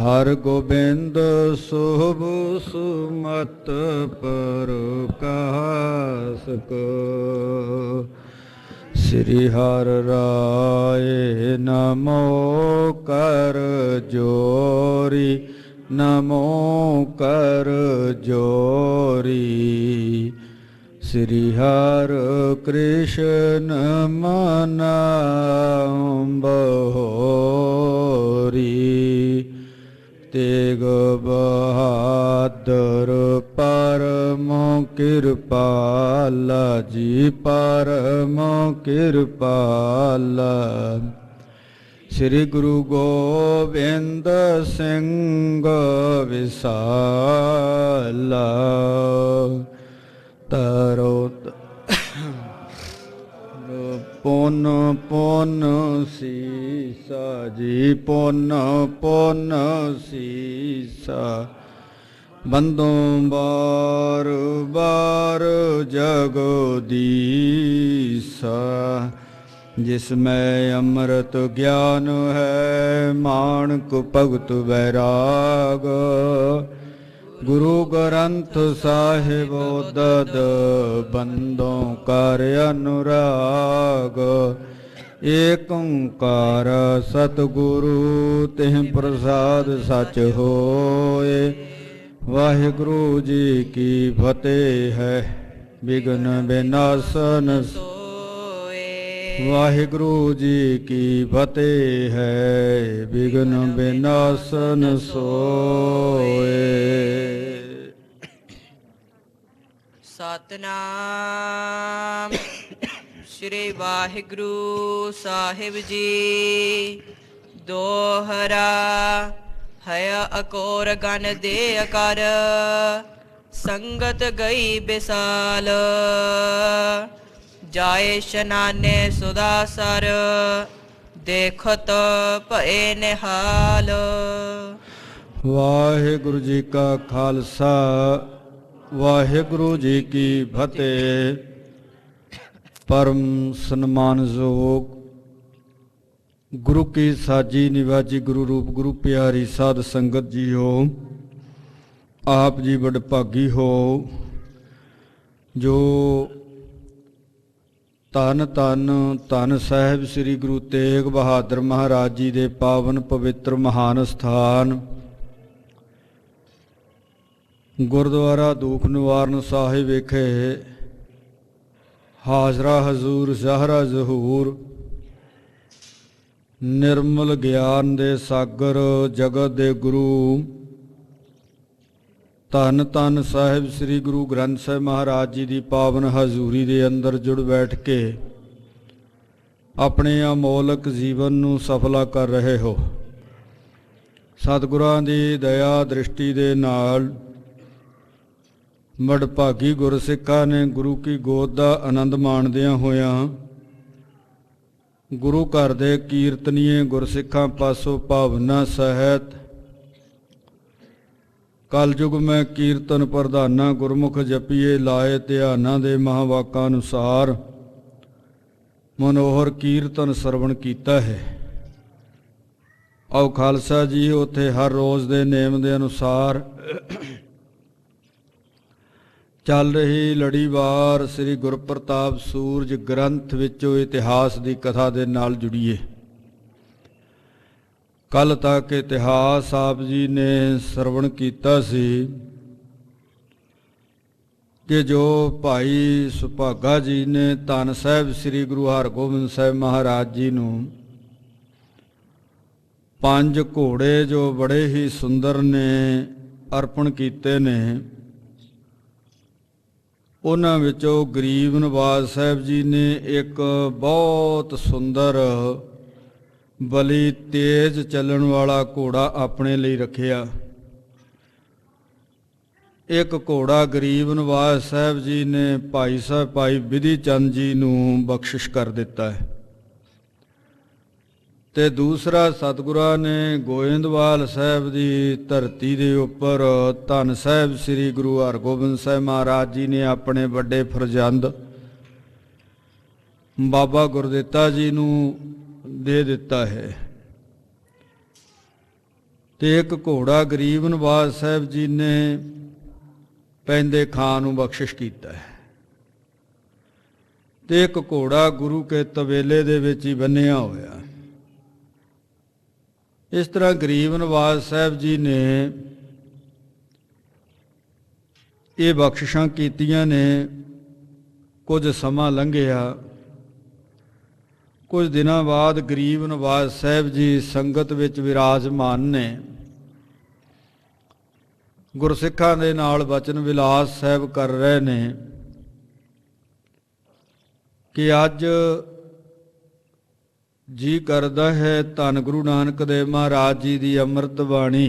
ਹਰ ਗੋਬਿੰਦ ਸੁਭ ਸੁਮਤ ਪ੍ਰਕਾਸ਼ ਕੋ। ਸ੍ਰੀ ਹਰਿ ਰਾਏ ਨਮੋ ਕਰ ਜੋਰੀ, ਨਮੋ ਕਰ ਜੋਰੀ। ਸ੍ਰੀ ਹਰਿ ਕ੍ਰਿਸ਼ਨ ਮਨਾਉ ਬਹੋਰੀ। ਤੇਗ ਬਹਾਦਰ ਪਰਮ ਕਿਰਪਾਲਾ ਜੀ, ਪਰਮ ਕਿਰਪਾਲਾ। ਸ੍ਰੀ ਗੁਰੂ ਗੋਬਿੰਦ ਸਿੰਘ ਵਿਸਾਲਾ। ਤਰੋ ਪੁਨ ਪੁਨ ਸੀਸਾ ਜੀ, ਪੁਨ ਪੁਨ ਸੀਸਾ। ਬੰਦੋਂ ਬਾਰ ਬਾਰ ਜਗਦੀਸਾ। ਜਿਸ ਮੈਂ ਅੰਮ੍ਰਿਤ ਗਿਆਨ ਹੈ, ਮਾਣਕ ਭਗਤ ਵੈਰਾਗ। ਗੁਰੂ ਗ੍ਰੰਥ ਸਾਹਿਬ ਉਦਦ, ਬੰਦੋਂ ਕਰ ਅਨੁਰਾਗ। ਏਕ ਓੰਕਾਰ ਸਤਿਗੁਰੂ, ਤਿਹ ਪ੍ਰਸਾਦ ਸਚ ਹੋਏ। ਵਾਹਿਗੁਰੂ ਜੀ ਕੀ ਫਤਿਹ ਹੈ, ਵਿਘਨ ਵਿਨਾਸ਼ਨ ਵਾਹਿਗੁਰੂ ਜੀ ਕੀ ਫਤਿਹ ਹੈ, ਵਿਘਨ ਵਿਨਾਸ਼ਨ ਸੋਏ। ਸਤਨਾਮ ਸ੍ਰੀ ਵਾਹਿਗੁਰੂ ਸਾਹਿਬ ਜੀ। ਦੋਹਰਾ ਹੈ ਅਕੋਰ ਗਨ ਦੇ ਅਕਰ, ਸੰਗਤ ਗਈ ਬਿਸਾਲ। ਜਾਏ ਸ਼ਨਾਨੇ ਸੁਦਾਸਰ, ਦੇਖਤ ਭਏ ਨਿਹਾਲ। ਵਾਹਿਗੁਰੂ ਜੀ ਕਾ ਖਾਲਸਾ, ਵਾਹਿਗੁਰੂ ਜੀ ਕੀ ਫਤਿਹ। ਪਰਮ ਸਨਮਾਨਯੋਗ ਗੁਰੂ ਕੀ ਸਾਜੀ ਨਿਵਾਜੀ ਗੁਰੂ ਰੂਪ ਗੁਰੂ ਪਿਆਰੀ ਸਾਧ ਸੰਗਤ ਜੀਓ, ਆਪ ਜੀ ਵਡਭਾਗੀ ਹੋ ਜੋ ਧੰਨ ਧੰਨ ਧੰਨ ਸਾਹਿਬ ਸ੍ਰੀ ਗੁਰੂ ਤੇਗ ਬਹਾਦਰ ਮਹਾਰਾਜ ਜੀ ਦੇ ਪਾਵਨ ਪਵਿੱਤਰ ਮਹਾਨ ਸਥਾਨ ਗੁਰਦੁਆਰਾ ਦੂਖ ਨਿਵਾਰਨ ਸਾਹਿਬ ਵਿਖੇ ਹਾਜ਼ਰਾ ਹਜ਼ੂਰ ਜ਼ਾਹਰਾ ਜ਼ਹੂਰ ਨਿਰਮਲ ਗਿਆਨ ਦੇ ਸਾਗਰ ਜਗਤ ਦੇ ਗੁਰੂ ਧੰਨ ਧੰਨ ਸਾਹਿਬ ਸ੍ਰੀ ਗੁਰੂ ਗ੍ਰੰਥ ਸਾਹਿਬ ਮਹਾਰਾਜ ਜੀ ਦੀ ਪਾਵਨ ਹਜ਼ੂਰੀ ਦੇ ਅੰਦਰ ਜੁੜ ਬੈਠ ਕੇ ਆਪਣੇ ਅਮੋਲਕ ਜੀਵਨ ਨੂੰ ਸਫਲਾ ਕਰ ਰਹੇ ਹੋ। ਸਤਿਗੁਰਾਂ ਦੀ ਦਇਆ ਦ੍ਰਿਸ਼ਟੀ ਦੇ ਨਾਲ ਵਡਭਾਗੀ ਗੁਰਸਿੱਖਾਂ ਨੇ ਗੁਰੂ ਕੀ ਗੋਦ ਦਾ ਆਨੰਦ ਮਾਣਦਿਆਂ ਹੋਇਆਂ ਗੁਰੂ ਘਰ ਦੇ ਕੀਰਤਨੀਏ ਗੁਰਸਿੱਖਾਂ ਪਾਸੋਂ ਭਾਵਨਾ ਸਹਿਤ ਕਲਯੁਗ ਮੈਂ ਕੀਰਤਨ ਪ੍ਰਧਾਨਾ ਗੁਰਮੁਖ ਜਪੀਏ ਲਾਏ ਧਿਆਨਾਂ ਦੇ ਮਹਾਵਾਕਾਂ ਅਨੁਸਾਰ ਮਨੋਹਰ ਕੀਰਤਨ ਸਰਵਣ ਕੀਤਾ ਹੈ। ਆਓ ਖਾਲਸਾ ਜੀ ਉੱਥੇ ਹਰ ਰੋਜ਼ ਦੇ ਨੇਮ ਦੇ ਅਨੁਸਾਰ ਚੱਲ ਰਹੀ ਲੜੀਵਾਰ ਸ੍ਰੀ ਗੁਰਪ੍ਰਤਾਪ ਸੂਰਜ ਗ੍ਰੰਥ ਵਿੱਚੋਂ ਇਤਿਹਾਸ ਦੀ ਕਥਾ ਦੇ ਨਾਲ ਜੁੜੀਏ। ਕੱਲ੍ਹ ਤੱਕ ਇਤਿਹਾਸ ਆਪ ਜੀ ਨੇ ਸਰਵਣ ਕੀਤਾ ਸੀ ਕਿ ਜੋ ਭਾਈ ਸੁਭਾਗਾ ਜੀ ਨੇ ਧੰਨ ਸਾਹਿਬ ਸ੍ਰੀ ਗੁਰੂ ਹਰਗੋਬਿੰਦ ਸਾਹਿਬ ਮਹਾਰਾਜ ਜੀ ਨੂੰ 5 ਘੋੜੇ ਜੋ ਬੜੇ ਹੀ ਸੁੰਦਰ ਨੇ ਅਰਪਣ ਕੀਤੇ ਨੇ, ਉਹਨਾਂ ਵਿੱਚੋਂ ਗਰੀਬ ਨਵਾਜ਼ ਸਾਹਿਬ ਜੀ ਨੇ ਇੱਕ ਬਹੁਤ ਸੁੰਦਰ ਬਲੀ ਤੇਜ਼ ਚੱਲਣ ਵਾਲਾ ਘੋੜਾ ਆਪਣੇ ਲਈ ਰੱਖਿਆ। ਇੱਕ ਘੋੜਾ ਗਰੀਬ ਨਵਾਜ਼ ਸਾਹਿਬ ਜੀ ਨੇ ਭਾਈ ਸਾਹਿਬ ਭਾਈ ਵਿਧੀ ਚੰਦ ਜੀ ਨੂੰ ਬਖਸ਼ਿਸ਼ ਕਰ ਦਿੱਤਾ ਹੈ ਤੇ ਦੂਸਰਾ ਸਤਿਗੁਰਾਂ ਨੇ ਗੋਇੰਦਵਾਲ ਸਾਹਿਬ ਦੀ ਧਰਤੀ ਦੇ ਉੱਪਰ ਧੰਨ ਸਾਹਿਬ ਸ੍ਰੀ ਗੁਰੂ ਹਰਗੋਬਿੰਦ ਸਾਹਿਬ ਮਹਾਰਾਜ ਜੀ ਨੇ ਆਪਣੇ ਵੱਡੇ ਫਰਜ਼ੰਦ ਬਾਬਾ ਗੁਰਦਿੱਤਾ ਜੀ ਨੂੰ ਦੇ ਦਿੱਤਾ ਹੈ। ਤੇ ਇੱਕ ਘੋੜਾ ਗਰੀਬ ਨਵਾਜ਼ ਸਾਹਿਬ ਜੀ ਨੇ ਪੈਂਦੇ ਖਾਂ ਨੂੰ ਬਖਸ਼ਿਸ਼ ਕੀਤਾ ਹੈ, ਤੇ ਇੱਕ ਘੋੜਾ ਗੁਰੂ ਕੇ ਤਵੇਲੇ ਦੇ ਵਿੱਚ ਹੀ ਬੰਨਿਆ ਹੋਇਆ। ਇਸ ਤਰ੍ਹਾਂ ਗਰੀਬ ਨਵਾਜ਼ ਸਾਹਿਬ ਜੀ ਨੇ ਇਹ ਬਖਸ਼ਿਸ਼ਾਂ ਕੀਤੀਆਂ ਨੇ। ਕੁਝ ਸਮਾਂ ਲੰਘਿਆ, ਕੁਝ ਦਿਨਾਂ ਬਾਅਦ ਗਰੀਬ ਨਵਾਜ਼ ਸਾਹਿਬ ਜੀ ਸੰਗਤ ਵਿੱਚ ਵਿਰਾਜਮਾਨ ਨੇ। ਗੁਰਸਿੱਖਾਂ ਦੇ ਨਾਲ ਬਚਨ ਵਿਲਾਸ ਸਾਹਿਬ ਕਰ ਰਹੇ ਨੇ ਕਿ ਅੱਜ ਜੀ ਕਰਦਾ ਹੈ ਧੰਨ ਗੁਰੂ ਨਾਨਕ ਦੇਵ ਮਹਾਰਾਜ ਜੀ ਦੀ ਅੰਮ੍ਰਿਤ ਬਾਣੀ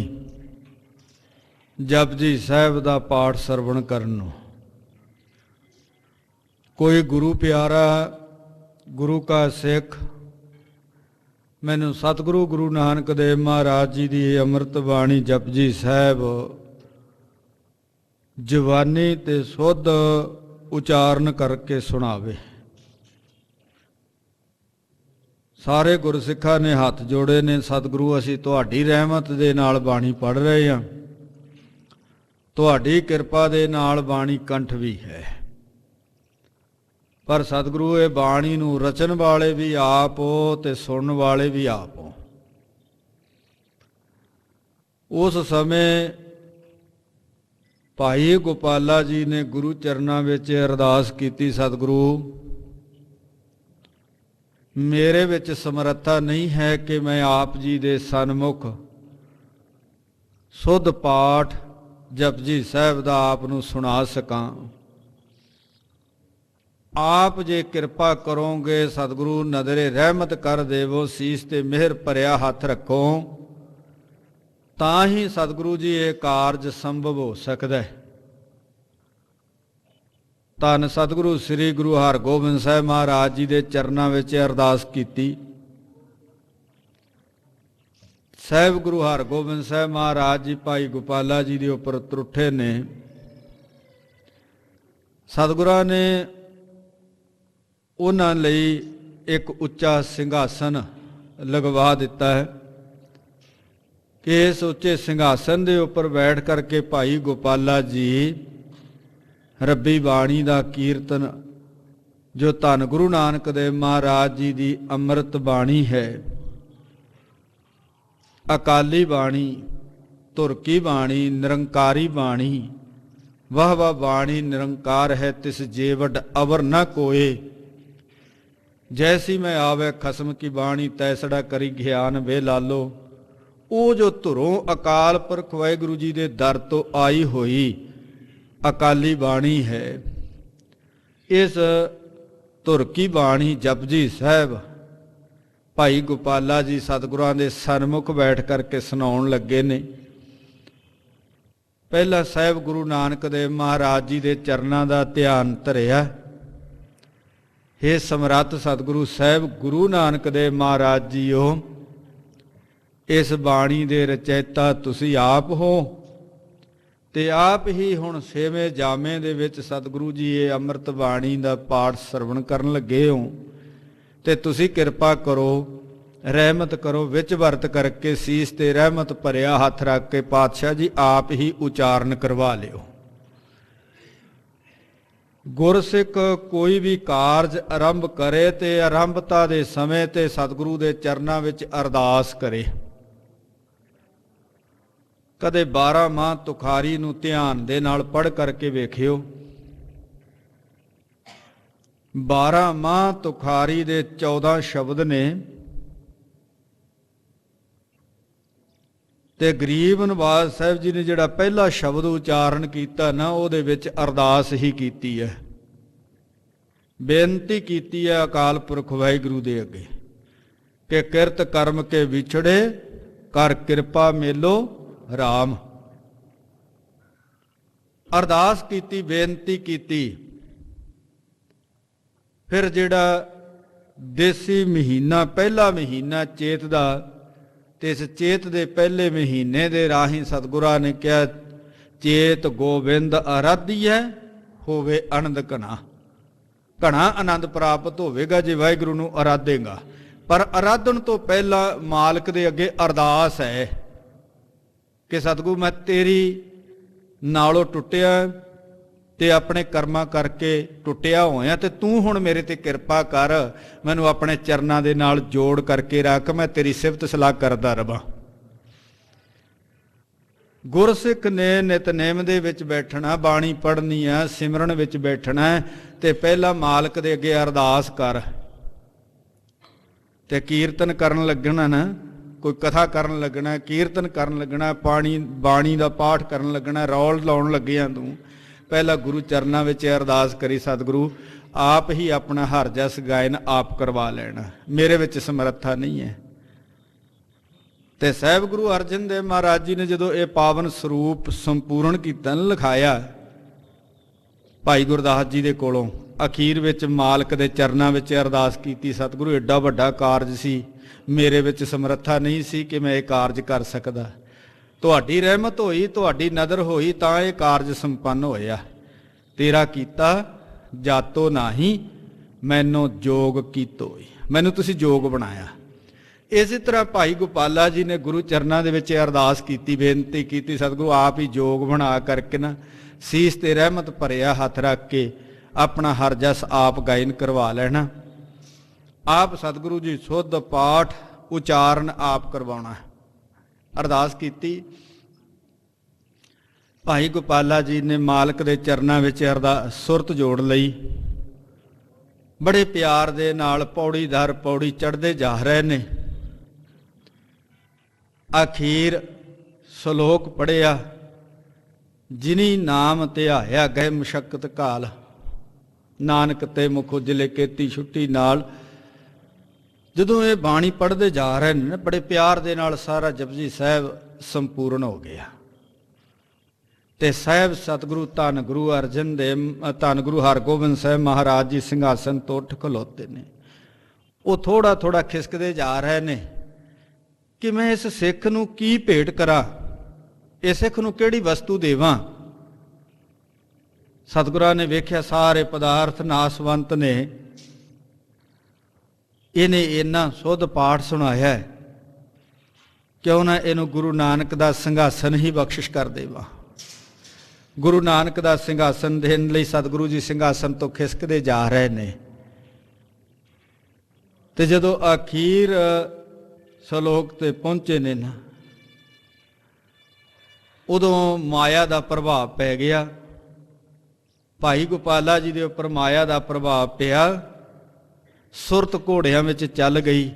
ਜਪਜੀ ਸਾਹਿਬ ਦਾ ਪਾਠ ਸਰਵਣ ਕਰਨ ਨੂੰ। ਕੋਈ ਗੁਰੂ ਪਿਆਰਾ, ਗੁਰੂ ਕਾ ਸਿੱਖ ਮੈਨੂੰ ਸਤਿਗੁਰੂ ਗੁਰੂ ਨਾਨਕ ਦੇਵ ਮਹਾਰਾਜ ਜੀ ਦੀ ਅੰਮ੍ਰਿਤ ਬਾਣੀ ਜਪਜੀ ਸਾਹਿਬ ਜਵਾਨੀ ਤੇ ਸੁੱਧ ਉਚਾਰਨ ਕਰਕੇ ਸੁਣਾਵੇ। ਸਾਰੇ ਗੁਰਸਿੱਖਾਂ ਨੇ ਹੱਥ ਜੋੜੇ ਨੇ, ਸਤਿਗੁਰੂ ਅਸੀਂ ਤੁਹਾਡੀ ਰਹਿਮਤ ਦੇ ਨਾਲ ਬਾਣੀ ਪੜ੍ਹ ਰਹੇ ਹਾਂ, ਤੁਹਾਡੀ ਕਿਰਪਾ ਦੇ ਨਾਲ ਬਾਣੀ ਕੰਠ ਵੀ ਹੈ। ਪਰ ਸਤਿਗੁਰੂ ਇਹ ਬਾਣੀ ਨੂੰ ਰਚਨ ਵਾਲੇ ਵੀ ਆਪ ਹੋ ਤੇ ਸੁਣਨ ਵਾਲੇ ਵੀ ਆਪ ਹੋ। ਉਸ ਸਮੇਂ ਭਾਈ ਗੋਪਾਲਾ ਜੀ ਨੇ ਗੁਰੂ ਚਰਨਾਂ ਵਿੱਚ ਅਰਦਾਸ ਕੀਤੀ, ਸਤਿਗੁਰੂ ਮੇਰੇ ਵਿੱਚ ਸਮਰੱਥਾ ਨਹੀਂ ਹੈ ਕਿ ਮੈਂ ਆਪ ਜੀ ਦੇ ਸਨਮੁਖ ਸੁੱਧ ਪਾਠ ਜਪਜੀ ਸਾਹਿਬ ਦਾ ਆਪ ਨੂੰ ਸੁਣਾ ਸਕਾਂ। ਆਪ ਜੇ ਕਿਰਪਾ ਕਰੋਗੇ ਸਤਿਗੁਰੂ ਨਜ਼ਰੇ ਰਹਿਮਤ ਕਰ ਦੇਵੋ, ਸੀਸ ਤੇ ਮਿਹਰ ਭਰਿਆ ਹੱਥ ਰੱਖੋ, ਤਾਂ ਹੀ ਸਤਿਗੁਰੂ ਜੀ ਇਹ ਕਾਰਜ ਸੰਭਵ ਹੋ ਸਕਦਾ ਹੈ। ਧੰਨ ਸਤਿਗੁਰੂ ਸ੍ਰੀ ਗੁਰੂ ਹਰਗੋਬਿੰਦ ਸਾਹਿਬ ਮਹਾਰਾਜ ਜੀ ਦੇ ਚਰਨਾਂ ਵਿੱਚ ਅਰਦਾਸ ਕੀਤੀ। ਸਾਹਿਬ ਗੁਰੂ ਹਰਗੋਬਿੰਦ ਸਾਹਿਬ ਮਹਾਰਾਜ ਜੀ ਭਾਈ ਗੋਪਾਲਾ ਜੀ ਦੇ ਉੱਪਰ ਤਰੁੱਠੇ ਨੇ। ਸਤਿਗੁਰਾਂ ਨੇ ਉਹਨਾਂ ਲਈ ਇੱਕ ਉੱਚਾ ਸਿੰਘਾਸਨ ਲਗਵਾ ਦਿੱਤਾ ਹੈ ਕਿ ਇਸ ਉੱਚੇ ਸਿੰਘਾਸਨ ਦੇ ਉੱਪਰ ਬੈਠ ਕਰਕੇ ਭਾਈ ਗੋਪਾਲਾ ਜੀ ਰੱਬੀ ਬਾਣੀ ਦਾ ਕੀਰਤਨ, ਜੋ ਧੰਨ ਗੁਰੂ ਨਾਨਕ ਦੇਵ ਮਹਾਰਾਜ ਜੀ ਦੀ ਅੰਮ੍ਰਿਤ ਬਾਣੀ ਹੈ, ਅਕਾਲੀ ਬਾਣੀ, ਧੁਰਕੀ ਬਾਣੀ, ਨਿਰੰਕਾਰੀ ਬਾਣੀ, ਵਾਹ ਵਾਹ ਬਾਣੀ ਨਿਰੰਕਾਰ ਹੈ ਤਿਸ ਜੇ ਵੱਡ ਅਵਰ ਨਾ ਕੋਏ, ਜੈਸੀ ਮੈਂ ਆਵੇ ਖਸਮ ਕੀ ਬਾਣੀ ਤੈਸੜਾ ਕਰੀ ਗਿਆਨ ਵੇ ਲਾਲੋ। ਉਹ ਜੋ ਧੁਰੋਂ ਅਕਾਲ ਪੁਰਖ ਵਾਹਿਗੁਰੂ ਜੀ ਦੇ ਦਰ ਤੋਂ ਆਈ ਹੋਈ ਅਕਾਲੀ ਬਾਣੀ ਹੈ। ਇਸ ਧੁਰਕੀ ਬਾਣੀ ਜਪਜੀ ਸਾਹਿਬ ਭਾਈ ਗੋਪਾਲਾ ਜੀ ਸਤਿਗੁਰਾਂ ਦੇ ਸਨਮੁਖ ਬੈਠ ਕਰਕੇ ਸੁਣਾਉਣ ਲੱਗੇ ਨੇ। ਪਹਿਲਾ ਸਾਹਿਬ ਗੁਰੂ ਨਾਨਕ ਦੇਵ ਮਹਾਰਾਜ ਜੀ ਦੇ ਚਰਨਾਂ ਦਾ ਧਿਆਨ ਧਰਿਆ। ਹੇ ਸਮਰੱਥ ਸਤਿਗੁਰੂ ਸਾਹਿਬ ਗੁਰੂ ਨਾਨਕ ਦੇਵ ਮਹਾਰਾਜ ਜੀਓ, ਇਸ ਬਾਣੀ ਦੇ ਰਚੈਤਾ ਤੁਸੀਂ ਆਪ ਹੋ ਤੇ ਆਪ ਹੀ ਹੁਣ ਛੇਵੇਂ ਜਾਮੇ ਦੇ ਵਿੱਚ ਸਤਿਗੁਰੂ ਜੀ ਇਹ ਅੰਮ੍ਰਿਤ ਬਾਣੀ ਦਾ ਪਾਠ ਸਰਵਣ ਕਰਨ ਲੱਗੇ ਹੋ, ਤੇ ਤੁਸੀਂ ਕਿਰਪਾ ਕਰੋ, ਰਹਿਮਤ ਕਰੋ, ਵਿੱਚ ਵਰਤ ਕਰਕੇ ਸੀਸ ਤੇ ਰਹਿਮਤ ਭਰਿਆ ਹੱਥ ਰੱਖ ਕੇ ਪਾਤਸ਼ਾਹ ਜੀ ਆਪ ਹੀ ਉਚਾਰਨ ਕਰਵਾ ਲਿਓ। ਗੁਰਸਿੱਖ ਕੋਈ ਵੀ ਕਾਰਜ ਆਰੰਭ ਕਰੇ ਤੇ ਆਰੰਭਤਾ ਦੇ ਸਮੇਂ ਤੇ ਸਤਿਗੁਰੂ ਦੇ ਚਰਨਾਂ ਵਿੱਚ ਅਰਦਾਸ ਕਰੇ। ਕਦੇ 12 ਮਾਹ ਤੁਖਾਰੀ ਨੂੰ ਧਿਆਨ ਦੇ ਨਾਲ ਪੜ੍ਹ ਕਰਕੇ ਵੇਖਿਓ। 12 ਮਾਹ ਤੁਖਾਰੀ ਦੇ 14 ਸ਼ਬਦ ਨੇ ਤੇ ਗਰੀਬ ਨਵਾਜ਼ ਸਾਹਿਬ ਜੀ ਨੇ ਜਿਹੜਾ ਪਹਿਲਾ ਸ਼ਬਦ ਉਚਾਰਨ ਕੀਤਾ ਨਾ, ਉਹਦੇ ਵਿੱਚ ਅਰਦਾਸ ਹੀ ਕੀਤੀ ਹੈ, ਬੇਨਤੀ ਕੀਤੀ ਹੈ ਅਕਾਲ ਪੁਰਖ ਵਾਹਿਗੁਰੂ ਦੇ ਅੱਗੇ ਕਿ ਕਿਰਤ ਕਰਮ ਕੇ ਵਿਛੜੇ ਕਰ ਕਿਰਪਾ ਮੇਲੋ ਰਾਮ। ਅਰਦਾਸ ਕੀਤੀ, ਬੇਨਤੀ ਕੀਤੀ। ਫਿਰ ਜਿਹੜਾ ਦੇਸੀ ਮਹੀਨਾ, ਪਹਿਲਾ ਮਹੀਨਾ ਚੇਤ ਦਾ, ਤੇ ਇਸ ਚੇਤ ਦੇ ਪਹਿਲੇ ਮਹੀਨੇ ਦੇ ਰਾਹੀਂ ਸਤਿਗੁਰਾਂ ਨੇ ਕਿਹਾ ਚੇਤ ਗੋਬਿੰਦ ਆਰਾਧੀਐ ਹੋਵੇ ਆਨੰਦ ਘਣਾ। ਘਣਾ ਆਨੰਦ ਪ੍ਰਾਪਤ ਹੋਵੇਗਾ ਜੇ ਵਾਹਿਗੁਰੂ ਨੂੰ ਆਰਾਧੇਗਾ। ਪਰ ਆਰਾਧਨ ਤੋਂ ਪਹਿਲਾਂ ਮਾਲਕ ਦੇ ਅੱਗੇ ਅਰਦਾਸ ਹੈ ਕਿ ਸਤਿਗੁਰੂ ਮੈਂ ਤੇਰੀ ਨਾਲੋਂ ਟੁੱਟਿਆ ਤੇ ਆਪਣੇ ਕਰਮਾਂ ਕਰਕੇ ਟੁੱਟਿਆ ਹੋਇਆ, ਤੇ ਤੂੰ ਹੁਣ ਮੇਰੇ ਤੇ ਕਿਰਪਾ ਕਰ, ਮੈਨੂੰ ਆਪਣੇ ਚਰਨਾਂ ਦੇ ਨਾਲ ਜੋੜ ਕਰਕੇ ਰੱਖ, ਮੈਂ ਤੇਰੀ ਸਿਫਤ ਸਲਾਹ ਕਰਦਾ ਰਵਾਂ। ਗੁਰਸਿੱਖ ਨੇ ਨਿਤਨੇਮ ਦੇ ਵਿੱਚ ਬੈਠਣਾ, ਬਾਣੀ ਪੜ੍ਹਨੀ ਆ, ਸਿਮਰਨ ਵਿੱਚ ਬੈਠਣਾ, ਤੇ ਪਹਿਲਾਂ ਮਾਲਕ ਦੇ ਅੱਗੇ ਅਰਦਾਸ ਕਰ, ਤੇ ਕੀਰਤਨ ਕਰਨ ਲੱਗਣਾ ਨਾ, ਕੋਈ ਕਥਾ ਕਰਨ ਲੱਗਣਾ, ਕੀਰਤਨ ਕਰਨ ਲੱਗਣਾ, ਬਾਣੀ ਦਾ ਪਾਠ ਕਰਨ ਲੱਗਣਾ, ਰੌਲ ਲਾਉਣ ਲੱਗਿਆ ਤੂੰ ਪਹਿਲਾਂ ਗੁਰੂ ਚਰਨਾਂ ਵਿੱਚ ਅਰਦਾਸ ਕਰੀ, ਸਤਿਗੁਰੂ ਆਪ ਹੀ ਆਪਣਾ ਹਰ ਜਸ ਗਾਇਨ ਆਪ ਕਰਵਾ ਲੈਣਾ, ਮੇਰੇ ਵਿੱਚ ਸਮਰੱਥਾ ਨਹੀਂ ਹੈ। ਤੇ ਸਾਹਿਬ ਗੁਰੂ ਅਰਜਨ ਦੇਵ ਮਹਾਰਾਜ ਜੀ ਨੇ ਜਦੋਂ ਇਹ ਪਾਵਨ ਸਰੂਪ ਸੰਪੂਰਨ ਕੀਤਾ, ਲਿਖਾਇਆ ਭਾਈ ਗੁਰਦਾਸ ਜੀ ਦੇ ਕੋਲੋਂ, ਅਖੀਰ ਵਿੱਚ ਮਾਲਕ ਦੇ ਚਰਨਾਂ ਵਿੱਚ ਅਰਦਾਸ ਕੀਤੀ, ਸਤਿਗੁਰੂ ਐਡਾ ਵੱਡਾ ਕਾਰਜ ਸੀ, ਮੇਰੇ ਵਿੱਚ ਸਮਰੱਥਾ ਨਹੀਂ ਸੀ ਕਿ ਮੈਂ ਇਹ ਕਾਰਜ ਕਰ ਸਕਦਾ, ਤੁਹਾਡੀ ਰਹਿਮਤ ਹੋਈ, ਤੁਹਾਡੀ ਨਜ਼ਰ ਹੋਈ ਤਾਂ ਇਹ ਕਾਰਜ ਸੰਪੰਨ ਹੋਇਆ, ਤੇਰਾ ਕੀਤਾ ਜਾਤੋ ਨਾਹੀ ਮੈਨੂੰ ਜੋਗ ਕੀਤੋਈ, ਮੈਨੂੰ ਤੁਸੀਂ ਜੋਗ ਬਣਾਇਆ। ਇਸੇ ਤਰ੍ਹਾਂ ਭਾਈ ਗੋਪਾਲਾ ਜੀ ਨੇ ਗੁਰੂ ਚਰਨਾਂ ਦੇ ਵਿੱਚ ਅਰਦਾਸ ਕੀਤੀ, ਬੇਨਤੀ ਕੀਤੀ, ਸਤਿਗੁਰੂ ਆਪ ਹੀ ਜੋਗ ਬਣਾ ਕਰਕੇ ਨਾ ਸੀਸ ਤੇ ਰਹਿਮਤ ਭਰਿਆ ਹੱਥ ਰੱਖ ਕੇ ਆਪਣਾ ਹਰ ਜਸ ਆਪ ਗਾਇਨ ਕਰਵਾ ਲੈਣਾ, ਆਪ ਸਤਿਗੁਰੂ ਜੀ ਸੁੱਧ ਪਾਠ ਉਚਾਰਨ ਆਪ ਕਰਵਾਉਣਾ। ਅਰਦਾਸ ਕੀਤੀ, ਭਾਈ ਗੋਪਾਲਾ ਜੀ ਨੇ ਮਾਲਕ ਦੇ ਚਰਨਾਂ ਵਿੱਚ ਸੁਰਤ ਜੋੜ ਲਈ, ਬੜੇ ਪਿਆਰ ਦੇ ਨਾਲ ਪੌੜੀ ਦਰ ਪੌੜੀ ਚੜ੍ਹਦੇ ਜਾ ਰਹੇ ਨੇ। ਅਖੀਰ ਸ਼ਲੋਕ ਪੜ੍ਹਿਆ, ਜਿਨੀ ਨਾਮ ਧਿਆਇਆ ਗਏ ਮਸ਼ੱਕਤ ਕਾਲ, ਨਾਨਕ ਤੇ ਮੁਖ ਉਜਲੇ ਕੀਤੀ ਛੁੱਟੀ ਨਾਲ। ਜਦੋਂ ਇਹ ਬਾਣੀ ਪੜ੍ਹਦੇ ਜਾ ਰਹੇ ਨੇ, ਬੜੇ ਪਿਆਰ ਦੇ ਨਾਲ ਸਾਰਾ ਜਪਜੀ ਸਾਹਿਬ ਸੰਪੂਰਨ ਹੋ ਗਿਆ, ਤੇ ਸਾਹਿਬ ਸਤਿਗੁਰੂ ਧੰਨ ਗੁਰੂ ਅਰਜਨ ਦੇਵ, ਧੰਨ ਗੁਰੂ ਹਰਗੋਬਿੰਦ ਸਾਹਿਬ ਮਹਾਰਾਜ ਜੀ ਸਿੰਘਾਸਨ ਤੋਂ ਉੱਠ ਖਲੋਤੇ ਨੇ। ਉਹ ਥੋੜਾ ਥੋੜਾ ਖਿਸਕਦੇ ਜਾ ਰਹੇ ਨੇ ਕਿ ਮੈਂ ਇਸ ਸਿੱਖ ਨੂੰ ਕੀ ਭੇਟ ਕਰਾਂ, ਇਸ ਸਿੱਖ ਨੂੰ ਕਿਹੜੀ ਵਸਤੂ ਦੇਵਾਂ। ਸਤਿਗੁਰਾਂ ਨੇ ਵੇਖਿਆ ਸਾਰੇ ਪਦਾਰਥ ਨਾਸਵੰਤ ਨੇ, ਇਹਨੇ ਇੰਨਾ ਸੁੱਧ ਪਾਠ ਸੁਣਾਇਆ, ਕਿਉਂ ਨਾ ਇਹਨੂੰ ਗੁਰੂ ਨਾਨਕ ਦਾ ਸਿੰਘਾਸਨ ਹੀ ਬਖਸ਼ਿਸ਼ ਕਰ ਦੇਵਾਂ। ਗੁਰੂ ਨਾਨਕ ਦਾ ਸਿੰਘਾਸਨ ਦੇਣ ਲਈ ਸਤਿਗੁਰੂ ਜੀ ਸਿੰਘਾਸਨ ਤੋਂ ਖਿਸਕਦੇ ਜਾ ਰਹੇ ਨੇ, ਤੇ ਜਦੋਂ ਅਖੀਰ ਸ਼ਲੋਕ ਤੇ ਪਹੁੰਚੇ ਨੇ ਨਾ, ਉਦੋਂ ਮਾਇਆ ਦਾ ਪ੍ਰਭਾਵ ਪੈ ਗਿਆ। ਭਾਈ ਗੋਪਾਲਾ ਜੀ ਦੇ ਉੱਪਰ ਮਾਇਆ ਦਾ ਪ੍ਰਭਾਵ ਪਿਆ, ਸੁਰਤ ਘੋੜਿਆਂ ਵਿੱਚ ਚੱਲ ਗਈ।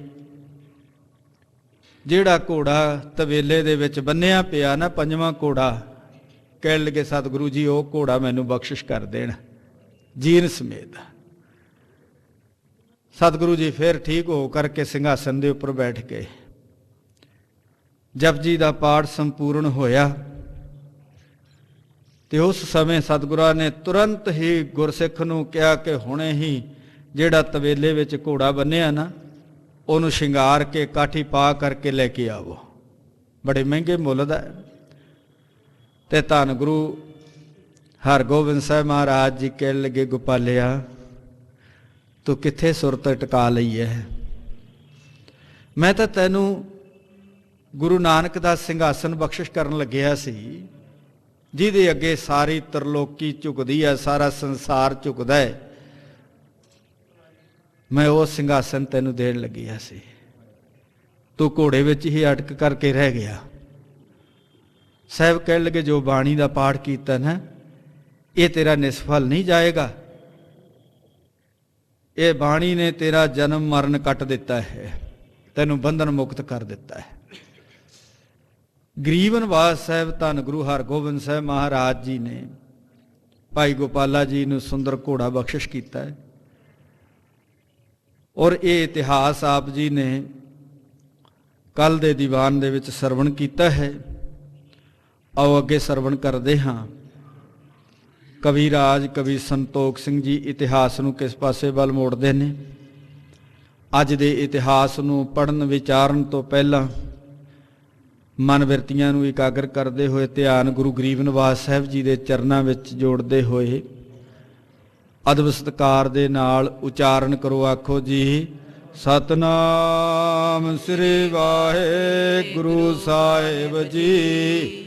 ਜਿਹੜਾ ਘੋੜਾ ਤਵੇਲੇ ਦੇ ਵਿੱਚ ਬੰਨਿਆ ਪਿਆ ਨਾ, ਪੰਜਵਾਂ ਘੋੜਾ, ਕਹਿਣ ਲੱਗੇ ਸਤਿਗੁਰੂ ਜੀ ਉਹ ਘੋੜਾ ਮੈਨੂੰ ਬਖਸ਼ਿਸ਼ ਕਰ ਦੇਣ ਜੀਨ ਸਮੇਤ। ਸਤਿਗੁਰੂ ਜੀ ਫਿਰ ਠੀਕ ਹੋ ਕਰਕੇ ਸਿੰਘਾਸਨ ਦੇ ਉੱਪਰ ਬੈਠ ਗਏ। ਜਪਜੀ ਦਾ ਪਾਠ ਸੰਪੂਰਨ ਹੋਇਆ, ਤੇ ਉਸ ਸਮੇਂ ਸਤਿਗੁਰਾਂ ਨੇ ਤੁਰੰਤ ਹੀ ਗੁਰਸਿੱਖ ਨੂੰ ਕਿਹਾ ਕਿ ਹੁਣੇ ਹੀ ਜਿਹੜਾ ਤਵੇਲੇ ਵਿੱਚ ਘੋੜਾ ਬੰਨਿਆ ਨਾ, ਉਹਨੂੰ ਸ਼ਿੰਗਾਰ ਕੇ ਕਾਠੀ ਪਾ ਕਰਕੇ ਲੈ ਕੇ ਆਵੋ, ਬੜੇ ਮਹਿੰਗੇ ਮੁੱਲ ਦਾ। ਤੇ ਧੰਨ ਗੁਰੂ ਹਰਗੋਬਿੰਦ ਸਾਹਿਬ ਮਹਾਰਾਜ ਜੀ ਕਹਿਣ ਲੱਗੇ, ਗੋਪਾਲਿਆ ਤੂੰ ਕਿੱਥੇ ਸੁਰਤ ਟਿਕਾ ਲਈ ਹੈ, ਮੈਂ ਤਾਂ ਤੈਨੂੰ ਗੁਰੂ ਨਾਨਕ ਦਾ ਸਿੰਘਾਸਨ ਬਖਸ਼ਿਸ਼ ਕਰਨ ਲੱਗਿਆ ਸੀ, ਜਿਹਦੇ ਅੱਗੇ ਸਾਰੀ ਤਰਲੋਕੀ ਝੁਕਦੀ ਹੈ, ਸਾਰਾ ਸੰਸਾਰ ਝੁਕਦਾ ਹੈ, ਮੈਂ ਉਹ ਸਿੰਘਾਸਨ ਤੈਨੂੰ ਦੇਣ ਲੱਗਿਆ ਸੀ, ਤੂੰ ਘੋੜੇ ਵਿੱਚ ਹੀ ਅਟਕ ਕਰਕੇ ਰਹਿ ਗਿਆ। ਸਾਹਿਬ ਕਹਿਣ ਲੱਗੇ, ਜੋ ਬਾਣੀ ਦਾ ਪਾਠ ਕੀਤਾ ਨਾ, ਇਹ ਤੇਰਾ ਨਿਸਫਲ ਨਹੀਂ ਜਾਏਗਾ, ਇਹ ਬਾਣੀ ਨੇ ਤੇਰਾ ਜਨਮ ਮਰਨ ਕੱਟ ਦਿੱਤਾ ਹੈ, ਤੈਨੂੰ ਬੰਧਨ ਮੁਕਤ ਕਰ ਦਿੱਤਾ ਹੈ। ਗਰੀਬ ਨਿਵਾਸ ਸਾਹਿਬ ਧੰਨ ਗੁਰੂ ਹਰਗੋਬਿੰਦ ਸਾਹਿਬ ਮਹਾਰਾਜ ਜੀ ਨੇ ਭਾਈ ਗੋਪਾਲਾ ਜੀ ਨੂੰ ਸੁੰਦਰ ਘੋੜਾ ਬਖਸ਼ਿਸ਼ ਕੀਤਾ ਹੈ, ਔਰ ਇਹ ਇਤਿਹਾਸ ਆਪ ਜੀ ਨੇ ਕੱਲ ਦੇ ਦੀਵਾਨ ਦੇ ਵਿੱਚ ਸਰਵਣ ਕੀਤਾ ਹੈ। ਆਓ ਅੱਗੇ ਸਰਵਣ ਕਰਦੇ ਹਾਂ। ਕਵੀ ਰਾਜ ਕਵੀ ਸੰਤੋਖ ਸਿੰਘ ਜੀ ਇਤਿਹਾਸ ਨੂੰ ਕਿਸ ਪਾਸੇ ਵੱਲ ਮੋੜਦੇ ਨੇ। ਅੱਜ ਦੇ ਇਤਿਹਾਸ ਨੂੰ ਪੜ੍ਹਨ ਵਿਚਾਰਨ ਤੋਂ ਪਹਿਲਾਂ ਮਨ ਬਿਰਤੀਆਂ ਨੂੰ ਇਕਾਗਰ ਕਰਦੇ ਹੋਏ ਧਿਆਨ ਗੁਰੂ ਗਰੀਬ ਨਿਵਾਸ ਸਾਹਿਬ ਜੀ ਦੇ ਚਰਨਾਂ ਵਿੱਚ ਜੋੜਦੇ ਹੋਏ ਅਦਬ ਸਤਿਕਾਰ ਦੇ ਨਾਲ ਉਚਾਰਨ ਕਰੋ। ਆਖੋ ਜੀ ਸਤਨਾਮ ਸ੍ਰੀ ਵਾਹਿਗੁਰੂ ਸਾਹਿਬ ਜੀ।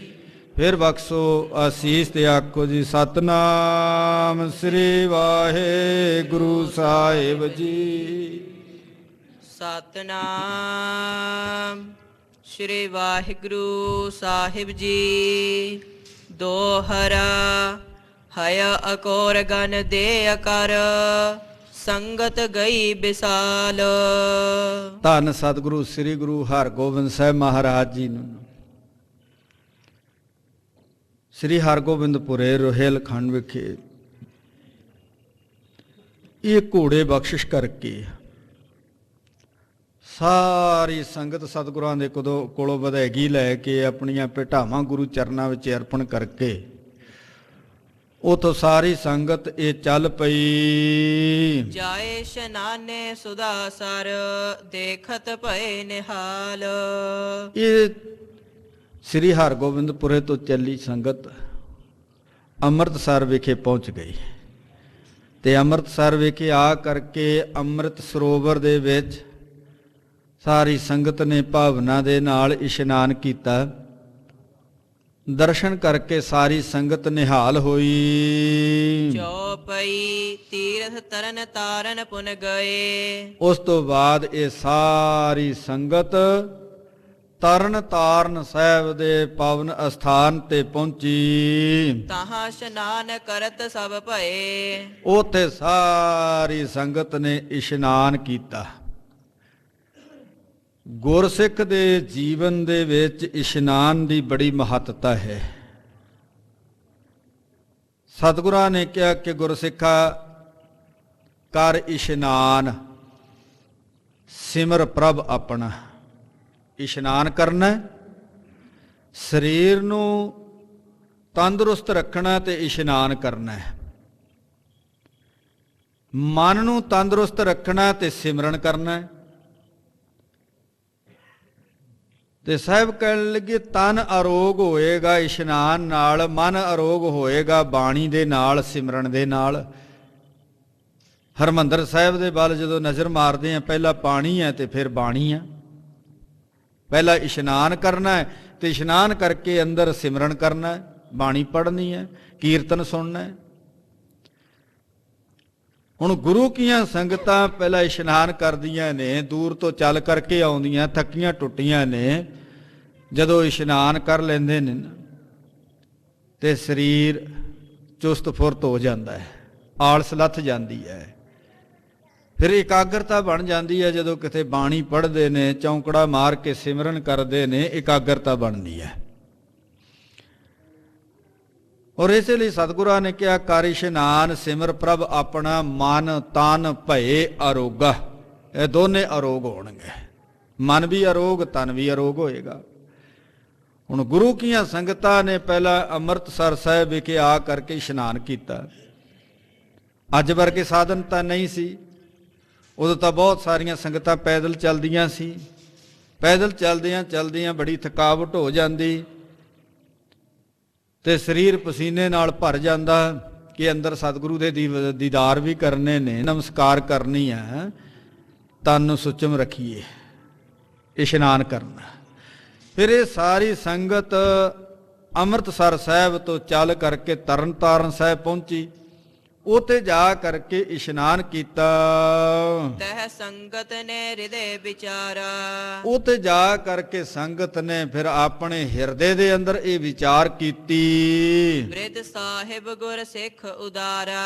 ਫਿਰ ਬਖਸ਼ੋ ਆਸੀਸ ਤੇ ਆਖੋ ਜੀ ਸਤਨਾਮ ਸ੍ਰੀ ਵਾਹਿਗੁਰੂ ਸਾਹਿਬ ਜੀ। ਸਤਨਾਮ ਸ਼੍ਰੀ ਵਾਹਿਗੁਰੂ ਸਾਹਿਬ ਜੀ। ਦੋਹਰਾ ਹਯ ਅਕੋਰ ਗਨ ਦੇ ਅਕਰ ਸੰਗਤ ਗਈ ਬਿਸਾਲ। ਧੰਨ ਸਤਿਗੁਰੂ ਸ੍ਰੀ ਗੁਰੂ ਹਰਗੋਬਿੰਦ ਸਾਹਿਬ ਮਹਾਰਾਜ ਜੀ ਨੂੰ ਸ੍ਰੀ ਹਰਗੋਬਿੰਦਪੁਰੇ ਰੋਹਿਲਖੰਡ ਵਿਖੇ ਇਹ ਘੋੜੇ ਬਖਸ਼ਿਸ਼ ਕਰਕੇ ਸਾਰੀ ਸੰਗਤ ਸਤਿਗੁਰਾਂ ਦੇ ਕੋਲੋਂ ਵਧਾਈਗੀ ਲੈ ਕੇ ਆਪਣੀਆਂ ਭੇਟਾਵਾਂ ਗੁਰੂ ਚਰਨਾਂ ਵਿੱਚ ਅਰਪਣ ਕਰਕੇ ਉਥੋਂ ਸਾਰੀ ਸੰਗਤ ਇਹ ਚੱਲ ਪਈ। ਜਾਏ ਇਸ਼ਨਾਨੇ ਸੁਦਾਸਰ ਦੇਖਤ ਭਏ ਨਿਹਾਲ। ਇਹ ਸ੍ਰੀ ਹਰਗੋਬਿੰਦਪੁਰੇ ਤੋਂ ਚੱਲੀ ਸੰਗਤ ਅੰਮ੍ਰਿਤਸਰ ਵਿਖੇ ਪਹੁੰਚ ਗਈ ਤੇ ਅੰਮ੍ਰਿਤਸਰ ਵਿਖੇ ਆ ਕਰਕੇ ਅੰਮ੍ਰਿਤ ਸਰੋਵਰ ਦੇ ਵਿੱਚ ਸਾਰੀ ਸੰਗਤ ਨੇ ਭਾਵਨਾ ਦੇ ਨਾਲ ਇਸ਼ਨਾਨ ਕੀਤਾ। ਦਰਸ਼ਨ ਕਰਕੇ ਸਾਰੀ ਸੰਗਤ ਨਿਹਾਲ ਹੋਈ। ਚੌਪਈ ਤੀਰਥ ਤਰਨ ਤਾਰਨ ਪੁਨ ਗਏ। ਉਸ ਤੋਂ ਬਾਅਦ ਇਹ ਸਾਰੀ ਸੰਗਤ ਤਰਨ ਤਾਰਨ ਸਾਹਿਬ ਦੇ ਪਾਵਨ ਅਸਥਾਨ ਤੇ ਪਹੁੰਚੀ। ਤਾਹਾਂ ਇਸ਼ਨਾਨ ਕਰਤ ਸਭ ਭਏ। ਉੱਥੇ ਸਾਰੀ ਸੰਗਤ ਨੇ ਇਸ਼ਨਾਨ ਕੀਤਾ। ਗੁਰਸਿੱਖ ਦੇ ਜੀਵਨ ਦੇ ਵਿੱਚ ਇਸ਼ਨਾਨ ਦੀ ਬੜੀ ਮਹੱਤਤਾ ਹੈ। ਸਤਿਗੁਰਾਂ ਨੇ ਕਿਹਾ ਕਿ ਗੁਰਸਿੱਖਾ ਕਰ ਇਸ਼ਨਾਨ ਸਿਮਰ ਪ੍ਰਭ ਆਪਣਾ। ਇਸ਼ਨਾਨ ਕਰਨਾ, ਸਰੀਰ ਨੂੰ ਤੰਦਰੁਸਤ ਰੱਖਣਾ ਤੇ ਇਸ਼ਨਾਨ ਕਰਨਾ ਹੈ। ਮਨ ਨੂੰ ਤੰਦਰੁਸਤ ਰੱਖਣਾ ਤੇ ਸਿਮਰਨ ਕਰਨਾ ਹੈ। ਤੇ ਸਾਹਿਬ ਕਹਿਣ ਲੱਗੇ ਤਨ ਅਰੋਗ ਹੋਏਗਾ ਇਸ਼ਨਾਨ ਨਾਲ, ਮਨ ਅਰੋਗ ਹੋਏਗਾ ਬਾਣੀ ਦੇ ਨਾਲ, ਸਿਮਰਨ ਦੇ ਨਾਲ। ਹਰਿਮੰਦਰ ਸਾਹਿਬ ਦੇ ਵੱਲ ਜਦੋਂ ਨਜ਼ਰ ਮਾਰਦੇ ਆ ਪਹਿਲਾਂ ਪਾਣੀ ਹੈ ਤੇ ਫਿਰ ਬਾਣੀ ਹੈ। ਪਹਿਲਾਂ ਇਸ਼ਨਾਨ ਕਰਨਾ ਹੈ ਤੇ ਇਸ਼ਨਾਨ ਕਰਕੇ ਅੰਦਰ ਸਿਮਰਨ ਕਰਨਾ ਹੈ, ਬਾਣੀ ਪੜ੍ਹਨੀ ਹੈ, ਕੀਰਤਨ ਸੁਣਨਾ ਹੈ। ਹੁਣ ਗੁਰੂ ਕੀਆਂ ਸੰਗਤਾਂ ਪਹਿਲਾਂ ਇਸ਼ਨਾਨ ਕਰਦੀਆਂ ਨੇ, ਦੂਰ ਤੋਂ ਚੱਲ ਕਰਕੇ ਆਉਂਦੀਆਂ, ਥੱਕੀਆਂ ਟੁੱਟੀਆਂ ਨੇ। ਜਦੋਂ ਇਸ਼ਨਾਨ ਕਰ ਲੈਂਦੇ ਨੇ ਤੇ ਸਰੀਰ ਚੁਸਤ ਫੁਰਤ ਹੋ ਜਾਂਦਾ ਹੈ, ਆਲਸ ਲੱਥ ਜਾਂਦੀ ਹੈ, ਫਿਰ ਇਕਾਗਰਤਾ ਬਣ ਜਾਂਦੀ ਹੈ। ਜਦੋਂ ਕਿਤੇ ਬਾਣੀ ਪੜ੍ਹਦੇ ਨੇ, ਚੌਂਕੜਾ ਮਾਰ ਕੇ ਸਿਮਰਨ ਕਰਦੇ ਨੇ, ਇਕਾਗਰਤਾ ਬਣਦੀ ਹੈ। ਔਰ ਇਸੇ ਲਈ ਸਤਿਗੁਰਾਂ ਨੇ ਕਿਹਾ ਕਰ ਇਸ਼ਨਾਨ ਸਿਮਰ ਪ੍ਰਭ ਆਪਣਾ, ਮਨ ਤਨ ਭਏ ਅਰੋਗਾ। ਇਹ ਦੋਨੇ ਅਰੋਗ ਹੋਣਗੇ, ਮਨ ਵੀ ਅਰੋਗ, ਤਨ ਵੀ ਅਰੋਗ ਹੋਏਗਾ। ਹੁਣ ਗੁਰੂ ਕੀਆਂ ਸੰਗਤਾਂ ਨੇ ਪਹਿਲਾਂ ਅੰਮ੍ਰਿਤਸਰ ਸਾਹਿਬ ਵਿਖੇ ਆ ਕਰਕੇ ਇਸ਼ਨਾਨ ਕੀਤਾ। ਅੱਜ ਵਰਗੇ ਸਾਧਨ ਤਾਂ ਨਹੀਂ ਸੀ, ਉਦੋਂ ਤਾਂ ਬਹੁਤ ਸਾਰੀਆਂ ਸੰਗਤਾਂ ਪੈਦਲ ਚੱਲਦੀਆਂ ਸੀ। ਪੈਦਲ ਚੱਲਦਿਆਂ ਚੱਲਦਿਆਂ ਬੜੀ ਥਕਾਵਟ ਹੋ ਜਾਂਦੀ ਤੇ ਸਰੀਰ ਪਸੀਨੇ ਨਾਲ ਭਰ ਜਾਂਦਾ ਕਿ ਅੰਦਰ ਸਤਿਗੁਰੂ ਦੇ ਦੀਦਾਰ ਵੀ ਕਰਨੇ ਨੇ, ਨਮਸਕਾਰ ਕਰਨੀ ਹੈ, ਤਨ ਨੂੰ ਸੁਚਮ ਰੱਖੀਏ, ਇਸ਼ਨਾਨ ਕਰਨਾ। ਫਿਰ ਇਹ ਸਾਰੀ ਸੰਗਤ ਅੰਮ੍ਰਿਤਸਰ ਸਾਹਿਬ ਤੋਂ ਚੱਲ ਕਰਕੇ ਤਰਨ ਤਾਰਨ ਸਾਹਿਬ ਪਹੁੰਚੀ। ਉੱਥੇ ਜਾ ਕਰਕੇ ਇਸ਼ਨਾਨ ਕੀਤਾ। ਤਹ ਸੰਗਤ ਨੇ ਹਿਰਦੇ ਵਿਚਾਰਾ। ਉੱਥੇ ਜਾ ਕਰਕੇ ਸੰਗਤ ਨੇ ਫਿਰ ਆਪਣੇ ਹਿਰਦੇ ਦੇ ਅੰਦਰ ਇਹ ਵਿਚਾਰ ਕੀਤੀ। ਬ੍ਰਿਧ ਸਾਹਿਬ ਗੁਰ ਸਿੱਖ ਉਦਾਰਾ।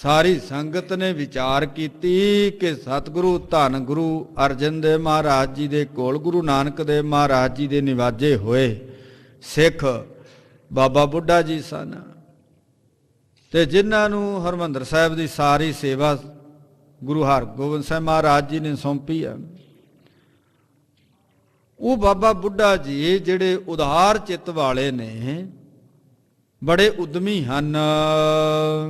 ਸਾਰੀ ਸੰਗਤ ਨੇ ਵਿਚਾਰ ਕੀਤੀ ਕਿ ਸਤਿਗੁਰੂ ਧੰਨ ਗੁਰੂ ਅਰਜਨ ਦੇਵ ਮਹਾਰਾਜ ਜੀ ਦੇ ਕੋਲ, ਗੁਰੂ ਨਾਨਕ ਦੇਵ ਮਹਾਰਾਜ ਜੀ ਦੇ ਨਿਵਾਜੇ ਹੋਏ ਸਿੱਖ ਬਾਬਾ ਬੁੱਢਾ ਜੀ ਸਨ ਤੇ ਜਿਨ੍ਹਾਂ ਨੂੰ ਹਰਿਮੰਦਰ ਸਾਹਿਬ ਦੀ ਸਾਰੀ ਸੇਵਾ ਗੁਰੂ ਹਰਗੋਬਿੰਦ ਸਾਹਿਬ ਮਹਾਰਾਜ ਜੀ ਨੇ ਸੌਂਪੀ ਆ। ਉਹ ਬਾਬਾ ਬੁੱਢਾ ਜੀ ਜਿਹੜੇ ਉਦਾਰ ਚਿੱਤ ਵਾਲੇ ਨੇ, ਬੜੇ ਉਦਮੀ ਹਨ।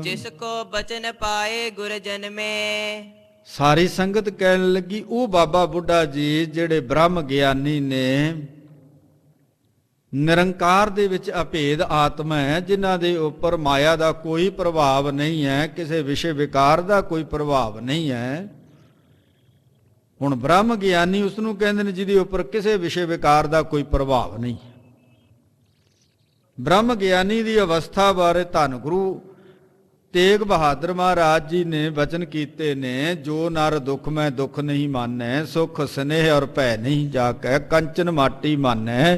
ਜਿਸ ਕੋ ਬਚਨ ਪਾਏ ਗੁਰ ਜਨਮੇ। ਸਾਰੀ ਸੰਗਤ ਕਹਿਣ ਲੱਗੀ ਉਹ ਬਾਬਾ ਬੁੱਢਾ ਜੀ ਜਿਹੜੇ ਬ੍ਰਹਮ ਗਿਆਨੀ ਨੇ, ਨਿਰੰਕਾਰ ਦੇ ਵਿੱਚ ਅਭੇਦ ਆਤਮਾ ਹੈ, ਜਿਨ੍ਹਾਂ ਦੇ ਉੱਪਰ ਮਾਇਆ ਦਾ ਕੋਈ ਪ੍ਰਭਾਵ ਨਹੀਂ ਹੈ, ਕਿਸੇ ਵਿਸ਼ੇ ਵਿਕਾਰ ਦਾ ਕੋਈ ਪ੍ਰਭਾਵ ਨਹੀਂ ਹੈ। ਹੁਣ ਬ੍ਰਹਮ ਗਿਆਨੀ ਉਸ ਨੂੰ ਕਹਿੰਦੇ ਨੇ ਜਿਹਦੇ ਉੱਪਰ ਕਿਸੇ ਵਿਸ਼ੇ ਵਿਕਾਰ ਦਾ ਕੋਈ ਪ੍ਰਭਾਵ ਨਹੀਂ। ਬ੍ਰਹਮ ਗਿਆਨੀ ਦੀ ਅਵਸਥਾ ਬਾਰੇ ਧੰਨ ਗੁਰੂ ਤੇਗ ਬਹਾਦਰ ਮਹਾਰਾਜ ਜੀ ਨੇ ਬਚਨ ਕੀਤੇ ਨੇ, ਜੋ ਨਰ ਦੁੱਖ ਮੈਂ ਦੁੱਖ ਨਹੀਂ ਮਾਨੈ, ਸੁਖ ਸਨੇਹ ਔਰ ਭੈ ਨਹੀਂ ਜਾਕੈ, ਕੰਚਨ ਮਾਟੀ ਮਾਨੈ,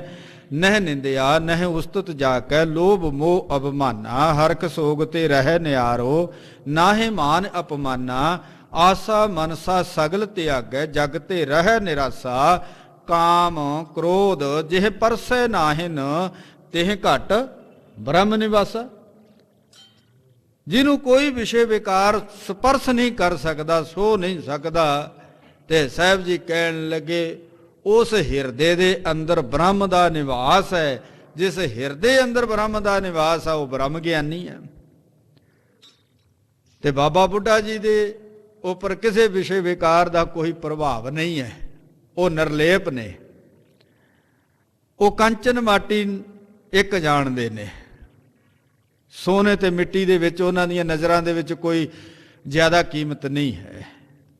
ਨਹਿ ਨਿੰਦਿਆ ਨਹਿ ਉਸਤਤ ਜਾਕੈ, ਲੋਭ ਮੋਹ ਅਭਮਾਨਾ, ਹਰਖ ਸੋਗ ਤੇ ਰਹਿ ਨਿਆਰੋ, ਨਾਹਿ ਮਾਨ ਅਪਮਾਨਾ, ਆਸਾ ਮਨਸਾ ਸਗਲ ਤਿਆਗੈ, ਜਗ ਤੇ ਰਹਿ ਨਿਰਾਸਾ, ਕਾਮ ਕ੍ਰੋਧ ਜਿਹ ਪਰਸੈ ਨਾਹਿਨ, ਤਿਹ ਘਟ ਬ੍ਰਹਮ ਨਿਵਾਸਾ। ਜਿਹਨੂੰ ਕੋਈ ਵਿਸ਼ੇ ਵਿਕਾਰ ਸਪਰਸ਼ ਨਹੀਂ ਕਰ ਸਕਦਾ, ਸੋ ਨਹੀਂ ਸਕਦਾ। ਤੇ ਸਾਹਿਬ ਜੀ ਕਹਿਣ ਲੱਗੇ ਉਸ ਹਿਰਦੇ ਦੇ ਅੰਦਰ ਬ੍ਰਹਮ ਦਾ ਨਿਵਾਸ ਹੈ। ਜਿਸ ਹਿਰਦੇ ਅੰਦਰ ਬ੍ਰਹਮ ਦਾ ਨਿਵਾਸ ਆ ਉਹ ਬ੍ਰਹਮ ਗਿਆਨੀ ਹੈ। ਤੇ ਬਾਬਾ ਬੁੱਢਾ ਜੀ ਦੇ ਉੱਪਰ ਕਿਸੇ ਵਿਸ਼ੇ ਵਿਕਾਰ ਦਾ ਕੋਈ ਪ੍ਰਭਾਵ ਨਹੀਂ ਹੈ, ਉਹ ਨਿਰਲੇਪ ਨੇ। ਉਹ ਕੰਚਨ ਮਾਟੀ ਇੱਕ ਜਾਣਦੇ ਨੇ, ਸੋਨੇ ਤੇ ਮਿੱਟੀ ਦੇ ਵਿੱਚ ਉਹਨਾਂ ਦੀਆਂ ਨਜ਼ਰਾਂ ਦੇ ਵਿੱਚ ਕੋਈ ਜ਼ਿਆਦਾ ਕੀਮਤ ਨਹੀਂ ਹੈ।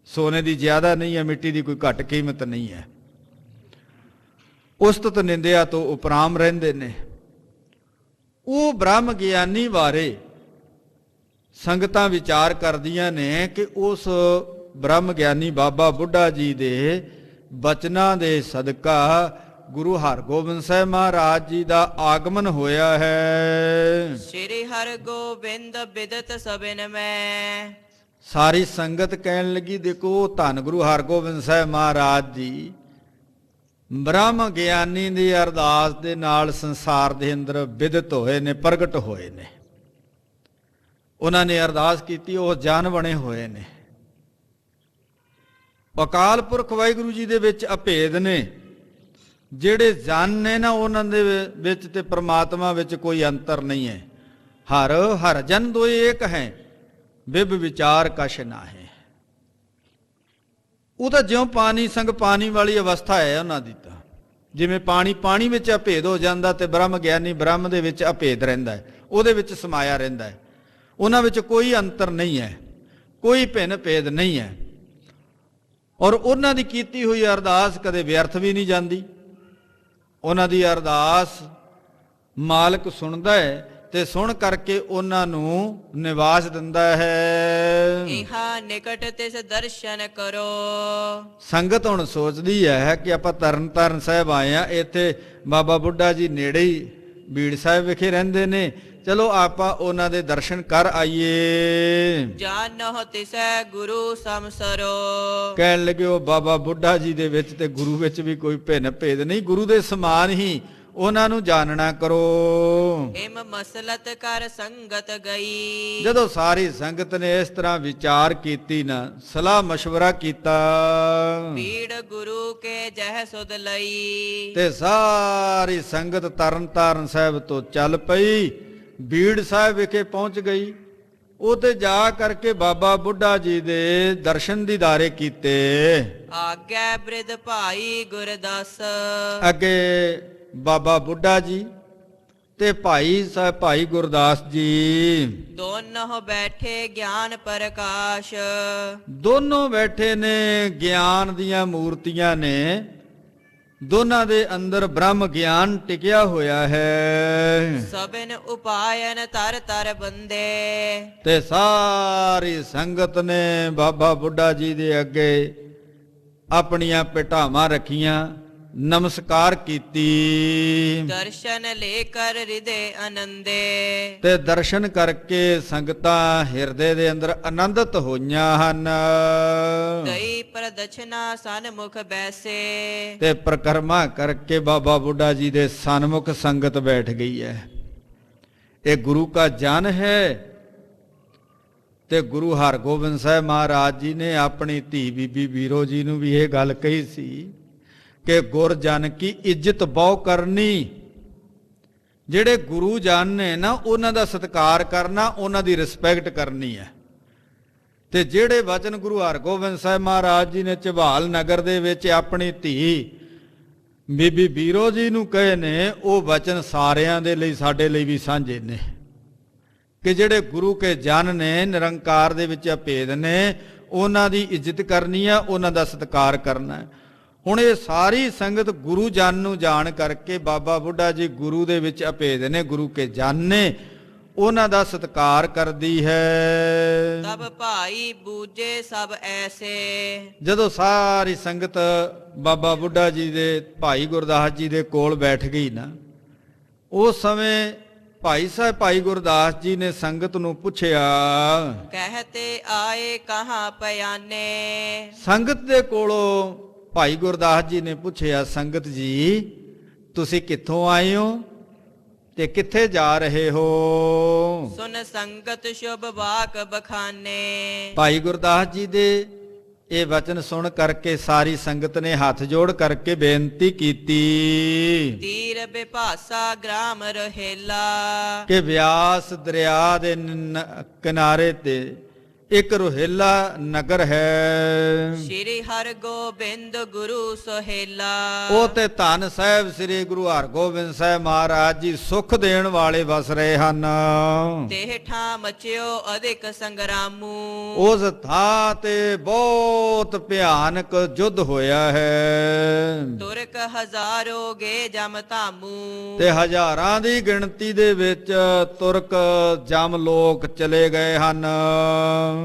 ਸੋਨੇ ਦੀ ਜ਼ਿਆਦਾ ਨਹੀਂ ਹੈ, ਮਿੱਟੀ ਦੀ ਕੋਈ ਘੱਟ ਕੀਮਤ ਨਹੀਂ ਹੈ। ਉਸਤਤ ਨਿੰਦਿਆ ਤੋਂ ਉਪਰਾਮ ਰਹਿੰਦੇ ਨੇ। ਉਹ ਬ੍ਰਹਮ ਗਿਆਨੀ ਬਾਰੇ ਸੰਗਤਾਂ ਵਿਚਾਰ ਕਰਦੀਆਂ ਨੇ ਕਿ ਉਸ ਬ੍ਰਹਮ ਗਿਆਨੀ ਬਾਬਾ ਬੁੱਢਾ ਜੀ ਦੇ ਬਚਨਾਂ ਦੇ ਸਦਕਾ ਗੁਰੂ ਹਰਗੋਬਿੰਦ ਸਾਹਿਬ ਮਹਾਰਾਜ ਜੀ ਦਾ ਆਗਮਨ ਹੋਇਆ ਹੈ। ਸ੍ਰੀ ਹਰਗੋਬਿੰਦ ਬਿਦਤ ਸਭਨ ਮੈਂ। ਸਾਰੀ ਸੰਗਤ ਕਹਿਣ ਲੱਗੀ, ਦੇਖੋ ਧੰਨ ਗੁਰੂ ਹਰਗੋਬਿੰਦ ਸਾਹਿਬ ਮਹਾਰਾਜ ਜੀ ਬ੍ਰਹਮ ਗਿਆਨੀ ਦੀ ਅਰਦਾਸ ਦੇ ਨਾਲ ਸੰਸਾਰ ਦੇ ਅੰਦਰ ਬਿਦਤ ਹੋਏ ਨੇ, ਪ੍ਰਗਟ ਹੋਏ ਨੇ। ਉਹਨਾਂ ਨੇ ਅਰਦਾਸ ਕੀਤੀ, ਉਹ ਜਨ ਬਣੇ ਹੋਏ ਨੇ। ਅਕਾਲ ਪੁਰਖ ਵਾਹਿਗੁਰੂ ਜੀ ਦੇ ਵਿੱਚ ਅਭੇਦ ਨੇ। ਜਿਹੜੇ ਜਨ ਨੇ ਨਾ ਉਹਨਾਂ ਦੇ ਵਿੱਚ ਤੇ ਪ੍ਰਮਾਤਮਾ ਵਿੱਚ ਕੋਈ ਅੰਤਰ ਨਹੀਂ ਹੈ। ਹਰ ਹਰ ਜਨ ਦੋਏ ਏਕ ਹੈ, ਬਿਬ ਵਿਚਾਰ ਕਛ ਨਾਹਿ। ਉਹ ਤਾਂ ਜਿਉਂ ਪਾਣੀ ਸੰਗ ਪਾਣੀ ਵਾਲੀ ਅਵਸਥਾ ਹੈ ਉਹਨਾਂ ਦੀ। ਤਾਂ ਜਿਵੇਂ ਪਾਣੀ ਪਾਣੀ ਵਿੱਚ ਅਭੇਦ ਹੋ ਜਾਂਦਾ ਤੇ ਬ੍ਰਹਮ ਗਿਆਨੀ ਬ੍ਰਹਮ ਦੇ ਵਿੱਚ ਅਭੇਦ ਰਹਿੰਦਾ ਹੈ, ਉਹਦੇ ਵਿੱਚ ਸਮਾਇਆ ਰਹਿੰਦਾ ਹੈ। ਉਹਨਾਂ ਵਿੱਚ ਕੋਈ ਅੰਤਰ ਨਹੀਂ ਹੈ, ਕੋਈ ਭਿੰਨ ਭੇਦ ਨਹੀਂ ਹੈ। ਔਰ ਉਹਨਾਂ ਦੀ ਕੀਤੀ ਹੋਈ ਅਰਦਾਸ ਕਦੇ ਵਿਅਰਥ ਵੀ ਨਹੀਂ ਜਾਂਦੀ। ਉਹਨਾਂ ਦੀ ਅਰਦਾਸ ਮਾਲਕ ਸੁਣਦਾ ਹੈ ਤੇ ਸੁਣ ਕਰਕੇ ਉਹਨਾਂ ਨੂੰ ਨਿਵਾਸ ਦਿੰਦਾ ਹੈ। ਇਹਾ ਨਿਕਟ ਤਿਸ ਦਰਸ਼ਨ ਕਰੋ। ਸੰਗਤ ਹੁਣ ਸੋਚਦੀ ਹੈ ਕਿ ਆਪਾਂ ਤਰਨ ਤਾਰਨ ਸਾਹਿਬ ਆਏ ਆ, ਇੱਥੇ ਬਾਬਾ ਬੁੱਢਾ ਜੀ ਨੇੜੇ ਹੀ ਬੀੜ ਸਾਹਿਬ ਵਿਖੇ ਰਹਿੰਦੇ ਨੇ, ਚਲੋ ਆਪਾਂ ਉਹਨਾਂ ਦੇ ਦਰਸ਼ਨ ਕਰ ਆਈਏ। ਜਾਨਹੁ ਤਿਸੈ ਗੁਰੂ ਸਮਸਰੋ। ਕਹਿਣ ਲੱਗੇ ਉਹ ਬਾਬਾ ਬੁੱਢਾ ਜੀ ਦੇ ਵਿੱਚ ਤੇ ਗੁਰੂ ਵਿੱਚ ਵੀ ਕੋਈ ਭਿੰਨ ਭੇਦ ਨਹੀਂ, ਗੁਰੂ ਦੇ ਸਮਾਨ ਹੀ ਉਹਨਾਂ ਨੂੰ ਜਾਣਨਾ ਕਰੋ। ਇਮ ਮਸਲਤ ਕਰ ਸੰਗਤ ਗਈ। ਜਦੋਂ ਸਾਰੀ ਸੰਗਤ ਨੇ ਇਸ ਤਰ੍ਹਾਂ ਵਿਚਾਰ ਕੀਤੀ ਨਾ, ਸਲਾਹ ਮਸ਼ਵਰਾ ਕੀਤਾ, ਪੀੜ ਗੁਰੂ ਕੇ ਜਹ ਸੁਧ ਲਈ। ਤੇ ਸਾਰੀ ਸੰਗਤ ਤਰਨ ਤਾਰਨ ਸਾਹਿਬ ਤੋਂ ਚੱਲ ਪਈ, ਬੀੜ ਸਾਹਿਬ ਵਿਖੇ ਪਹੁੰਚ ਗਈ। ਉਤੇ ਜਾ ਕਰਕੇ ਬਾਬਾ ਬੁੱਢਾ ਜੀ ਦੇ ਦਰਸ਼ਨ ਦੀਦਾਰੇ ਕੀਤੇ। ਆਗਿਆ ਬ੍ਰਿਧ ਭਾਈ ਗੁਰਦਾਸ। ਅੱਗੇ ਬਾਬਾ ਬੁੱਢਾ ਜੀ ਤੇ ਭਾਈ ਗੁਰਦਾਸ ਜੀ ਦੋਨੋਂ ਬੈਠੇ ਗਿਆਨ ਪ੍ਰਕਾਸ਼। ਦੋਨੋਂ ਬੈਠੇ ਨੇ, ਗਿਆਨ ਦੀਆਂ ਮੂਰਤੀਆਂ ਨੇ। ਦੋਨਾਂ ਦੇ ਅੰਦਰ ਬ੍ਰਹਮ ਗਿਆਨ ਟਿਕਿਆ ਹੋਇਆ ਹੈ। ਸਭਨ ਉਪਾਇਨ ਤਰ ਤਰ ਬੰਦੇ। ਤੇ ਸਾਰੀ ਸੰਗਤ ਨੇ ਬਾਬਾ ਬੁੱਢਾ ਜੀ ਦੇ ਅੱਗੇ ਆਪਣੀਆਂ ਪਿਠਾਵਾਂ ਰੱਖੀਆਂ, ਨਮਸਕਾਰ ਕੀਤੀ। ਦਰਸ਼ਨ ਲੈ ਕਰ ਹਿਰਦੇ ਆਨੰਦੇ। ਤੇ ਦਰਸ਼ਨ ਕਰਕੇ ਸੰਗਤਾਂ ਹਿਰਦੇ ਦੇ ਅੰਦਰ ਆਨੰਦਿਤ ਹੋਈਆਂ ਹਨ। ਗਈ ਪ੍ਰਦਛਨਾ ਸਨਮੁਖ ਬੈਸੇ। ਤੇ ਪ੍ਰਕਰਮਾ ਕਰਕੇ ਬਾਬਾ ਬੁੱਢਾ ਜੀ ਦੇ ਸਨਮੁਖ ਸੰਗਤ ਬੈਠ ਗਈ ਹੈ। ਇਹ ਗੁਰੂ ਕਾ ਜਨ ਹੈ। ਤੇ ਗੁਰੂ ਹਰਗੋਬਿੰਦ ਸਾਹਿਬ ਮਹਾਰਾਜ ਜੀ ਨੇ ਆਪਣੀ ਧੀ ਬੀਬੀ ਵੀਰੋ ਜੀ ਨੂੰ ਵੀ ਇਹ ਗੱਲ ਕਹੀ ਸੀ ਕਿ ਗੁਰ ਜਨ ਕੀ ਇੱਜ਼ਤ ਬਹੁ ਕਰਨੀ। ਜਿਹੜੇ ਗੁਰੂ ਜਨ ਨੇ ਨਾ, ਉਹਨਾਂ ਦਾ ਸਤਿਕਾਰ ਕਰਨਾ, ਉਹਨਾਂ ਦੀ ਰਿਸਪੈਕਟ ਕਰਨੀ ਹੈ। ਤੇ ਜਿਹੜੇ ਵਚਨ ਗੁਰੂ ਹਰਗੋਬਿੰਦ ਸਾਹਿਬ ਮਹਾਰਾਜ ਜੀ ਨੇ ਝਬਾਲ ਨਗਰ ਦੇ ਵਿੱਚ ਆਪਣੀ ਧੀ ਬੀਬੀ ਵੀਰੋ ਜੀ ਨੂੰ ਕਹੇ ਨੇ, ਉਹ ਵਚਨ ਸਾਰਿਆਂ ਦੇ ਲਈ, ਸਾਡੇ ਲਈ ਵੀ ਸਾਂਝੇ ਨੇ। ਕਿ ਜਿਹੜੇ ਗੁਰੂ ਕੇ ਜਨ ਨੇ, ਨਿਰੰਕਾਰ ਦੇ ਵਿੱਚ ਅਭੇਦ ਨੇ, ਉਹਨਾਂ ਦੀ ਇੱਜ਼ਤ ਕਰਨੀ ਆ, ਉਹਨਾਂ ਦਾ ਸਤਿਕਾਰ ਕਰਨਾ ਹੈ। ਹੁਣ ਇਹ ਸਾਰੀ ਸੰਗਤ ਗੁਰੂ ਜਨ ਨੂੰ ਜਾਣ ਕਰਕੇ ਬਾਬਾ ਬੁੱਢਾ ਜੀ ਗੁਰੂ ਦੇ ਵਿੱਚ ਅਭੇਦ ਨੇ, ਗੁਰੂ ਕੇ ਜਨ ਨੇ, ਉਹਨਾਂ ਦਾ ਸਤਿਕਾਰ ਕਰਦੀ ਹੈ। ਤਬ ਭਾਈ ਬੂਝੇ ਸਭ ਐਸੇ। ਜਦੋਂ ਸਾਰੀ ਸੰਗਤ ਬਾਬਾ ਬੁੱਢਾ ਜੀ ਦੇ ਭਾਈ ਗੁਰਦਾਸ ਜੀ ਦੇ ਕੋਲ ਬੈਠ ਗਈ ਨਾ, ਉਸ ਸਮੇਂ ਭਾਈ ਸਾਹਿਬ ਭਾਈ ਗੁਰਦਾਸ ਜੀ ਨੇ ਸੰਗਤ ਨੂੰ ਪੁੱਛਿਆ, ਕਹਤੇ ਆਏ ਕਹਾਂ ਪਿਆਨੇ। ਸੰਗਤ ਦੇ ਕੋਲੋਂ ਭਾਈ ਗੁਰਦਾਸ ਜੀ ਨੇ ਪੁੱਛਿਆ, ਸੰਗਤ ਜੀ ਤੁਸੀਂ ਕਿੱਥੋਂ ਆਏ ਹੋ ਤੇ ਕਿੱਥੇ ਜਾ ਰਹੇ ਹੋ? ਸੁਨ ਸੰਗਤ ਸ਼ੁਭ ਵਾਕ ਬਖਾਨੇ। ਭਾਈ ਗੁਰਦਾਸ ਜੀ ਦੇ ਇਹ ਵਚਨ ਸੁਣ ਕਰਕੇ ਸਾਰੀ ਸੰਗਤ ਨੇ ਹੱਥ ਜੋੜ ਕਰਕੇ ਬੇਨਤੀ ਕੀਤੀ ਤੀਰ ਬਿਭਾਸਾ ਗ੍ਰਾਮ ਰਹੇਲਾ। ਕਿ ਬਿਆਸ ਦਰਿਆ ਦੇ ਕਿਨਾਰੇ ਤੇ ਇੱਕ ਰੋਹੇਲਾ ਨਗਰ ਹੈ। ਸ਼੍ਰੀ ਹਰਗੋਬਿੰਦ ਗੁਰੂ ਸੋਹੇਲਾ। ਉਹ ਤੇ ਧੰਨ ਸਾਹਿਬ ਸ੍ਰੀ ਗੁਰੂ ਹਰਗੋਬਿੰਦ ਸਾਹਿਬ ਮਹਾਰਾਜ ਜੀ ਸੁਖ ਦੇਣ ਵਾਲੇ ਵਸ ਰਹੇ ਹਨ। ਦੇਹ ਠਾਂ ਮਚਿਓ ਅਧਿਕ ਸੰਗਰਾਮੂ। ਉਸ ਥਾਂ ਤੇ ਬਹੁਤ ਭਿਆਨਕ ਯੁੱਧ ਹੋਇਆ ਹੈ ਤੁਰਕ ਹਜ਼ਾਰੋ ਗੇ ਜਮ ਧਾਮੂ। ਤੇ ਹਜ਼ਾਰਾਂ ਦੀ ਗਿਣਤੀ ਦੇ ਵਿੱਚ ਤੁਰਕ ਜਮ ਲੋਕ ਚਲੇ ਗਏ ਹਨ।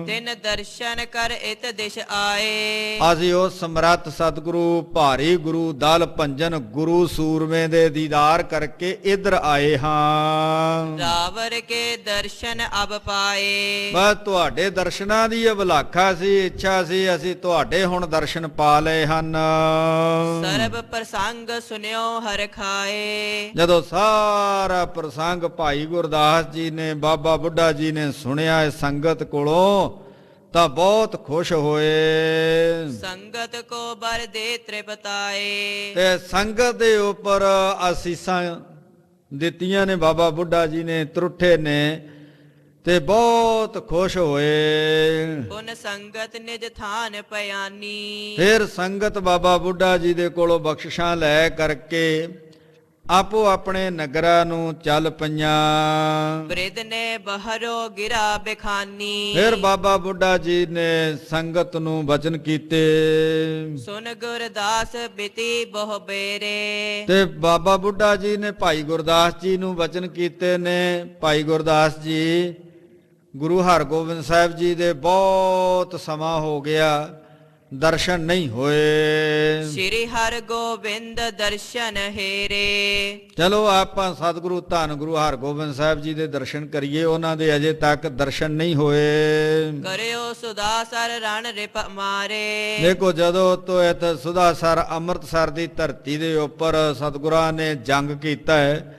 ਤਿਨ ਦਰਸ਼ਨ ਕਰ ਇਤ ਦਿਸ਼ ਆਏ। ਅਸੀਂ ਉਸ ਸਮਰੱਥ ਸਤਿਗੁਰੂ ਭਾਰੀ ਗੁਰੂ ਦਲ ਭੰਜਨ ਗੁਰੂ ਸੂਰਮੇ ਦੇ ਦੀਦਾਰ ਕਰਕੇ ਇੱਧਰ ਆਏ ਹਾਂ। ਰਾਵਰ ਕੇ ਦਰਸ਼ਨ ਅਬ ਪਾਏ। ਬਸ ਤੁਹਾਡੇ ਦਰਸ਼ਨਾਂ ਦੀ ਅਭਿਲਾਖਾ ਸੀ, ਇੱਛਾ ਸੀ, ਅਸੀਂ ਤੁਹਾਡੇ ਹੁਣ ਦਰਸ਼ਨ ਪਾ ਲਏ ਹਨ। ਸਰਬ ਪ੍ਰਸੰਗ ਸੁਨਿਓ ਹਰ ਖਾਏ। ਜਦੋਂ ਸਾਰਾ ਪ੍ਰਸੰਗ ਭਾਈ ਗੁਰਦਾਸ ਜੀ ਨੇ ਬਾਬਾ ਬੁੱਢਾ ਜੀ ਨੇ ਸੁਣਿਆ ਇਸ ਸੰਗਤ ਕੋਲੋਂ ਤਾਂ ਬਹੁਤ ਖੁਸ਼ ਹੋਏ। ਸੰਗਤ ਕੋ ਬਰ ਦੇ ਤ੍ਰਿਪਤਾਏ। ਤੇ ਸੰਗਤ ਦੇ ਉੱਪਰ ਅਸੀਸਾਂ ਦਿੱਤੀਆਂ ਨੇ ਬਾਬਾ ਬੁੱਢਾ ਜੀ ਨੇ, ਤਰੁੱਠੇ ਨੇ ਤੇ ਬਹੁਤ ਖੁਸ਼ ਹੋਏ। ਪੁਨ ਸੰਗਤ ਨਿਜ ਥਾਨ ਪਿਆਨੀ। ਫਿਰ ਸੰਗਤ ਬਾਬਾ ਬੁੱਢਾ ਜੀ ਦੇ ਕੋਲੋਂ ਬਖਸ਼ਿਸ਼ਾਂ ਲੈ ਕਰਕੇ ਆਪੋ ਆਪਣੇ ਨਗਰਾਂ ਨੂੰ ਚੱਲ ਪਈਆਂ। ਬ੍ਰਿਧ ਨੇ ਬਹਰੋ ਗਿਰਾ ਬਿਖਾਨੀ। ਫਿਰ ਬਾਬਾ ਬੁੱਢਾ ਜੀ ਨੇ ਸੰਗਤ ਨੂੰ ਬਚਨ ਕੀਤੇ ਸੁਨ ਗੁਰਦਾਸ ਬਿਤੀ ਬਹੁ ਬੇਰੇ। ਤੇ ਬਾਬਾ ਬੁੱਢਾ ਜੀ ਨੇ ਭਾਈ ਗੁਰਦਾਸ ਜੀ ਨੂੰ ਬਚਨ ਕੀਤੇ ਨੇ, ਭਾਈ ਗੁਰਦਾਸ ਜੀ ਗੁਰੂ ਹਰਗੋਬਿੰਦ ਸਾਹਿਬ ਜੀ ਦੇ ਬਹੁਤ ਸਮਾਂ ਹੋ ਗਿਆ, ਦਰਸ਼ਨ ਨਹੀਂ ਹੋਏ। ਸ਼੍ਰੀ ਹਰਗੋਬਿੰਦ ਦਰਸ਼ਨ ਹੇਰੇ। ਚਲੋ ਆਪਾਂ ਸਤਿਗੁਰੂ ਧੰਨ ਗੁਰੂ ਹਰਗੋਬਿੰਦ ਸਾਹਿਬ ਜੀ ਦੇ ਦਰਸ਼ਨ ਕਰੀਏ, ਉਹਨਾਂ ਦੇ ਅਜੇ ਤੱਕ ਦਰਸ਼ਨ ਨਹੀਂ ਹੋਏ। ਕਰਿਓ ਸੁਦਾਸਰ ਰਣ ਰਿਪ ਮਾਰੇ। ਦੇਖੋ ਜਦੋਂ ਤੋਂ ਇੱਥੇ ਸੁਦਾਸਰ ਅੰਮ੍ਰਿਤਸਰ ਦੀ ਧਰਤੀ ਦੇ ਉੱਪਰ ਸਤਿਗੁਰਾਂ ਨੇ ਜੰਗ ਕੀਤਾ ਹੈ,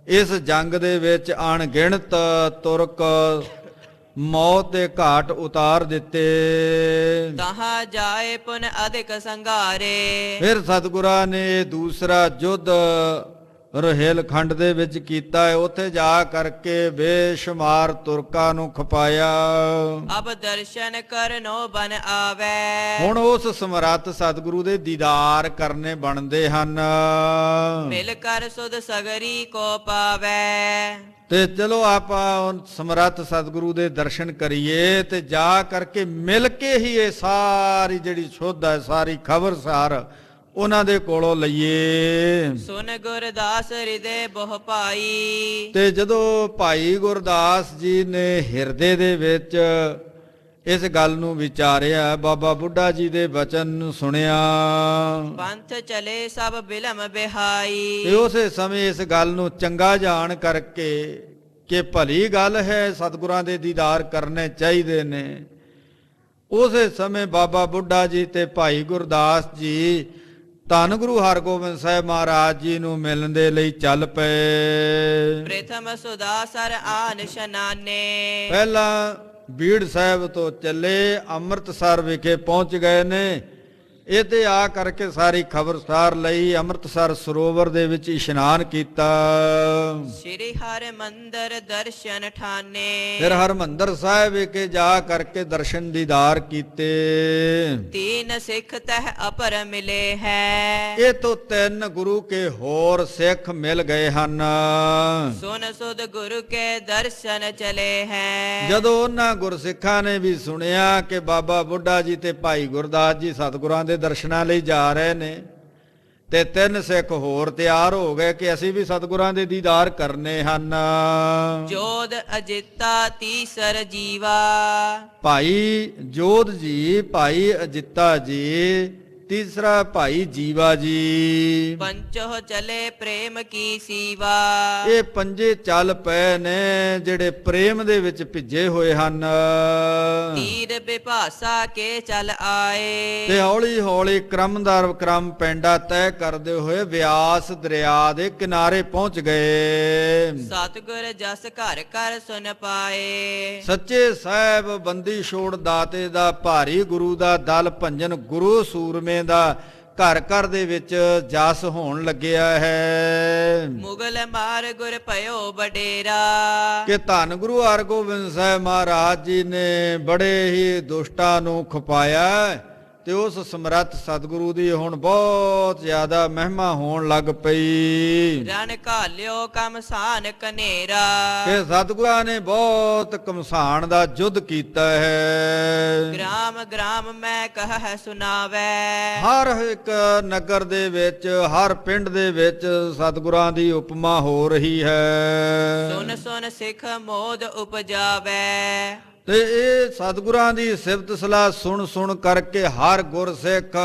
ਇਸ ਜੰਗ ਦੇ ਵਿੱਚ ਅਣਗਿਣਤ ਤੁਰਕ ਮੌਤ ਦੇ ਘਾਟ ਉਤਾਰ ਦਿੱਤੇ। ਤਹਾਂ ਜਾਏ ਪੁਨ ਅਧਿਕ ਸੰਘਾਰੇ। ਫਿਰ ਸਤਿਗੁਰਾਂ ਨੇ ਦੂਸਰਾ ਯੁੱਧ ਰੋਹਿਲਖੰਡ ਦੇ ਵਿੱਚ ਕੀਤਾ ਹੈ, ਉੱਥੇ ਜਾ ਕਰਕੇ ਬੇਸ਼ੁਮਾਰ ਤੁਰਕਾਂ ਨੂੰ ਖਪਾਇਆ। ਅਬ ਦਰਸ਼ਨ ਕਰਨੋ ਬਨ ਆਵੈ। ਹੁਣ ਉਸ ਸਮਰੱਥ ਸਤਿਗੁਰੂ ਦੇ ਦੀਦਾਰ ਕਰਨੇ ਬਣਦੇ ਹਨ। ਮਿਲ ਕਰ ਸੁਧ ਸਗਰੀ ਕੋ ਪਾਵੈ। ਤੇ ਚਲੋ ਆਪਾਂ ਸਮਰੱਥ ਸਤਿਗੁਰੂ ਦੇ ਦਰਸ਼ਨ ਕਰੀਏ ਤੇ ਜਾ ਕਰਕੇ ਮਿਲ ਕੇ ਹੀ ਇਹ ਸਾਰੀ ਜਿਹੜੀ ਸ਼ੁੱਧ ਹੈ, ਸਾਰੀ ਖਬਰਸਾਰ ਉਹਨਾਂ ਦੇ ਕੋਲੋਂ ਲਈਏ। ਸੁਨ ਗੁਰਦਾਸ ਹਿਰਦੇ ਬਹੁ ਭਾਈ। ਤੇ ਜਦੋਂ ਭਾਈ ਗੁਰਦਾਸ ਜੀ ਨੇ ਹਿਰਦੇ ਦੇ ਵਿੱਚ ਇਸ ਗੱਲ ਨੂੰ ਵਿਚਾਰਿਆ, ਬਾਬਾ ਬੁੱਢਾ ਜੀ ਦੇ ਬਚਨ ਨੂੰ ਸੁਣਿਆ, ਪੰਥ ਚਲੇ ਸਭ ਬਿਲਮ ਬਿਹਾਈ। ਤੇ ਉਸੇ ਸਮੇਂ ਇਸ ਗੱਲ ਨੂੰ ਚੰਗਾ ਜਾਣ ਕਰਕੇ ਕਿ ਭਲੀ ਗੱਲ ਹੈ, ਸਤਿਗੁਰਾਂ ਦੇ ਦੀਦਾਰ ਕਰਨੇ ਚਾਹੀਦੇ ਨੇ, ਉਸੇ ਸਮੇਂ ਬਾਬਾ ਬੁੱਢਾ ਜੀ ਤੇ ਭਾਈ ਗੁਰਦਾਸ ਜੀ ਧੰਨ ਗੁਰੂ ਹਰਗੋਬਿੰਦ ਸਾਹਿਬ ਮਹਾਰਾਜ ਜੀ ਨੂੰ ਮਿਲਣ ਦੇ ਲਈ ਚੱਲ ਪਏ। ਪ੍ਰਥਮ ਸੁਦਾਸਰ ਆਨ ਸ਼ਨਾਨੇ। ਪਹਿਲਾਂ ਬੀੜ ਸਾਹਿਬ ਤੋਂ ਚੱਲੇ, ਅੰਮ੍ਰਿਤਸਰ ਵਿਖੇ ਪਹੁੰਚ ਗਏ ਨੇ। ਇਹ ਤੇ ਆ ਕਰਕੇ ਸਾਰੀ ਖਬਰਸਾਰ ਲਈ ਅੰਮ੍ਰਿਤਸਰ ਸਰੋਵਰ ਦੇ ਵਿੱਚ ਇਸ਼ਨਾਨ ਕੀਤਾ। ਸ੍ਰੀ ਹਰਿਮੰਦਰ ਦਰਸ਼ਨ ਠਾਨੇ। ਫਿਰ ਹਰਮੰਦਰ ਸਾਹਿਬ ਵਿਖੇ ਜਾ ਕਰਕੇ ਦਰਸ਼ਨ ਦੀਦਾਰ ਕੀਤੇ। ਤੀਨ ਸਿੱਖ ਤਹ ਅਪਰ ਮਿਲੇ ਹੈ। ਇਹ ਤੋਂ 3 ਗੁਰੂ ਕੇ ਹੋਰ ਸਿੱਖ ਮਿਲ ਗਏ ਹਨ। ਸੁਨ ਸੁਧ ਗੁਰੂ ਕੇ ਦਰਸ਼ਨ ਚਲੇ ਹੈ। ਜਦੋਂ ਉਹਨਾਂ ਗੁਰਸਿੱਖਾਂ ਨੇ ਵੀ ਸੁਣਿਆ ਕਿ ਬਾਬਾ ਬੁੱਢਾ ਜੀ ਤੇ ਭਾਈ ਗੁਰਦਾਸ ਜੀ ਸਤਿਗੁਰਾਂ ਦੇ ਦਰਸ਼ਨਾਂ ਲਈ ਜਾ ਰਹੇ ਨੇ, ਤੇ 3 ਸਿੱਖ ਹੋਰ ਤਿਆਰ ਹੋ ਗਏ ਕਿ ਅਸੀਂ ਵੀ ਸਤਿਗੁਰਾਂ ਦੇ ਦੀਦਾਰ ਕਰਨੇ ਹਨ। ਜੋਧ ਅਜਿੱਤਾ ਤੀਸਰ ਜੀਵਾ। ਭਾਈ ਜੋਧ ਜੀ, ਭਾਈ ਅਜਿੱਤਾ ਜੀ, ਤੀਸਰਾ ਭਾਈ ਜੀਵਾ ਜੀ। ਪੰਚੋ ਚਲੇ ਪ੍ਰੇਮ ਕੀ ਸੀਵਾ। ਇਹ ਪੰਜੇ ਚੱਲ ਪਏ ਨੇ ਜਿਹੜੇ ਪ੍ਰੇਮ ਦੇ ਵਿੱਚ ਭਿੱਜੇ ਹੋਏ ਹਨ। ਤੀਰ ਬਿਭਾਸਾ ਕੇ ਚਲ ਆਏ। ਤੇ ਹੌਲੀ ਹੌਲੀ ਕ੍ਰਮਦਾਰ ਕ੍ਰਮ ਪੈਂਡਾ ਤੈਅ ਕਰਦੇ ਹੋਏ ਵਿਆਸ ਦਰਿਆ ਦੇ ਕਿਨਾਰੇ ਪਹੁੰਚ ਗਏ। ਸਤਿਗੁਰ ਜਸ ਘਰ ਘਰ ਸੁਨ ਪਾਏ। ਸੱਚੇ ਸਾਹਿਬ ਬੰਦੀ ਛੋੜ ਦਾਤੇ ਦਾ ਭਾਰੀ ਗੁਰੂ ਦਾ ਦਲ ਭੰਜਨ ਗੁਰੂ ਸੂਰਮੇ ਦਾ ਘਰ ਘਰ ਦੇ ਵਿੱਚ ਜਸ ਹੋਣ ਲੱਗਿਆ ਹੈ। ਮੁਗਲ ਮਾਰ ਗੁਰ ਭਇਓ ਬਡੇਰਾ। ਕਿ ਧੰਨ ਗੁਰੂ ਹਰਗੋਬਿੰਦ ਸਾਹਿਬ ਮਹਾਰਾਜ ਜੀ ਨੇ ਬੜੇ ਹੀ ਦੁਸ਼ਟਾਂ ਨੂੰ ਖਪਾਇਆ, ਤੇ ਉਸ ਸਮਰੱਥ ਸਤਿਗੁਰੂ ਦੀ ਹੁਣ ਬਹੁਤ ਜ਼ਿਆਦਾ ਮਹਿਮਾ ਹੋਣ ਲੱਗ ਪਈ। ਰਣ ਘਾਲਿਓ ਕਮਸਾਨ ਕਨੇਰਾ। ਕਿ ਸਤਿਗੁਰਾਂ ਨੇ ਬਹੁਤ ਕਮਸਾਨ ਦਾ ਯੁੱਧ ਕੀਤਾ ਹੈ। ਗ੍ਰਾਮ ਗ੍ਰਾਮ ਮੈਂ ਕਹ ਸੁਨਾਵੈ। ਹਰ ਇੱਕ ਨਗਰ ਦੇ ਵਿੱਚ, ਹਰ ਪਿੰਡ ਦੇ ਵਿੱਚ ਸਤਿਗੁਰਾਂ ਦੀ ਉਪਮਾ ਹੋ ਰਹੀ ਹੈ। ਸੁਨ ਸੁਨ ਸਿੱਖ ਮੋਦ ਉਪਜਾਵੈ। ਤੇ ਇਹ ਸਤਿਗੁਰਾਂ ਦੀ ਸਿਫਤ ਸਲਾਹ ਸੁਣ ਸੁਣ ਕਰਕੇ ਹਰ ਗੁਰਸਿੱਖ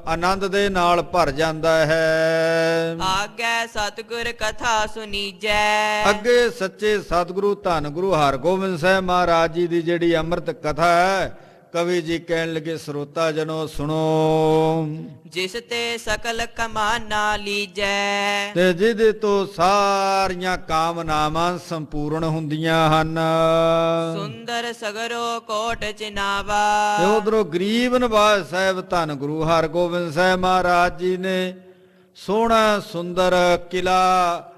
ਆਨੰਦ ਦੇ ਨਾਲ ਭਰ ਜਾਂਦਾ ਹੈ। ਆਗੈ ਸਤਿਗੁਰ ਕਥਾ ਸੁਨੀਜੈ। ਅੱਗੇ ਸੱਚੇ ਸਤਿਗੁਰੂ ਧੰਨ ਗੁਰੂ ਹਰਗੋਬਿੰਦ ਸਾਹਿਬ ਮਹਾਰਾਜ ਜੀ ਦੀ ਜਿਹੜੀ ਅੰਮ੍ਰਿਤ ਕਥਾ ਹੈ, ਕਵੀ ਜੀ ਕਹਿਣ ਲੱਗੇ ਸਰੋਤਾ ਜਨੋ ਸੁਣੋ। ਜਿਸ ਤੇ ਸਕਲ ਕਮਾਨਾ ਲੀਜੈ। ਤੇ ਜਿਹਦੇ ਤੋਂ ਸਾਰੀਆਂ ਕਾਮਨਾਵਾਂ ਸੰਪੂਰਨ ਹੁੰਦੀਆਂ ਹਨ। ਸੁੰਦਰ ਸਗਰੋ ਕੋਟ ਚਿਨਾਵਾ। ਤੇ ਉਧਰੋਂ ਗਰੀਬ ਨਵਾਜ਼ ਸਾਹਿਬ ਧੰਨ ਗੁਰੂ ਹਰਗੋਬਿੰਦ ਸਾਹਿਬ ਮਹਾਰਾਜ ਜੀ ਨੇ ਸੋਹਣਾ ਸੁੰਦਰ ਕਿਲਾ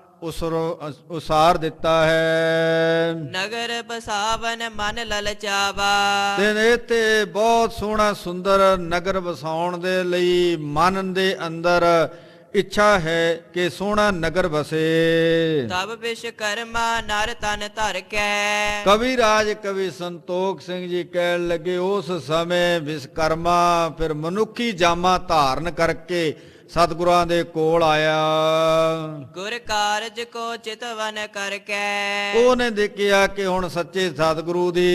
ਉਸਾਰ ਦਿੱਤਾ ਹੈ। ਨਗਰ ਬਸਾਵਨ ਮਨ ਲਲਚਾਵਾ। ਤੇ ਇੱਥੇ ਬਹੁਤ ਸੋਹਣਾ ਸੁੰਦਰ ਨਗਰ ਵਸਾਉਣ ਦੇ ਲਈ ਮਨ ਦੇ ਅੰਦਰ ਇੱਛਾ ਹੈ ਕਿ ਸੋਹਣਾ ਨਗਰ ਵਸੇ। ਤਬ ਵਿਸ਼ਕਰਮਾ ਨਰ ਤਨ ਧਰ ਕੈ। ਕਵੀ ਰਾਜ ਕਵੀ ਸੰਤੋਖ ਸਿੰਘ ਜੀ ਕਹਿਣ ਲੱਗੇ ਉਸ ਸਮੇਂ ਵਿਸ਼ਕਰਮਾ ਫਿਰ ਮਨੁੱਖੀ ਜਾਮਾ ਧਾਰਨ ਕਰਕੇ ਸਤਿਗੁਰਾਂ ਦੇ ਕੋਲ ਆਇਆ। ਗੁਰ ਕਾਰਜ ਕੋ ਚਿਤਵਨ ਕਰ ਕੈ। ਉਹਨੇ ਦੇਖਿਆ ਕਿ ਹੁਣ ਸੱਚੇ ਸਤਿਗੁਰੂ ਦੀ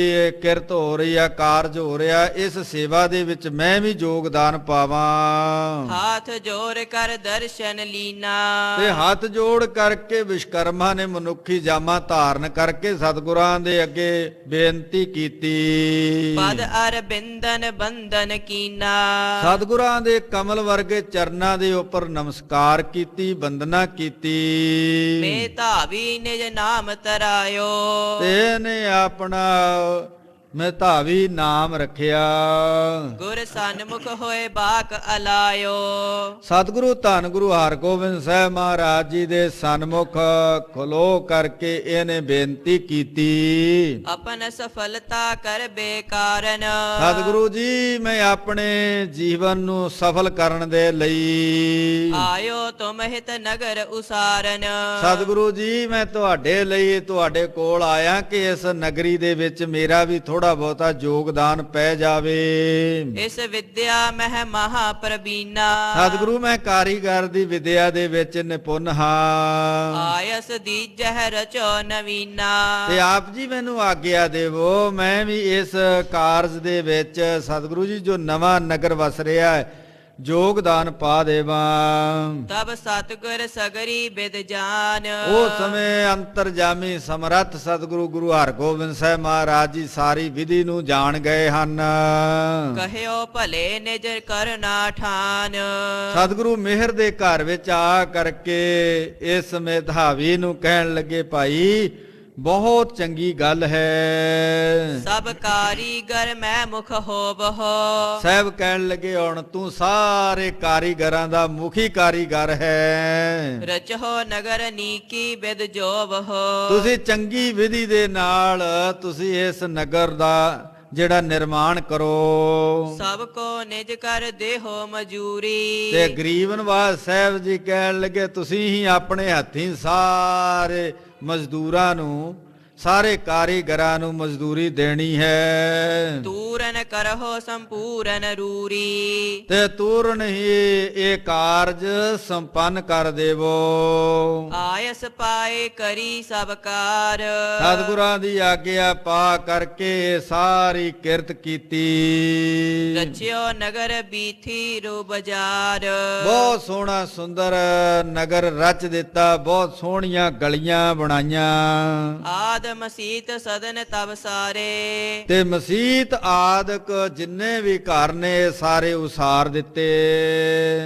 ਕਿਰਤ ਹੋ ਰਹੀ ਆ, ਕਾਰਜ ਹੋ ਰਿਹਾ, ਇਸ ਸੇਵਾ ਦੇ ਵਿੱਚ ਮੈਂ ਵੀ ਯੋਗਦਾਨ ਪਾਵਾਂ। ਹਾਥ ਜੋੜ ਕਰ ਦਰਸ਼ਨ ਲੀਨਾ। ਤੇ ਹੱਥ ਜੋੜ ਕਰਕੇ ਵਿਸ਼ਕਰਮਾ ਨੇ ਮਨੁੱਖੀ ਜਾਮਾ ਧਾਰਨ ਕਰਕੇ ਸਤਿਗੁਰਾਂ ਦੇ ਅੱਗੇ ਬੇਨਤੀ ਕੀਤੀ। ਪਦ ਅਰ ਬਿੰਦਨ ਬੰਦਨ ਕੀਨਾ। ਸਤਿਗੁਰਾਂ ਦੇ ਕਮਲ ਵਰਗੇ ਚਰਨਾਂ ਦੇ ਉੱਪਰ ਨਮਸਕਾਰ ਕੀਤੀ, ਬੰਦਨਾ ਕੀਤੀ। ਮੇ ਧਾਵੀ ਨਿਜ ਨਾਮ ਤਰਾਇਓ। ਤੇ ਇਹਨੇ ਆਪਣਾ ਮਹਿਤਾਵੀ ਨਾਮ ਰੱਖਿਆ। ਗੁਰ ਸਨਮੁਖ ਹੋਏ ਬਾਕ ਅਲਾਇਓ। ਸਤਿਗੁਰੂ ਧੰਨ ਗੁਰੂ ਹਰਗੋਬਿੰਦ ਸਾਹਿਬ ਮਹਾਰਾਜ ਜੀ ਦੇ ਸਨਮੁਖ ਖਲੋ ਕਰਕੇ ਇਹਨੇ ਬੇਨਤੀ ਕੀਤੀ। ਆਪਨ ਸਫਲਤਾ ਕਰ ਬੇਕਾਰਨ। ਸਤਿਗੁਰੂ ਜੀ ਮੈਂ ਆਪਣੇ ਜੀਵਨ ਨੂੰ ਸਫਲ ਕਰਨ ਦੇ ਲਈ ਆਇਓ ਤੁਮ ਹਿਤ ਨਗਰ ਉਸਾਰਨ। ਸਤਿਗੁਰੂ ਜੀ ਮੈਂ ਤੁਹਾਡੇ ਲਈ ਤੁਹਾਡੇ ਕੋਲ ਆਇਆ ਕਿ ਇਸ ਨਗਰੀ ਦੇ ਵਿੱਚ ਮੇਰਾ ਵੀ ਥੋੜਾ ਬਹੁਤਾ ਯੋਗਦਾਨ ਪੈ ਜਾਵੇ। ਇਸ ਵਿਦਿਆ ਮਹਿ ਮਹਾ ਪ੍ਰਬੀਨਾ। ਸਤਿਗੁਰੂ ਮੈਂ ਕਾਰੀਗਰ ਦੀ ਵਿਦਿਆ ਦੇ ਵਿੱਚ ਨਿਪੁੰਨ ਹਾਂ। ਆਇਸ ਦੀਜਹਿ ਰਚੋ ਨਵੀਨਾ। ਤੇ ਆਪ ਜੀ ਮੈਨੂੰ ਆਗਿਆ ਦੇਵੋ ਮੈਂ ਵੀ ਇਸ ਕਾਰਜ ਦੇ ਵਿੱਚ ਸਤਿਗੁਰੂ ਜੀ ਜੋ ਨਵਾਂ ਨਗਰ ਵਸ ਰਿਹਾ ਹੈ ਯੋਗਦਾਨ ਪਾ ਦੇਵਾਂ। ਤਬ ਸਤਿਗੁਰ ਸਗਰੀ ਬਿਦ ਜਾਨ। ਉਹ ਸਮੇਂ ਅੰਤਰਜਾਮੀ ਸਮਰੱਥ ਸਤਿਗੁਰੂ ਗੁਰੂ ਹਰਗੋਬਿੰਦ ਸਾਹਿਬ ਮਹਾਰਾਜ ਜੀ ਸਾਰੀ ਵਿਧੀ ਨੂੰ ਜਾਣ ਗਏ ਹਨ। ਕਹਿਓ ਭਲੇ ਨਿਜ ਕਰਨਾ ਠਾਨ। ਸਤਿਗੁਰੂ ਮਿਹਰ ਦੇ ਘਰ ਵਿੱਚ ਆ ਕਰਕੇ ਇਸ ਮੇਧਾਵੀ ਨੂੰ ਕਹਿਣ ਲੱਗੇ ਭਾਈ ਬਹੁਤ ਚੰਗੀ ਗੱਲ ਹੈ। ਸਭ ਕਾਰੀਗਰ ਮੈਂ ਮੁਖ ਹੋਵਹੁ। ਸਾਹਿਬ ਕਹਿਣ ਲੱਗੇ ਹੁਣ ਤੂੰ ਸਾਰੇ ਕਾਰੀਗਰਾਂ ਦਾ ਮੁਖੀ ਕਾਰੀਗਰ ਹੈ। ਰਚਹੁ ਨਗਰ ਨੀਕੀ ਬਿਦ ਜੋਵਹੁ। ਤੁਸੀਂ ਚੰਗੀ ਵਿਧੀ ਦੇ ਨਾਲ ਤੁਸੀਂ ਇਸ ਨਗਰ ਦਾ ਜਿਹੜਾ ਨਿਰਮਾਣ ਕਰੋ। ਸਭ ਕੋ ਨਿਜ ਕਰ ਦੇਹੋ ਮਜੂਰੀ। ਤੇ ਗਰੀਬ ਨਵਾਜ਼ ਸਾਹਿਬ ਜੀ ਕਹਿਣ ਲੱਗੇ ਤੁਸੀਂ ਹੀ ਆਪਣੇ ਹੱਥੀਂ ਸਾਰੇ ਮਜ਼ਦੂਰਾਂ ਨੂੰ ਸਾਰੇ ਕਾਰੀਗਰਾਂ ਨੂੰ ਮਜ਼ਦੂਰੀ ਦੇਣੀ ਹੈ। ਤੂਰਨ ਕਰਹੁ ਸੰਪੂਰਨ ਰੂਰੀ। ਤੇ ਤੂਰਨ ਹੀ ਇਹ ਕਾਰਜ ਸੰਪੰਨ ਕਰ ਦੇਵੋ। ਆਇਸ ਪਾਏ ਕਰੀ ਸਭ ਕਾਰ। ਸਤਿਗੁਰਾਂ ਦੀ ਆਗਿਆ ਪਾ ਕਰਕੇ ਸਾਰੀ ਕਿਰਤ ਕੀਤੀ। ਰਚਿਓ ਨਗਰ ਬੀਥੀ ਰੂ ਬਾਜ਼ਾਰ। ਬਹੁਤ ਸੋਹਣਾ ਸੁੰਦਰ ਨਗਰ ਰਚ ਦਿੱਤਾ। ਬਹੁਤ ਸੋਹਣੀਆਂ ਗਲੀਆਂ ਬਣਾਈਆਂ। ਆਦ ਮਸੀਤ ਸਦਨ ਤਬ ਸਾਰੇ। ਤੇ ਮਸੀਤ ਆਦਿਕ ਜਿੰਨੇ ਵੀ ਘਰ ਨੇ ਸਾਰੇ ਉਸਾਰ ਦਿੱਤੇ।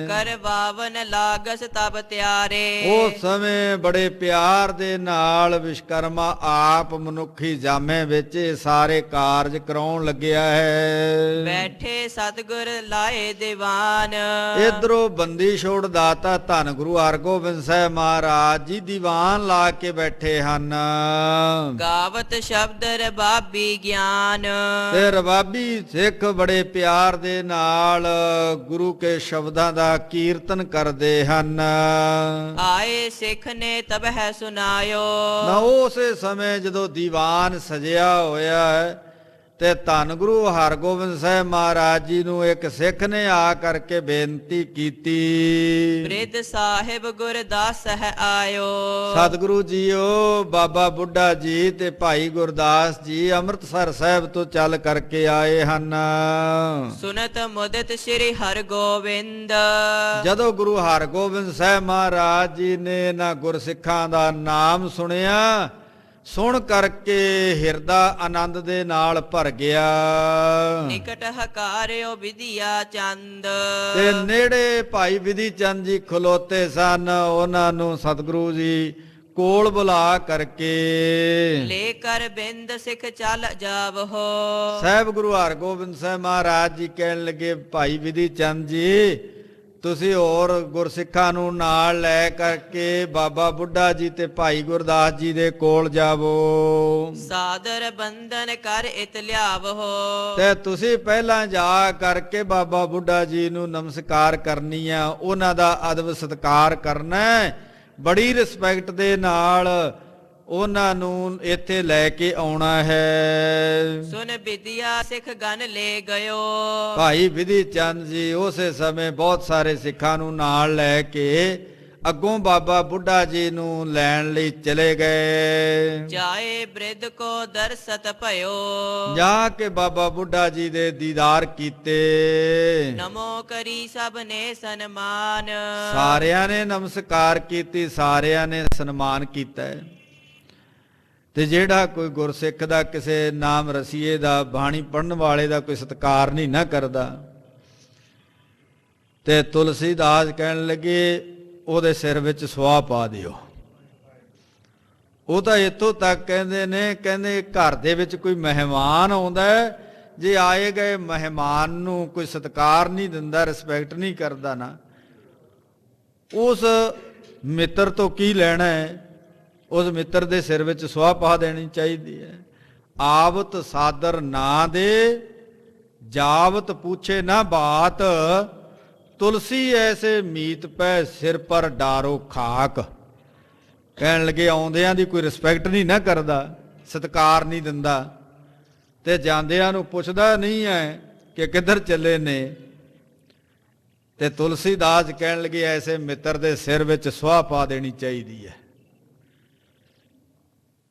ਕਰ ਬਾਵਨ ਲਾਗਸ ਤਬ ਤਿਆਰੇ। ਉਸ ਸਮੇਂ ਬੜੇ ਪਿਆਰ ਦੇ ਨਾਲ ਵਿਸ਼ਕਰਮਾ ਆਪ ਮਨੁੱਖੀ ਜਾਮੇ ਵਿੱਚ ਇਹ ਸਾਰੇ ਕਾਰਜ ਕਰਾਉਣ ਲੱਗਿਆ ਹੈ। ਬੈਠੇ ਸਤਿਗੁਰ ਲਾਏ ਦੀਵਾਨ। ਇਧਰੋਂ ਬੰਦੀ ਛੋੜ ਦਾਤਾ ਧੰਨ ਗੁਰੂ ਹਰਗੋਬਿੰਦ ਸਾਹਿਬ ਮਹਾਰਾਜ ਜੀ ਦੀਵਾਨ ਲਾ ਕੇ ਬੈਠੇ ਹਨ। ਗਾਵਤ ਸ਼ਬਦ ਰਬਾਬੀ ਗਿਆਨ। ਤੇ ਰਬਾਬੀ ਸਿੱਖ ਬੜੇ ਪਿਆਰ ਦੇ ਨਾਲ ਗੁਰੂ ਕੇ ਸ਼ਬਦਾਂ ਦਾ ਕੀਰਤਨ ਕਰਦੇ ਹਨ। ਆਏ ਸਿੱਖ ਨੇ ਤਬ ਹੈ ਸੁਨਾਇਓ। ਨਾ ਉਸੇ ਸਮੇਂ ਜਦੋਂ ਦੀਵਾਨ ਸਜਿਆ ਹੋਇਆ ਹੈ ਤੇ ਧੰਨ ਗੁਰੂ ਹਰਗੋਬਿੰਦ ਸਾਹਿਬ ਮਹਾਰਾਜ ਜੀ ਨੂੰ ਇੱਕ ਸਿੱਖ ਨੇ ਆ ਕਰਕੇ ਬੇਨਤੀ ਕੀਤੀ। ਬ੍ਰਿਧ ਸਾਹਿਬ ਗੁਰਦਾਸ ਹੈ ਆਇਓ। ਸਤਿਗੁਰੂ ਜੀਓ ਬਾਬਾ ਬੁੱਢਾ ਜੀ ਤੇ ਭਾਈ ਗੁਰਦਾਸ ਜੀ ਅੰਮ੍ਰਿਤਸਰ ਸਾਹਿਬ ਤੋਂ ਚੱਲ ਕਰਕੇ ਆਏ ਹਨ। ਸੁਨਤ ਮੁਦਤ ਸ੍ਰੀ ਹਰਗੋਬਿੰਦ। ਜਦੋਂ ਗੁਰੂ ਹਰਗੋਬਿੰਦ ਸਾਹਿਬ ਮਹਾਰਾਜ ਜੀ ਨੇ ਇਹਨਾਂ ਗੁਰਸਿੱਖਾਂ ਦਾ ਨਾਮ ਸੁਣਿਆ ਸੁਣ ਕਰਕੇ ਹਿਰਦਾ ਆਨੰਦ ਦੇ ਨਾਲ ਭਰ ਗਿਆ। ਨਿਕਟ ਹਕਾਰਿਓ ਵਿਦਿਆ ਚੰਦ। ਤੇ ਨੇੜੇ ਭਾਈ ਵਿਧੀ ਚੰਦ ਜੀ ਖਲੋਤੇ ਸਨ। ਉਹਨਾਂ ਨੂੰ ਸਤਿਗੁਰੂ ਜੀ ਕੋਲ ਬੁਲਾ ਕਰਕੇ ਲੈ ਕਰ ਬਿੰਦ ਸਿੱਖ ਚੱਲ ਜਾਵਹੋ। ਸਾਹਿਬ ਗੁਰੂ ਹਰਗੋਬਿੰਦ ਸਾਹਿਬ ਮਹਾਰਾਜ ਜੀ ਕਹਿਣ ਲੱਗੇ ਭਾਈ ਵਿਧੀ ਚੰਦ ਜੀ ਤੁਸੀਂ ਹੋਰ ਗੁਰਸਿੱਖਾਂ ਨੂੰ ਨਾਲ ਲੈ ਕਰਕੇ ਬਾਬਾ ਬੁੱਢਾ ਜੀ ਤੇ ਭਾਈ ਗੁਰਦਾਸ ਜੀ ਦੇ ਕੋਲ ਜਾਵੋ। ਸਾਦਰ ਬੰਧਨ ਕਰ ਇਤ ਲਿਆਵਹੋ। ਤੇ ਤੁਸੀਂ ਪਹਿਲਾਂ ਜਾ ਕਰਕੇ ਬਾਬਾ ਬੁੱਢਾ ਜੀ ਨੂੰ ਨਮਸਕਾਰ ਕਰਨੀ ਆ। ਉਹਨਾਂ ਦਾ ਅਦਬ ਸਤਿਕਾਰ ਕਰਨਾ। ਬੜੀ ਰਿਸਪੈਕਟ ਦੇ ਨਾਲ ਉਹਨਾਂ ਨੂੰ ਇੱਥੇ ਲੈ ਕੇ ਆਉਣਾ ਹੈ। ਸੁਨ ਵਿਦਿਆ ਸਿੱਖ ਗਨ ਲੈ ਗਇਓ। ਭਾਈ ਵਿਧੀ ਚੰਦ ਜੀ ਉਸੇ ਸਮੇਂ ਬਹੁਤ ਸਾਰੇ ਸਿੱਖਾਂ ਨੂੰ ਨਾਲ ਲੈ ਕੇ ਅੱਗੋਂ ਬਾਬਾ ਬੁੱਢਾ ਜੀ ਨੂੰ ਲੈਣ ਲਈ ਚਲੇ ਗਏ। ਜਾਏ ਬ੍ਰਿਧ ਕੋ ਦਰਸਤ ਭਇਓ। ਜਾ ਕੇ ਬਾਬਾ ਬੁੱਢਾ ਜੀ ਦੇ ਦੀਦਾਰ ਕੀਤੇ। ਨਮੋ ਕਰੀ ਸਭ ਨੇ ਸਨਮਾਨ। ਸਾਰਿਆਂ ਨੇ ਨਮਸਕਾਰ ਕੀਤੀ। ਸਾਰਿਆਂ ਨੇ ਸਨਮਾਨ ਕੀਤਾ। ਤੇ ਜਿਹੜਾ ਕੋਈ ਗੁਰਸਿੱਖ ਦਾ ਕਿਸੇ ਨਾਮ ਰਸੀਏ ਦਾ ਬਾਣੀ ਪੜਨ ਵਾਲੇ ਦਾ ਕੋਈ ਸਤਿਕਾਰ ਨਹੀਂ ਨਾ ਕਰਦਾ ਤੇ ਤੁਲਸੀਦਾਸ ਕਹਿਣ ਲੱਗੇ ਉਹਦੇ ਸਿਰ ਵਿੱਚ ਸੁਆਹ ਪਾ ਦਿਓ। ਉਹ ਤਾਂ ਇੱਥੋਂ ਤੱਕ ਕਹਿੰਦੇ ਨੇ ਕਹਿੰਦੇ ਘਰ ਦੇ ਵਿੱਚ ਕੋਈ ਮਹਿਮਾਨ ਆਉਂਦਾ ਜੇ ਆਏ ਗਏ ਮਹਿਮਾਨ ਨੂੰ ਕੋਈ ਸਤਿਕਾਰ ਨਹੀਂ ਦਿੰਦਾ ਰਿਸਪੈਕਟ ਨਹੀਂ ਕਰਦਾ ਨਾ ਉਸ ਮਿੱਤਰ ਤੋਂ ਕੀ ਲੈਣਾ ਹੈ। ਉਸ ਮਿੱਤਰ ਦੇ ਸਿਰ ਵਿੱਚ ਸੁਆਹ ਪਾ ਦੇਣੀ ਚਾਹੀਦੀ ਹੈ। ਆਵਤ ਸਾਦਰ ਨਾ ਦੇ ਜਾਵਤ ਪੁੱਛੇ ਨਾ ਬਾਤ ਤੁਲਸੀ ਐਸੇ ਮੀਤ ਪੈ ਸਿਰ ਪਰ ਡਾਰੋ ਖਾਕ। ਕਹਿਣ ਲੱਗੇ ਆਉਂਦਿਆਂ ਦੀ ਕੋਈ ਰਿਸਪੈਕਟ ਨਹੀਂ ਨਾ ਕਰਦਾ ਸਤਿਕਾਰ ਨਹੀਂ ਦਿੰਦਾ ਤੇ ਜਾਂਦਿਆਂ ਨੂੰ ਪੁੱਛਦਾ ਨਹੀਂ ਹੈ ਕਿ ਕਿੱਧਰ ਚੱਲੇ ਨੇ। ਤੇ ਤੁਲਸੀਦਾਸ ਕਹਿਣ ਲੱਗੇ ਐਸੇ ਮਿੱਤਰ ਦੇ ਸਿਰ ਵਿੱਚ ਸੁਆਹ ਪਾ ਦੇਣੀ ਚਾਹੀਦੀ ਹੈ।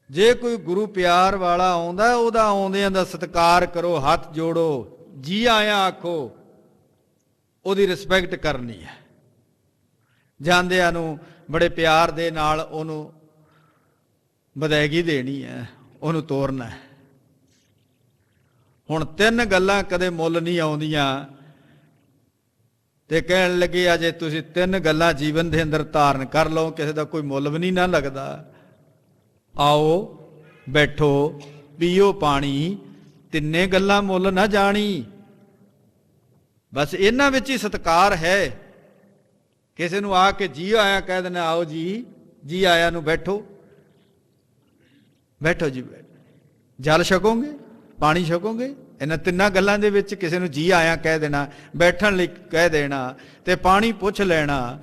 ਜੇ ਕੋਈ ਗੁਰੂ ਪਿਆਰ ਵਾਲਾ ਆਉਂਦਾ ਉਹਦਾ ਆਉਂਦਿਆਂ ਦਾ ਸਤਿਕਾਰ ਕਰੋ। ਹੱਥ ਜੋੜੋ ਜੀ ਆਇਆਂ ਆਖੋ। ਉਹਦੀ ਰਿਸਪੈਕਟ ਕਰਨੀ ਹੈ। ਜਾਂਦਿਆਂ ਨੂੰ ਬੜੇ ਪਿਆਰ ਦੇ ਨਾਲ ਉਹਨੂੰ ਵਧਾਈਗੀ ਦੇਣੀ ਹੈ। ਉਹਨੂੰ ਤੋਰਨਾ ਹੈ। ਹੁਣ ਤਿੰਨ ਗੱਲਾਂ ਕਦੇ ਮੁੱਲ ਨਹੀਂ ਆਉਂਦੀਆਂ ਤੇ ਕਹਿਣ ਲੱਗੇ ਅਜੇ ਤੁਸੀਂ ਤਿੰਨ ਗੱਲਾਂ ਜੀਵਨ ਦੇ ਅੰਦਰ ਧਾਰਨ ਕਰ ਲਓ ਕਿਸੇ ਦਾ ਕੋਈ ਮੁੱਲ ਵੀ ਨਹੀਂ ਨਾ ਲੱਗਦਾ। ਆਓ ਬੈਠੋ, ਪੀਓ ਪਾਣੀ, ਤਿੰਨੇ ਗੱਲਾਂ ਮੁੱਲ ਨਾ ਜਾਣੀ। ਬਸ ਇਹਨਾਂ ਵਿੱਚ ਹੀ ਸਤਿਕਾਰ ਹੈ। ਕਿਸੇ ਨੂੰ ਆ ਕੇ ਜੀ ਆਇਆ ਕਹਿ ਦੇਣਾ, ਆਓ ਜੀ, ਜੀ ਆਇਆ ਨੂੰ ਬੈਠੋ, ਬੈਠੋ ਜੀ, ਜਲ ਛਕੋਗੇ, ਪਾਣੀ ਛਕੋਗੇ। ਇਹਨਾਂ ਤਿੰਨਾਂ ਗੱਲਾਂ ਦੇ ਵਿੱਚ ਕਿਸੇ ਨੂੰ ਜੀ ਆਇਆ ਕਹਿ ਦੇਣਾ, ਬੈਠਣ ਲਈ ਕਹਿ ਦੇਣਾ ਤੇ ਪਾਣੀ ਪੁੱਛ ਲੈਣਾ,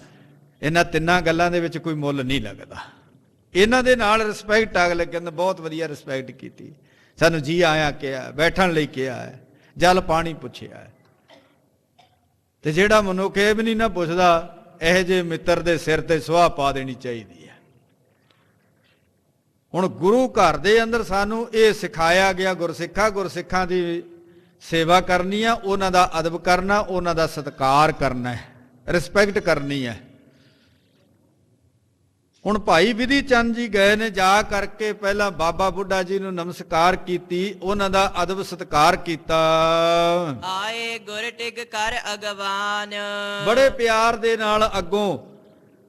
ਇਹਨਾਂ ਤਿੰਨਾਂ ਗੱਲਾਂ ਦੇ ਵਿੱਚ ਕੋਈ ਮੁੱਲ ਨਹੀਂ ਲੱਗਦਾ। ਇਹਨਾਂ ਦੇ ਨਾਲ ਰਿਸਪੈਕਟ ਅਗਲੇ ਕਹਿੰਦੇ ਬਹੁਤ ਵਧੀਆ ਰਿਸਪੈਕਟ ਕੀਤੀ, ਸਾਨੂੰ ਜੀ ਆਇਆ ਕਿਹਾ, ਬੈਠਣ ਲਈ ਕਿਹਾ ਹੈ, ਜਲ ਪਾਣੀ ਪੁੱਛਿਆ ਹੈ। ਤੇ ਜਿਹੜਾ ਮਨੁੱਖ ਇਹ ਵੀ ਨਹੀਂ ਨਾ ਪੁੱਛਦਾ, ਇਹੋ ਜਿਹੇ ਮਿੱਤਰ ਦੇ ਸਿਰ ਤੇ ਸੁਆਹ ਪਾ ਦੇਣੀ ਚਾਹੀਦੀ ਹੈ। ਹੁਣ ਗੁਰੂ ਘਰ ਦੇ ਅੰਦਰ ਸਾਨੂੰ ਇਹ ਸਿਖਾਇਆ ਗਿਆ, ਗੁਰਸਿੱਖਾਂ ਦੀ ਸੇਵਾ ਕਰਨੀ ਆ, ਉਹਨਾਂ ਦਾ ਅਦਬ ਕਰਨਾ, ਉਹਨਾਂ ਦਾ ਸਤਿਕਾਰ ਕਰਨਾ ਹੈ, ਰਿਸਪੈਕਟ ਕਰਨੀ ਹੈ। ਹੁਣ ਭਾਈ ਵਿਧੀ ਚੰਦ ਜੀ ਗਏ ਨੇ, ਜਾ ਕਰਕੇ ਪਹਿਲਾਂ ਬਾਬਾ ਬੁੱਢਾ ਜੀ ਨੂੰ ਨਮਸਕਾਰ ਕੀਤੀ, ਉਹਨਾਂ ਦਾ ਅਦਬ ਸਤਿਕਾਰ ਕੀਤਾ। ਆਏ ਗੁਰ ਟਿਕ ਕਰ ਅਗਵਾਨ, ਬੜੇ ਪਿਆਰ ਦੇ ਨਾਲ ਅੱਗੋਂ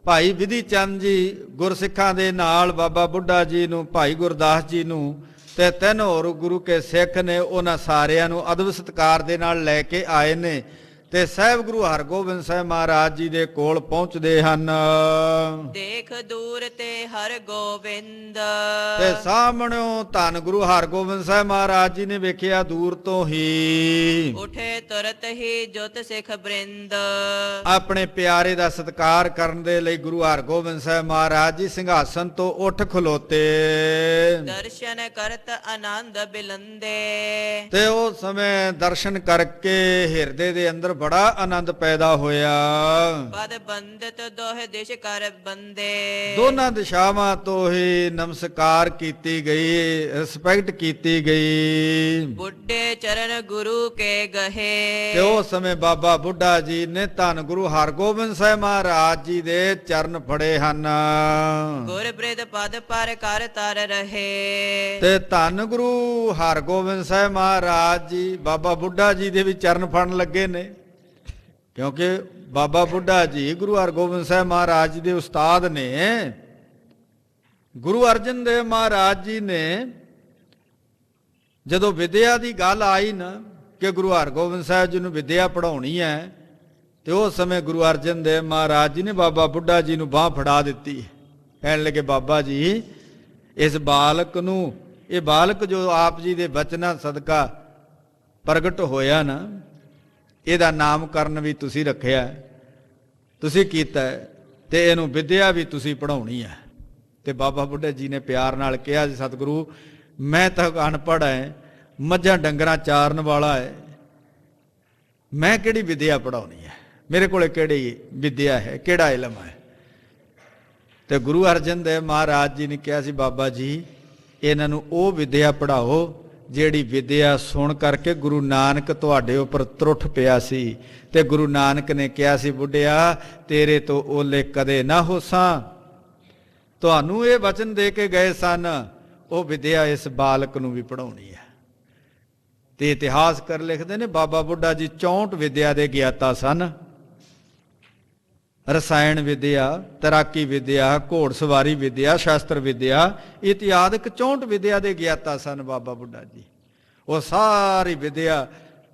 ਭਾਈ ਵਿਧੀ ਚੰਦ ਜੀ ਗੁਰਸਿੱਖਾਂ ਦੇ ਨਾਲ ਬਾਬਾ ਬੁੱਢਾ ਜੀ ਨੂੰ, ਭਾਈ ਗੁਰਦਾਸ ਜੀ ਨੂੰ ਤੇ ਤਿੰਨ ਹੋਰ ਗੁਰੂ ਕੇ ਸਿੱਖ ਨੇ, ਉਹਨਾਂ ਸਾਰਿਆਂ ਨੂੰ ਅਦਬ ਸਤਿਕਾਰ ਦੇ ਨਾਲ ਲੈ ਕੇ ਆਏ ਨੇ ਤੇ ਸਾਹਿਬ ਗੁਰੂ ਹਰਗੋਬਿੰਦ ਸਾਹਿਬ ਮਹਾਰਾਜ ਜੀ ਦੇ ਕੋਲ ਪਹੁੰਚਦੇ ਹਨ। ਦੇਖ ਦੂਰ ਤੇ ਹਰਗੋਬਿੰਦ, ਤੇ ਸਾਹਮਣਿਓਂ ਧੰਨ ਗੁਰੂ ਹਰਗੋਬਿੰਦ ਸਾਹਿਬ ਮਹਾਰਾਜ ਜੀ ਨੇ ਵੇਖਿਆ ਦੂਰ ਤੋਂ ਹੀ। ਉਠੇ ਤੁਰਤ ਹੀ ਜੁਤ ਸਿੱਖ ਬ੍ਰਿੰਦ, ਆਪਣੇ ਪਿਆਰੇ ਦਾ ਸਤਿਕਾਰ ਕਰਨ ਦੇ ਲਈ ਗੁਰੂ ਹਰਗੋਬਿੰਦ ਸਾਹਿਬ ਮਹਾਰਾਜ ਜੀ ਸਿੰਘਾਸਨ ਤੋਂ ਉੱਠ ਖਲੋਤੇ। ਦਰਸ਼ਨ ਕਰਤ ਆਨੰਦ ਬਿਲੰਦੇ, ਤੇ ਉਸ ਸਮੇਂ ਦਰਸ਼ਨ ਕਰਕੇ ਹਿਰਦੇ ਦੇ ਅੰਦਰ ਬੜਾ ਆਨੰਦ ਪੈਦਾ ਹੋਇਆ। ਪਦ ਬੰਦਤ ਦੋਹ ਦਿਸ਼ ਕਰ ਬੰਦੇ, ਦੋਨਾਂ ਦਿਸ਼ਾਵਾਂ ਤੋਂ ਹੀ ਨਮਸਕਾਰ ਕੀਤੀ ਗਈ, ਰਿਸਪੈਕਟ ਕੀਤੀ ਗਈ। ਬੁੱਢੇ ਚਰਨ ਗੁਰੂ ਕੇ ਗਹੇ, ਤੇ ਉਸ ਸਮੇਂ ਬਾਬਾ ਬੁੱਢਾ ਜੀ ਨੇ ਧੰਨ ਗੁਰੂ ਹਰਗੋਬਿੰਦ ਸਾਹਿਬ ਮਹਾਰਾਜ ਜੀ ਦੇ ਚਰਨ ਫੜੇ ਹਨ। ਗੁਰ ਬ੍ਰਿਧ ਪਦ ਪਰ ਕਰ ਤਰ ਰਹੇ, ਤੇ ਧੰਨ ਗੁਰੂ ਹਰਗੋਬਿੰਦ ਸਾਹਿਬ ਮਹਾਰਾਜ ਜੀ ਬਾਬਾ ਬੁੱਢਾ ਜੀ ਦੇ ਵੀ ਚਰਨ ਫੜਨ ਲੱਗੇ ਨੇ, ਕਿਉਂਕਿ ਬਾਬਾ ਬੁੱਢਾ ਜੀ ਗੁਰੂ ਹਰਗੋਬਿੰਦ ਸਾਹਿਬ ਮਹਾਰਾਜ ਜੀ ਦੇ ਉਸਤਾਦ ਨੇ। ਗੁਰੂ ਅਰਜਨ ਦੇਵ ਮਹਾਰਾਜ ਜੀ ਨੇ ਜਦੋਂ ਵਿਦਿਆ ਦੀ ਗੱਲ ਆਈ ਨਾ ਕਿ ਗੁਰੂ ਹਰਗੋਬਿੰਦ ਸਾਹਿਬ ਜੀ ਨੂੰ ਵਿਦਿਆ ਪੜ੍ਹਾਉਣੀ ਹੈ, ਤੇ ਉਸ ਸਮੇਂ ਗੁਰੂ ਅਰਜਨ ਦੇਵ ਮਹਾਰਾਜ ਜੀ ਨੇ ਬਾਬਾ ਬੁੱਢਾ ਜੀ ਨੂੰ ਬਾਂਹ ਫੜਾ ਦਿੱਤੀ। ਕਹਿਣ ਲੱਗੇ, ਬਾਬਾ ਜੀ ਇਸ ਬਾਲਕ ਨੂੰ, ਇਹ ਬਾਲਕ ਜੋ ਆਪ ਜੀ ਦੇ ਬਚਨਾਂ ਸਦਕਾ ਪ੍ਰਗਟ ਹੋਇਆ ਨਾ, ਇਹਦਾ ਨਾਮਕਰਨ ਵੀ ਤੁਸੀਂ ਰੱਖਿਆ, ਤੁਸੀਂ ਕੀਤਾ, ਤੇ ਇਹਨੂੰ ਵਿਦਿਆ ਵੀ ਤੁਸੀਂ ਪੜ੍ਹਾਉਣੀ ਹੈ। ਤੇ ਬਾਬਾ ਬੁੱਢਾ ਜੀ ਨੇ ਪਿਆਰ ਨਾਲ ਕਿਹਾ, ਜੀ ਸਤਿਗੁਰੂ ਮੈਂ ਤਾਂ ਅਨਪੜ੍ਹ ਹੈ, ਮੱਝਾਂ ਡੰਗਰਾਂ ਚਾਰਨ ਵਾਲਾ ਹੈ, ਮੈਂ ਕਿਹੜੀ ਵਿਦਿਆ ਪੜ੍ਹਾਉਣੀ ਹੈ, ਮੇਰੇ ਕੋਲੇ ਕਿਹੜੀ ਵਿਦਿਆ ਹੈ, ਕਿਹੜਾ ਇਲਮ ਹੈ। ਤੇ ਗੁਰੂ ਅਰਜਨ ਦੇਵ ਮਹਾਰਾਜ ਜੀ ਨੇ ਕਿਹਾ ਸੀ, ਬਾਬਾ ਜੀ ਇਹਨਾਂ ਨੂੰ ਉਹ ਵਿਦਿਆ ਪੜ੍ਹਾਓ ਜਿਹੜੀ ਵਿਦਿਆ ਸੁਣ ਕਰਕੇ ਗੁਰੂ ਨਾਨਕ ਤੁਹਾਡੇ ਉੱਪਰ ਤਰੁੱਠ ਪਿਆ ਸੀ। ਤੇ ਗੁਰੂ ਨਾਨਕ ਨੇ ਕਿਹਾ ਸੀ, ਬੁੱਢਿਆ ਤੇਰੇ ਤੋਂ ਓਲੇ ਕਦੇ ਨਾ ਹੋਸਾਂ, ਤੁਹਾਨੂੰ ਇਹ ਵਚਨ ਦੇ ਕੇ ਗਏ ਸਨ, ਉਹ ਵਿਦਿਆ ਇਸ ਬਾਲਕ ਨੂੰ ਵੀ ਪੜ੍ਹਾਉਣੀ ਹੈ। ਤੇ ਇਤਿਹਾਸ ਕਰ ਲਿਖਦੇ ਨੇ ਬਾਬਾ ਬੁੱਢਾ ਜੀ 64 ਵਿਦਿਆ ਦੇ ਗਿਆਤਾ ਸਨ। ਰਸਾਇਣ ਵਿਦਿਆ, ਤੈਰਾਕੀ ਵਿਦਿਆ, ਘੋੜਸਵਾਰੀ ਵਿਦਿਆ, ਸ਼ਾਸਤਰ ਵਿਦਿਆ ਇਤਿਆਦਿਕ 64 ਵਿਦਿਆ ਦੇ ਗਿਆਤਾ ਸਨ ਬਾਬਾ ਬੁੱਢਾ ਜੀ। ਉਹ ਸਾਰੀ ਵਿਦਿਆ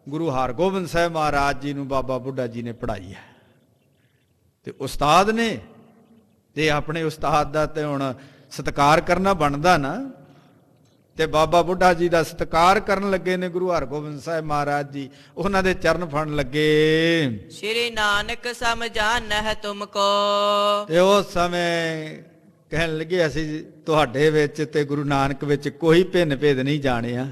ਗੁਰੂ ਹਰਗੋਬਿੰਦ ਸਾਹਿਬ ਮਹਾਰਾਜ ਜੀ ਨੂੰ ਬਾਬਾ ਬੁੱਢਾ ਜੀ ਨੇ ਪੜ੍ਹਾਈ ਹੈ। ਤੇ ਉਸਤਾਦ ਨੇ, ਤੇ ਆਪਣੇ ਉਸਤਾਦ ਦਾ ਤੇ ਹੁਣ ਸਤਿਕਾਰ ਕਰਨਾ ਬਣਦਾ ਨਾ। ਤੇ ਬਾਬਾ ਬੁੱਢਾ ਜੀ ਦਾ ਸਤਿਕਾਰ ਕਰਨ ਲੱਗੇ ਨੇ ਗੁਰੂ ਹਰਗੋਬਿੰਦ ਸਾਹਿਬ ਮਹਾਰਾਜ ਜੀ, ਉਹਨਾਂ ਦੇ ਚਰਨ ਫੜਨ ਲੱਗੇ। ਸ਼੍ਰੀ ਨਾਨਕ ਸਮਝਾਨਹਿ ਤੁਮਕੋ, ਤੇ ਉਸ ਸਮੇਂ ਕਹਿਣ ਲੱਗੇ, ਅਸੀਂ ਤੁਹਾਡੇ ਵਿੱਚ ਤੇ ਗੁਰੂ ਨਾਨਕ ਵਿੱਚ ਕੋਈ ਭਿੰਨ ਭੇਦ ਨਹੀਂ ਜਾਣਿਆ।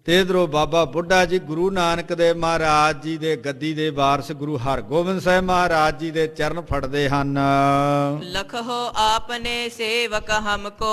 ਤੇ ਇਧਰੋਂ ਬਾਬਾ ਬੁੱਢਾ ਜੀ ਗੁਰੂ ਨਾਨਕ ਦੇਵ ਮਹਾਰਾਜ ਜੀ ਦੇ ਗੱਦੀ ਦੇ ਵਾਰਸ ਗੁਰੂ ਹਰਗੋਬਿੰਦ ਸਾਹਿਬ ਮਹਾਰਾਜ ਜੀ ਦੇ ਚਰਨ ਫੜਦੇ ਹਨ। ਲਖੋ ਆਪਨੇ ਸੇਵਕ ਹਮਕੋ,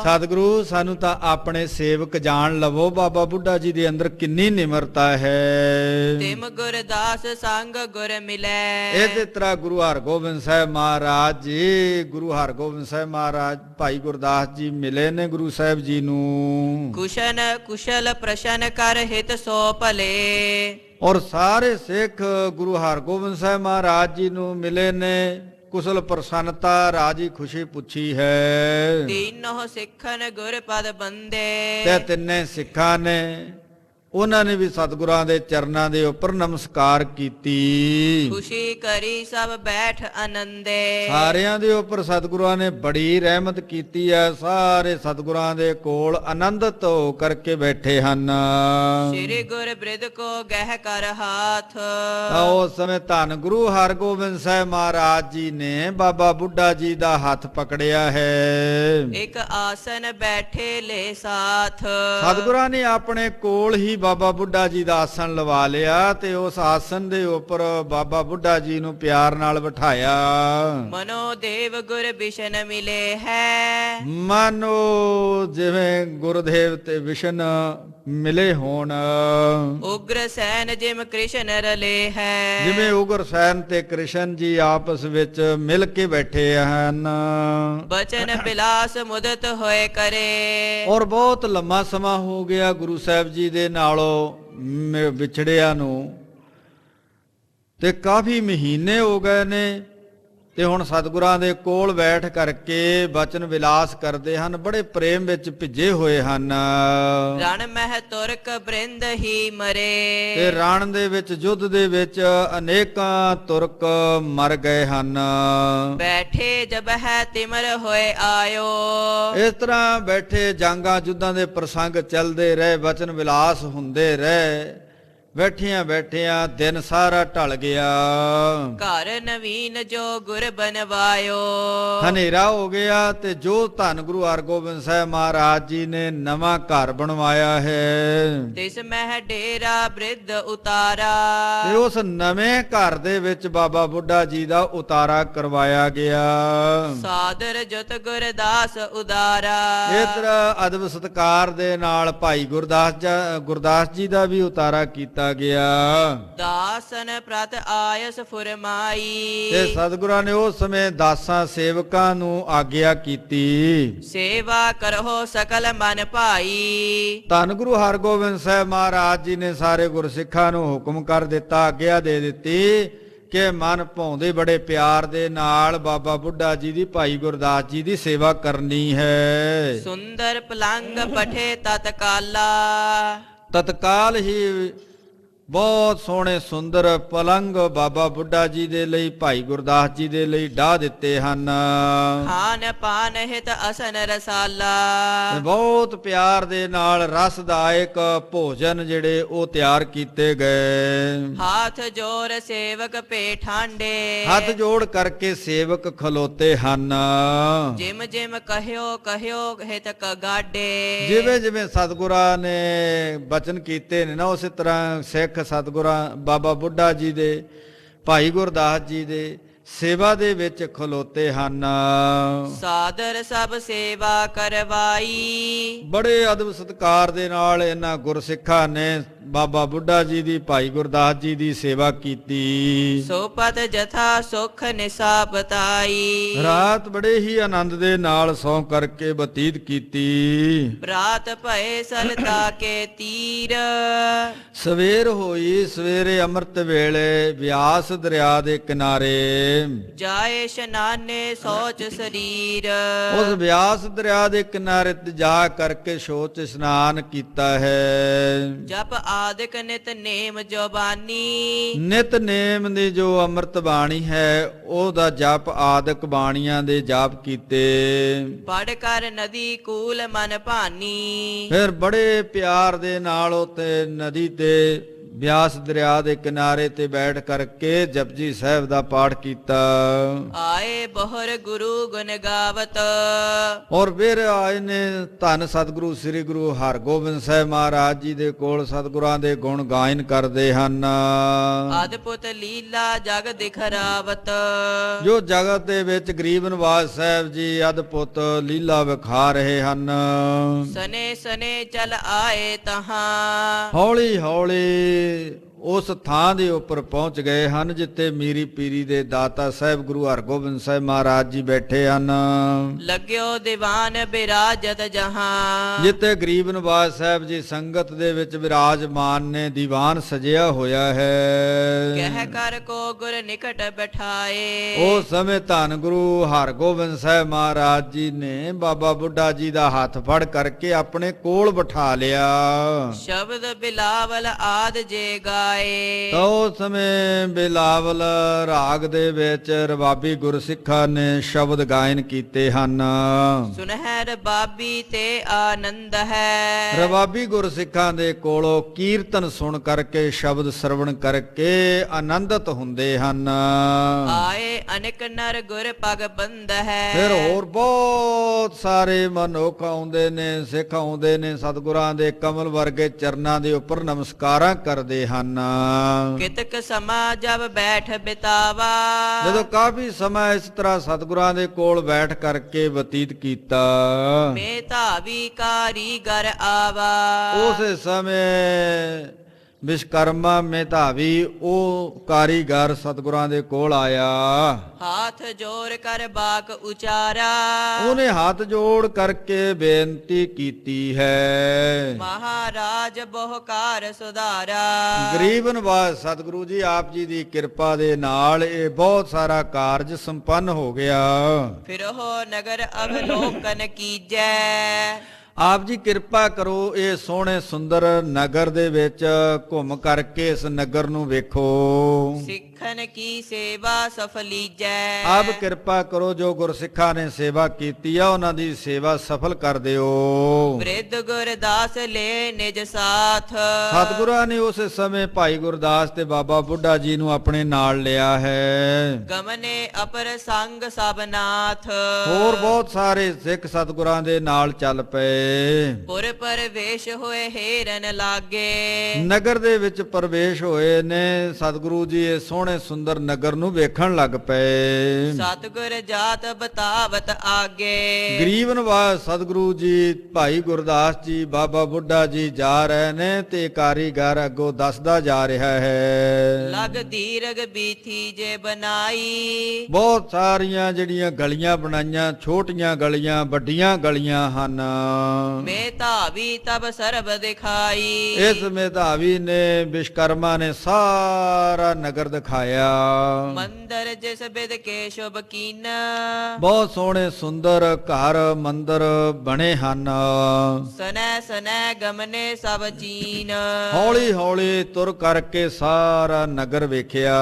ਸਤਿਗੁਰੂ ਸਾਨੂੰ ਤਾਂ ਆਪਣੇ ਸੇਵਕ ਜਾਣ ਲਵੋ। ਬਾਬਾ ਬੁੱਢਾ ਜੀ ਦੇ ਅੰਦਰ ਕਿੰਨੀ ਨਿਮਰਤਾ ਹੈ। ਤਿਮ ਗੁਰਦਾਸ ਸੰਗ ਗੁਰ ਮਿਲੈ, ਇਸੇ ਤਰ੍ਹਾਂ ਗੁਰੂ ਹਰਗੋਬਿੰਦ ਸਾਹਿਬ ਮਹਾਰਾਜ ਜੀ, ਗੁਰੂ ਹਰਗੋਬਿੰਦ ਸਾਹਿਬ ਮਹਾਰਾਜ ਭਾਈ ਗੁਰਦਾਸ ਜੀ ਮਿਲੇ ਨੇ ਗੁਰੂ ਸਾਹਿਬ ਜੀ ਨੂੰ। ਕੁਸ਼ਨ ਕੁਸ਼ਲ ਪ੍ਰਸ਼ਨ ਕਰ ਹਿਤ ਸੋ ਭਲੇ, ਔਰ ਸਾਰੇ ਸਿੱਖ ਗੁਰੂ ਹਰਗੋਬਿੰਦ ਸਾਹਿਬ ਮਹਾਰਾਜ ਜੀ ਨੂੰ ਮਿਲੇ ਨੇ, ਕੁਸ਼ਲ ਪ੍ਰਸੰਨਤਾ ਰਾਜੀ ਖੁਸ਼ੀ ਪੁੱਛੀ ਹੈ। ਤੀਨੋ ਸਿੱਖਨ ਗੁਰ ਪਦ ਬੰਦੇ। ਤੇ ਤਿੰਨੇ ਸਿੱਖਾਂ ਨੇ ਉਹਨਾਂ ਨੇ ਵੀ ਸਤਿਗੁਰਾਂ ਦੇ ਚਰਨਾਂ ਦੇ ਉੱਪਰ ਨਮਸਕਾਰ ਕੀਤੀ। ਖੁਸ਼ੀ ਕਰੀ ਸਭ ਬੈਠ ਆਨੰਦੇ। ਸਾਰਿਆਂ ਦੇ ਉੱਪਰ ਸਤਿਗੁਰਾਂ ਨੇ ਬੜੀ ਰਹਿਮਤ ਕੀਤੀ ਹੈ। ਸਾਰੇ ਸਤਿਗੁਰਾਂ ਦੇ ਕੋਲ ਆਨੰਦਿਤ ਹੋ ਕਰਕੇ ਬੈਠੇ ਹਨ। ਸ੍ਰੀ ਗੁਰ ਬ੍ਰਿਧ ਕੋ ਗਹਿ ਕਰ ਹਾਥ। ਤਾਂ ਉਸ ਸਮੇਂ ਧੰਨ ਗੁਰੂ ਹਰਗੋਬਿੰਦ ਸਾਹਿਬ ਮਹਾਰਾਜ ਜੀ ਨੇ ਬਾਬਾ ਬੁੱਢਾ ਜੀ ਦਾ ਹੱਥ ਪਕੜਿਆ ਹੈ। ਇੱਕ ਆਸਨ ਬੈਠੇ ਲੈ ਸਾਥ। ਸਤਿਗੁਰਾਂ ਨੇ ਆਪਣੇ ਕੋਲ ਹੀ ਬਾਬਾ ਬੁੱਢਾ ਜੀ ਦਾ ਆਸਣ ਲਵਾ ਲਿਆ ਤੇ ਉਸ ਆਸਣ ਦੇ ਉੱਪਰ ਬਾਬਾ ਬੁੱਢਾ ਜੀ ਨੂੰ ਪਿਆਰ ਨਾਲ ਬਿਠਾਇਆ। ਮਨੋ ਦੇਵ ਗੁਰ ਬਿਸ਼ਨ ਮਿਲੇ ਹੈ। ਮਾਨੋ ਜਿਵੇਂ ਗੁਰਦੇਵ ਤੇ ਵਿਸ਼ਨ ਮਿਲੇ ਹੋਣ। ਉਗਰ ਸੈਨ ਜਿਮ ਕ੍ਰਿਸ਼ਨ ਰਲੇ ਹੈ। ਜਿਵੇਂ ਉਗਰ ਸੈਨ ਤੇ ਕ੍ਰਿਸ਼ਨ ਜੀ ਆਪਸ ਵਿੱਚ ਮਿਲ ਕੇ ਬੈਠੇ ਹਨ। ਬਚਨ ਬਿਲਾਸ ਮੁਦਤ ਹੋਏ ਕਰੇ। ਔਰ ਬਹੁਤ ਲੰਮਾ ਸਮਾਂ ਹੋ ਗਿਆ ਗੁਰੂ ਸਾਹਿਬ ਜੀ ਦੇ ਨਾਲੋਂ ਵਿਛੜਿਆਂ ਨੂੰ, ਤੇ ਕਾਫੀ ਮਹੀਨੇ ਹੋ ਗਏ ਨੇ। ਤੇ ਹੁਣ ਸਤਿਗੁਰਾਂ ਦੇ ਕੋਲ ਬੈਠ ਕਰਕੇ ਬਚਨ ਵਿਲਾਸ ਕਰਦੇ ਹਨ। ਬੜੇ ਪ੍ਰੇਮ ਵਿੱਚ ਭਿੱਜੇ ਹੋਏ ਹਨ। ਰਣ ਮਹਿ ਤੁਰਕ ਬ੍ਰਿੰਦ ਹੀ ਮਰੇ। ਤੇ ਰਣ ਦੇ ਵਿੱਚ ਯੁੱਧ ਦੇ ਵਿੱਚ ਅਨੇਕਾਂ ਤੁਰਕ ਮਰ ਗਏ ਹਨ। ਬੈਠੇ ਜਬ ਹੈ ਤਿਮਰ ਹੋਏ ਆਇਓ। ਇਸ ਤਰ੍ਹਾਂ ਬੈਠੇ ਜਾਂਗਾਂ ਯੁੱਧਾਂ ਦੇ ਪ੍ਰਸੰਗ ਚੱਲਦੇ ਰਹੇ, ਬਚਨ ਵਿਲਾਸ ਹੁੰਦੇ ਰਹੇ। ਬੈਠਿਆਂ ਬੈਠਿਆਂ ਦਿਨ ਸਾਰਾ ਢਲ ਗਿਆ। ਘਰ ਨਵੀਨ ਜੋ ਗੁਰ ਬਨਵਾਇਓ। ਹਨੇਰਾ ਹੋ ਗਿਆ ਤੇ ਜੋ ਧੰਨ ਗੁਰੂ ਹਰਗੋਬਿੰਦ ਸਾਹਿਬ ਮਹਾਰਾਜ ਜੀ ਨੇ ਨਵਾਂ ਘਰ ਬਣਵਾਇਆ ਹੈ, ਤਿਸ ਮਹਿ ਡੇਰਾ ਬ੍ਰਿਧ ਉਤਾਰਾ। ਤੇ ਉਸ ਨਵੇਂ ਘਰ ਦੇ ਵਿੱਚ ਬਾਬਾ ਬੁੱਢਾ ਜੀ ਦਾ ਉਤਾਰਾ ਕਰਵਾਇਆ ਗਿਆ। ਸਾਦਰ ਜੁਤ ਗੁਰਦਾਸ ਉਦਾਰਾ। ਇਸ ਤਰ੍ਹਾਂ ਅਦਬ ਸਤਿਕਾਰ ਦੇ ਨਾਲ ਭਾਈ ਗੁਰਦਾਸ ਜੀ ਦਾ ਵੀ ਉਤਾਰਾ ਕੀਤਾ ਗਿਆ। ਦਾਸਨ ਪ੍ਰਤ ਆਇਸ ਫੁਰਮਾਈ। ਤੇ ਸਤਿਗੁਰਾਂ ਨੇ ਉਸ ਸਮੇਂ ਦਾਸਾਂ ਸੇਵਕਾਂ ਨੂੰ ਆਗਿਆ ਕੀਤੀ। ਸੇਵਾ ਕਰੋ ਸਕਲ ਮਨ ਭਾਈ। ਧੰਨ ਗੁਰੂ ਹਰਗੋਬਿੰਦ ਸਾਹਿਬ ਮਹਾਰਾਜ ਜੀ ਨੇ ਸਾਰੇ ਗੁਰਸਿੱਖਾਂ ਨੂੰ ਹੁਕਮ ਕਰ ਦਿੱਤਾ, ਆਗਿਆ ਦੇ ਦਿੱਤੀ ਕਿ ਮਨ ਭਾਉਂਦੇ ਬੜੇ ਪਿਆਰ ਦੇ ਨਾਲ ਬਾਬਾ ਬੁੱਢਾ ਜੀ ਦੀ, ਭਾਈ ਗੁਰਦਾਸ ਜੀ ਦੀ ਸੇਵਾ ਕਰਨੀ ਹੈ। ਸੁੰਦਰ ਪਲੰਗ ਪਠੇ ਤਤਕਾਲਾ। ਤਤਕਾਲ ਹੀ ਬਹੁਤ ਸੋਹਣੇ ਸੁੰਦਰ ਪਲੰਗ ਬਾਬਾ ਬੁੱਢਾ ਜੀ ਦੇ ਲਈ, ਭਾਈ ਗੁਰਦਾਸ ਜੀ ਦੇ ਲਈ ਢਾ ਦਿੱਤੇ ਹਨ। ਖਾਨ ਪਾਨ ਹਿਤ ਅਸਨ ਰਸਾਲਾ। ਤੇ ਬਹੁਤ ਪਿਆਰ ਦੇ ਨਾਲ ਰਸਦਾਇਕ ਭੋਜਨ ਜਿਹੜੇ ਉਹ ਤਿਆਰ ਕੀਤੇ ਗਏ। ਹਾਥ ਜੋਰ ਸੇਵਕ ਪੇ ਠਾਂਡੇ। ਹੱਥ ਜੋੜ ਕਰਕੇ ਸੇਵਕ ਖਲੋਤੇ ਹਨ। ਜਿਮ ਜਿਮ ਕਹਿਓ ਕਹਿਓ ਹਿਤ ਕਗਾਡੇ। ਜਿਵੇਂ ਜਿਵੇਂ ਸਤਿਗੁਰਾਂ ਨੇ ਬਚਨ ਕੀਤੇ ਨੇ ਨਾ, ਉਸੇ ਤਰ੍ਹਾਂ ਸਿੱਖ ਸਤਿਗੁਰਾਂ ਬਾਬਾ ਬੁੱਢਾ ਜੀ ਦੇ, ਭਾਈ ਗੁਰਦਾਸ ਜੀ ਦੇ ਸੇਵਾ ਦੇ ਵਿੱਚ ਖਲੋਤੇ ਹਨ। ਸਾਦਰ ਸਭ ਸੇਵਾ ਕਰਵਾਈ। ਬੜੇ ਅਦਬ ਸਤਿਕਾਰ ਦੇ ਨਾਲ ਇਹਨਾਂ ਗੁਰਸਿੱਖਾਂ ਨੇ ਬਾਬਾ ਬੁੱਢਾ ਜੀ ਦੀ, ਭਾਈ ਗੁਰਦਾਸ ਜੀ ਦੀ ਸੇਵਾ ਕੀਤੀ। ਸੋਪਤ ਜਥਾ ਸੁਖ ਨਿਸਾਬਤਾਈ। ਰਾਤ ਬੜੇ ਹੀ ਆਨੰਦ ਦੇ ਨਾਲ ਸੌਂ ਕਰਕੇ ਬਤੀਤ ਕੀਤੀ। ਬਰਾਤ ਭਏ ਸਲਤਾ ਕੇ ਤੀਰ। ਸਵੇਰ ਹੋਈ, ਸਵੇਰੇ ਅੰਮ੍ਰਿਤ ਵੇਲੇ ਬਿਆਸ ਦਰਿਆ ਦੇ ਕਿਨਾਰੇ ਜਾਏ ਇਸ਼ਨਾਨੇ ਸੋਚ ਸਰੀਰ। ਉਸ ਬਿਆਸ ਦਰਿਆ ਦੇ ਕਿਨਾਰੇ ਤੇ ਜਾ ਕਰਕੇ ਸੋਚ ਇਸ਼ਨਾਨ ਕੀਤਾ ਹੈ। ਜਪ ਆਦਿਕ ਨਿਤ ਨੇਮ ਜੋਬਾਨੀ। ਨਿਤ ਨੇਮ ਦੀ ਜੋ ਅੰਮ੍ਰਿਤ ਬਾਣੀ ਹੈ ਉਹਦਾ ਜਪ ਆਦਿਕ ਬਾਣੀਆਂ ਦੇ ਜਾਪ ਕੀਤੇ। ਪੜ ਕਰ ਨਦੀ ਕੂਲ ਮਨ ਭਾਨੀ। ਫਿਰ ਬੜੇ ਪਿਆਰ ਦੇ ਨਾਲ ਉਤੇ ਨਦੀ ਤੇ ਬਿਆਸ ਦਰਿਆ ਦੇ ਕਿਨਾਰੇ ਤੇ ਬੈਠ ਕਰਕੇ ਜਪਜੀ ਸਾਹਿਬ ਦਾ ਪਾਠ ਕੀਤਾ। ਆਏ ਬਹੁਰ ਗੁਰੂ ਗੁਣ ਗਾਵਤ। ਔਰ ਫਿਰ ਆਏ ਨੇ ਧੰਨ ਸਤਿਗੁਰੂ ਸ੍ਰੀ ਗੁਰੂ ਹਰਗੋਬਿੰਦ ਸਾਹਿਬ ਮਹਾਰਾਜ ਜੀ ਦੇ ਕੋਲ ਸਤਿਗੁਰਾਂ ਦੇ ਗੁਣ ਗਾਇਨ ਕਰਦੇ ਹਨ। ਅਦਭੁਤ ਲੀਲਾ ਜਗ ਦਿਖਰਾਵਤ। ਜੋ ਜਗਤ ਦੇ ਵਿੱਚ ਗਰੀਬ ਨਿਵਾਜ ਸਾਹਿਬ ਜੀ ਅਦਭੁਤ ਲੀਲਾ ਵਿਖਾ ਰਹੇ ਹਨ। ਸਨੇ ਸਨੇ ਚਲ ਆਏ ਤਹਾਂ। ਹੌਲੀ ਹੌਲੀ ਉਸ ਥਾਂ ਦੇ ਉੱਪਰ ਪਹੁੰਚ ਗਏ ਹਨ ਜਿੱਥੇ ਮੀਰੀ ਪੀਰੀ ਦੇ ਦਾਤਾ ਸਾਹਿਬ ਗੁਰੂ ਹਰਗੋਬਿੰਦ ਸਾਹਿਬ ਮਹਾਰਾਜ ਜੀ ਬੈਠੇ ਹਨ। ਲੱਗਿਓ ਦੀਵਾਨ ਬਿਰਾਜਤ ਜਹਾਂ ਜਿੱਥੇ ਗਰੀਬ ਨਿਵਾਜ ਸਾਹਿਬ ਜੀ ਸੰਗਤ ਦੇ ਵਿੱਚ ਵਿਰਾਜਮਾਨ ਨੇ, ਦੀਵਾਨ ਸਜਿਆ ਹੋਇਆ ਹੈ। ਕਹਿ ਕਰ ਕੋ ਗੁਰ ਨਿਕਟ ਬਿਠਾਏ ਉਸ ਸਮੇਂ ਧੰਨ ਗੁਰੂ ਹਰਗੋਬਿੰਦ ਸਾਹਿਬ ਮਹਾਰਾਜ ਜੀ ਨੇ ਬਾਬਾ ਬੁੱਢਾ ਜੀ ਦਾ ਹੱਥ ਫੜ ਕਰਕੇ ਆਪਣੇ ਕੋਲ ਬਿਠਾ ਲਿਆ। ਸ਼ਬਦ ਬਿਲਾਵਲ ਆਦ ਜੇ ਗਾਏ ਤਾਂ ਉਸ ਸਮੇਂ ਬਿਲਾਵਲ ਰਾਗ ਦੇ ਵਿੱਚ ਰਬਾਬੀ ਗੁਰਸਿੱਖਾਂ ਨੇ ਸ਼ਬਦ ਗਾਇਨ ਕੀਤੇ ਹਨ। ਸੁਨਹਿਰ ਬਾਬੀ ਤੇ ਆਨੰਦ ਹੈ ਰਬਾਬੀ ਗੁਰਸਿੱਖਾਂ ਦੇ ਕੋਲੋਂ ਕੀਰਤਨ ਸੁਣ ਕਰਕੇ, ਸ਼ਬਦ ਸਰਵਣ ਕਰਕੇ ਆਨੰਦਿਤ ਹੁੰਦੇ ਹਨ। ਆਏ ਅਨੇਕ ਨਰ ਗੁਰ ਪਗ ਬੰਦ ਹੈ ਫਿਰ ਹੋਰ ਬਹੁਤ ਸਾਰੇ ਮਨੁੱਖ ਆਉਂਦੇ ਨੇ, ਸਿੱਖ ਆਉਂਦੇ ਨੇ, ਸਤਿਗੁਰਾਂ ਦੇ ਕਮਲ ਵਰਗੇ ਚਰਨਾਂ ਦੇ ਉੱਪਰ ਨਮਸਕਾਰਾਂ ਕਰਦੇ ਹਨ। ਕਿਤਕ ਸਮਾਂ ਜਬ ਬੈਠ ਬਿਤਾਵਾ ਜਦੋਂ ਕਾਫੀ ਸਮਾਂ ਇਸ ਤਰ੍ਹਾਂ ਸਤਿਗੁਰਾਂ ਦੇ ਕੋਲ ਬੈਠ ਕਰਕੇ ਬਤੀਤ ਕੀਤਾ, ਮੇ ਧਾਵੀ ਕਾਰੀਗਰ ਆਵਾ ਉਸੇ ਸਮੇਂ ਵਿਸ਼ਕਰਮਾ ਮੇਧਾਵੀ ਉਹ ਕਾਰੀਗਰ ਸਤਿਗੁਰਾਂ ਦੇ ਕੋਲ ਆਇਆ। ਹਾਥ ਜੋੜ ਕਰ ਬਾਕ ਉਚਾਰਾ ਉਹਨੇ ਹੱਥ ਜੋੜ ਕਰਕੇ ਬੇਨਤੀ ਕੀਤੀ ਹੈ। ਮਹਾਰਾਜ ਬਹੁਕਾਰ ਸੁਧਾਰਾ ਗਰੀਬ ਨਿਵਾਜ ਸਤਿਗੁਰੂ ਜੀ ਆਪ ਜੀ ਦੀ ਕਿਰਪਾ ਦੇ ਨਾਲ ਇਹ ਬਹੁਤ ਸਾਰਾ ਕਾਰਜ ਸੰਪੰਨ ਹੋ ਗਿਆ। ਫਿਰ ਉਹ ਨਗਰ ਅਵਲੋਕਨ ਕੀਜੈ ਆਪ ਜੀ ਕਿਰਪਾ ਕਰੋ, ਇਹ ਸੋਹਣੇ ਸੁੰਦਰ ਨਗਰ ਦੇ ਵਿੱਚ ਘੁੰਮ ਕਰਕੇ ਇਸ ਨਗਰ ਨੂੰ ਵੇਖੋ। ਸਿੱਖਨ ਕੀ ਸੇਵਾ ਸਫਲੀਜੈ ਆਪ ਕਿਰਪਾ ਕਰੋ, ਜੋ ਗੁਰਸਿੱਖਾਂ ਨੇ ਸੇਵਾ ਕੀਤੀ ਆ ਉਹਨਾਂ ਦੀ ਸੇਵਾ ਸਫਲ ਕਰ ਦਿਓ। ਬ੍ਰਿਧ ਗੁਰਦਾਸ ਲੈ ਨਿਜ ਸਾਥ ਸਤਿਗੁਰਾਂ ਨੇ ਉਸ ਸਮੇਂ ਭਾਈ ਗੁਰਦਾਸ ਤੇ ਬਾਬਾ ਬੁੱਢਾ ਜੀ ਨੂੰ ਆਪਣੇ ਨਾਲ ਲਿਆ ਹੈ। ਗਮਨੇ ਅਪਰ ਸੰਗ ਸਭਨਾਥ ਹੋਰ ਬਹੁਤ ਸਾਰੇ ਸਿੱਖ ਸਤਿਗੁਰਾਂ ਦੇ ਨਾਲ ਚੱਲ ਪਏ। ਪੁਰ ਪਰਵੇਸ਼ ਹੋਏ ਹੀਰਨ ਲਾਗੇ ਨਗਰ ਦੇ ਵਿੱਚ ਪ੍ਰਵੇਸ਼ ਹੋਏ ਨੇ। ਸਤਿਗੁਰੂ ਜੀ ਇਹ ਸੋਹਣੇ ਸੁੰਦਰ ਨਗਰ ਨੂੰ ਵੇਖਣ ਲੱਗ ਪਏ। ਸਤਿਗੁਰ ਜਾਤ ਬਤਾਵਤ ਆਗੇ ਗਰੀਬ ਨਿਵਾਜ ਸਤਿਗੁਰੂ ਜੀ, ਭਾਈ ਗੁਰਦਾਸ ਜੀ, ਬਾਬਾ ਬੁੱਢਾ ਜੀ ਜਾ ਰਹੇ ਨੇ ਤੇ ਕਾਰੀਗਰ ਅੱਗੋਂ ਦੱਸਦਾ ਜਾ ਰਿਹਾ ਹੈ। ਲਗ ਦੀਰਗ ਬੀਥੀ ਜੇ ਬਨਾਈ ਬਹੁਤ ਸਾਰੀਆਂ ਜਿਹੜੀਆਂ ਗਲੀਆਂ ਬਣਾਈਆਂ, ਛੋਟੀਆਂ ਗਲੀਆਂ, ਵੱਡੀਆਂ ਗਲੀਆਂ ਹਨ। ਮੇ ਧਾਵੀ ਤਬ ਸਰਬ ਦਿਖਾਈ ਇਸ ਮੇਧਾਵੀ ਨੇ, ਵਿਸ਼ਕਰਮਾ ਨੇ ਸਾਰਾ ਨਗਰ ਦਿਖਾਇਆ। ਮੰਦਰ ਜਿਸ ਬਿਦ ਕੇ ਸ਼ੁਭ ਕੀਨ ਬਹੁਤ ਸੋਹਣੇ ਸੁੰਦਰ ਘਰ ਮੰਦਰ ਬਣੇ ਹਨ। ਸਨੈ ਸਨੈ ਗਮਨੇ ਸਭ ਚੀਨ ਹੌਲੀ ਹੌਲੀ ਤੁਰ ਕਰਕੇ ਸਾਰਾ ਨਗਰ ਵੇਖਿਆ।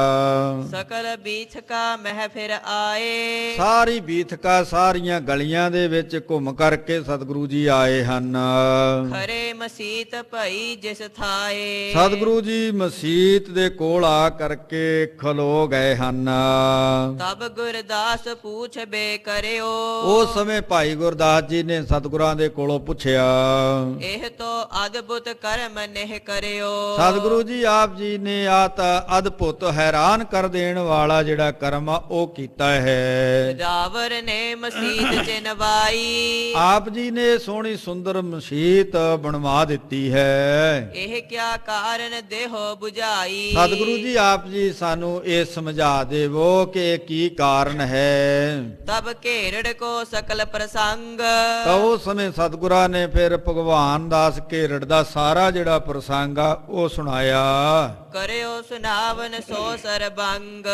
ਸਕਲ ਬੀਥਕਾ ਮਹਿ ਫਿਰ ਆਏ ਸਾਰੀ ਬੀਥਕਾ, ਸਾਰੀਆਂ ਗਲੀਆਂ ਦੇ ਵਿੱਚ ਘੁੰਮ ਕਰਕੇ ਸਤਿਗੁਰੂ ਜੀ ਆਏ ਹਨ। ਖਰੇ ਮਸੀਤ ਭਈ ਜਿਸ ਥਾਏ ਸਤਿਗੁਰੂ ਜੀ ਮਸੀਤ ਦੇ ਕੋਲ ਆ ਕਰਕੇ ਖਲੋ ਗਏ ਹਨ। ਤਬ ਗੁਰਦਾਸ ਪੁੱਛ ਬੇ ਕਰਿਓ ਉਸ ਸਮੇਂ ਭਾਈ ਗੁਰਦਾਸ ਜੀ ਨੇ ਸਤਿਗੁਰਾਂ ਦੇ ਕੋਲੋਂ ਪੁੱਛਿਆ, ਇਹ ਤੋ ਅਦਭੁਤ ਕਰਮ ਨਹਿ ਕਰਿਓ ਸਤਿਗੁਰੂ ਜੀ ਆਪ ਜੀ ਨੇ ਆ ਤਾਂ ਅਦਭੁਤ ਹੈਰਾਨ ਕਰ ਦੇਣ ਵਾਲਾ ਜਿਹੜਾ ਕਰਮ ਆ ਉਹ ਕੀਤਾ ਹੈ। ਰਾਵਰ ਨੇ ਮਸੀਤ ਚਿਨਵਾਈ ਆਪ ਜੀ ਨੇ ਸੋਹਣੀ ਸੁੰਦਰ ਮਸੀਤ ਬਣਵਾ ਦਿੱਤੀ ਹੈ। ਇਹ ਕਿਆ ਕਾਰਨ ਦੇਹੋ 부ਝਾਈ ਸਤਿਗੁਰੂ ਜੀ ਆਪ ਜੀ ਸਾਨੂੰ ਇਹ ਸਮਝਾ ਦੇਵੋ ਕਿ ਇਹ ਕੀ ਕਾਰਨ ਹੈ। ਤਬ ਘੇਰੜ ਕੋ ਸਕਲ ਪ੍ਰਸੰਗ ਤਾਂ ਉਸ ਸਮੇਂ ਸਤਿਗੁਰਾਂ ਨੇ ਫਿਰ ਭਗਵਾਨ ਦਾਸ ਘੇਰੜ ਦਾ ਸਾਰਾ ਜਿਹੜਾ ਪ੍ਰਸੰਗ ਆ ਉਹ ਸੁਣਾਇਆ। ਕਰਿਓ ਸੁਨਾਵਨ ਸੋ ਸਰਬੰਗ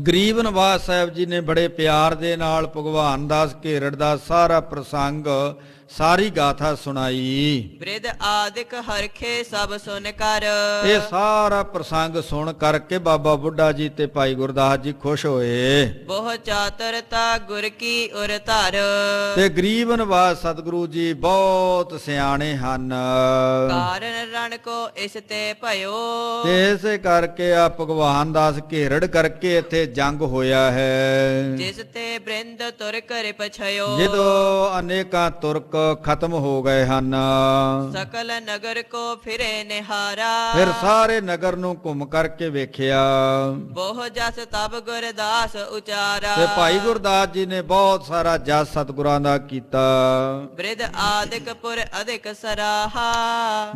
ਗਰੀਬ ਨਿਵਾਜ ਸਾਹਿਬ ਜੀ ਨੇ ਬੜੇ ਪਿਆਰ ਦੇ ਨਾਲ ਭਗਵਾਨ ਦਾਸ ਘੇਰੜ ਦਾ ਸਾਰਾ ਪ੍ਰਸੰਗ, ਸਾਰੀ ਗਾਥਾ ਸੁਣਾਈ। ਬ੍ਰਿਧ ਆਦਿਕ ਹਰਖੇ ਸਭ ਸੁਨ ਕਰ ਇਹ ਸਾਰਾ ਪ੍ਰਸੰਗ ਸੁਣ ਕਰਕੇ ਬਾਬਾ ਬੁੱਢਾ ਜੀ ਤੇ ਭਾਈ ਗੁਰਦਾਸ ਜੀ ਖੁਸ਼ ਹੋਏ। ਬਹੁ ਚਾਤਰਤਾ ਗੁਰ ਕੀ ਉਰ ਧਰ ਤੇ ਗਰੀਬ ਨਿਵਾਜ ਸਤਿਗੁਰੂ ਜੀ ਬਹੁਤ ਸਿਆਣੇ ਹਨ ਕਾਰਨ ਰਣ ਕੋ ਇਸ ਤੇ ਭਇਓ ਤੇ ਇਸੇ ਕਰਕੇ ਆ ਭਗਵਾਨ ਦਾਸ ਘੇਰੜ ਕਰਕੇ ਇੱਥੇ ਜੰਗ ਹੋਇਆ ਹੈ। ਜਿਸ ਤੇ ਬ੍ਰਿੰਦ ਤੁਰ ਕਰ ਪਛਿਓ ਜਦੋਂ ਅਨੇਕਾਂ ਤੁਰਕ ਖਤਮ ਹੋ ਗਏ ਹਨ, ਸਕਲ ਨਗਰ ਕੋ ਫਿਰੇ ਨਿਹਾਰਾ। ਫਿਰ ਸਾਰੇ ਨਗਰ ਨੂੰ ਘੁੰਮ ਕਰਕੇ ਵੇਖਿਆ ਬਹੁ ਜਸ ਤਬ ਗੁਰਦਾਸ ਉਚਾਰਾ। ਤੇ ਭਾਈ ਗੁਰਦਾਸ ਜੀ ਨੇ ਬਹੁਤ ਸਾਰਾ ਜਸ ਸਤਿਗੁਰਾਂ ਦਾ ਕੀਤਾ। ਬ੍ਰਿਧ ਆਦਿਕ ਪੁਰ ਅਧਿਕ ਸਰਾਹਾ।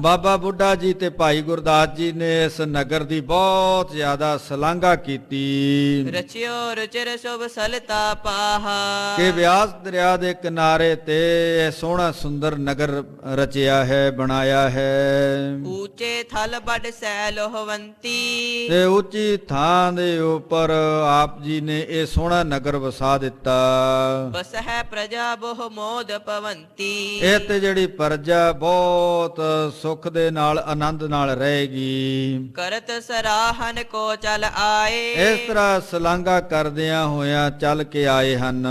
ਬਾਬਾ ਬੁੱਢਾ ਜੀ ਤੇ ਭਾਈ ਗੁਰਦਾਸ ਜੀ ਨੇ ਇਸ ਨਗਰ ਦੀ ਬਹੁਤ ਜ਼ਿਆਦਾ ਸ਼ਲਾਘਾ ਕੀਤੀ ਰਚਿਓ ਰੁਚਿਰ ਸ਼ੁਭ ਸਲਤਾ ਪਾਹਾ। ਕਿ ਬਿਆਸ ਦਰਿਆ ਦੇ ਕਿਨਾਰੇ ਤੇ ਇਹ ਸੋਹਣਾ ਸੁੰਦਰ ਨਗਰ ਰਚਿਆ ਹੈ, ਬਣਾਇਆ ਹੈ। ਊਚੇ ਥਲ ਬੜ ਸੈ ਲੋਹਵੰਤੀ। ਤੇ ਉੱਚੀ ਥਾਂ ਦੇ ਉੱਪਰ ਆਪ ਜੀ ਨੇ ਇਹ ਸੋਹਣਾ ਨਗਰ ਵਸਾ ਦਿੱਤਾ। ਬਸ ਹੈ ਪ੍ਰਜਾ ਬਹੁ ਮੋਦ ਪਵੰਤੀ। ਇਹ ਤੇ ਜਿਹੜੀ ਪ੍ਰਜਾ ਬਹੁਤ ਸੁੱਖ ਦੇ ਨਾਲ ਆਨੰਦ ਨਾਲ ਰਹੇਗੀ। ਕਰਤ ਸਰਾਹਨ ਕੋ ਚਲ ਆਏ। ਇਸ ਤਰ੍ਹਾਂ ਸ਼ਲਾਘਾ ਕਰਦਿਆਂ ਹੋਇਆਂ ਚੱਲ ਕੇ ਆਏ ਹਨ।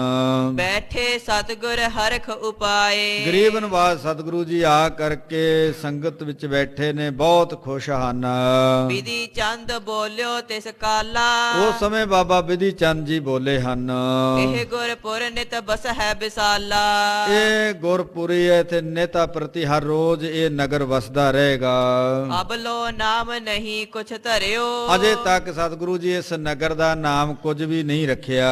ਬੈਠੇ ਸਤਿਗੁਰ ਹਰਖ ਉਪਾਏ। ਗਰੀਬ ਨਿਵਾਸ ਸਤਿਗੁਰੂ ਜੀ ਆ ਕਰਕੇ ਸੰਗਤ ਵਿੱਚ ਬੈਠੇ ਨੇ, ਬਹੁਤ ਖੁਸ਼ ਹਨ। ਵਿਧੀ ਚੰਦ ਬੋਲਿਓ ਤਿਸ ਕਾਲਾ। ਉਸ ਸਮੇਂ ਬਾਬਾ ਬਿਧੀ ਚੰਦ ਜੀ ਬੋਲੇ ਹਨ, ਇਹ ਗੁਰਪੁਰ ਨਿਤ ਬਸ ਹੈ ਵਿਸਾਲਾ। ਇਹ ਗੁਰਪੁਰੀ ਹੈ ਤੇ ਨੇਤਾ ਪ੍ਰਤੀ ਹਰ ਰੋਜ਼ ਇਹ ਨਗਰ ਵਸਦਾ ਰਹੇਗਾ। ਅਬ ਲੋ ਨਾਮ ਨਹੀਂ ਕੁਛ ਧਰਿਓ। ਅਜੇ ਤੱਕ ਸਤਿਗੁਰੂ ਜੀ ਇਸ ਨਗਰ ਦਾ ਨਾਮ ਕੁਝ ਵੀ ਨਹੀਂ ਰੱਖਿਆ।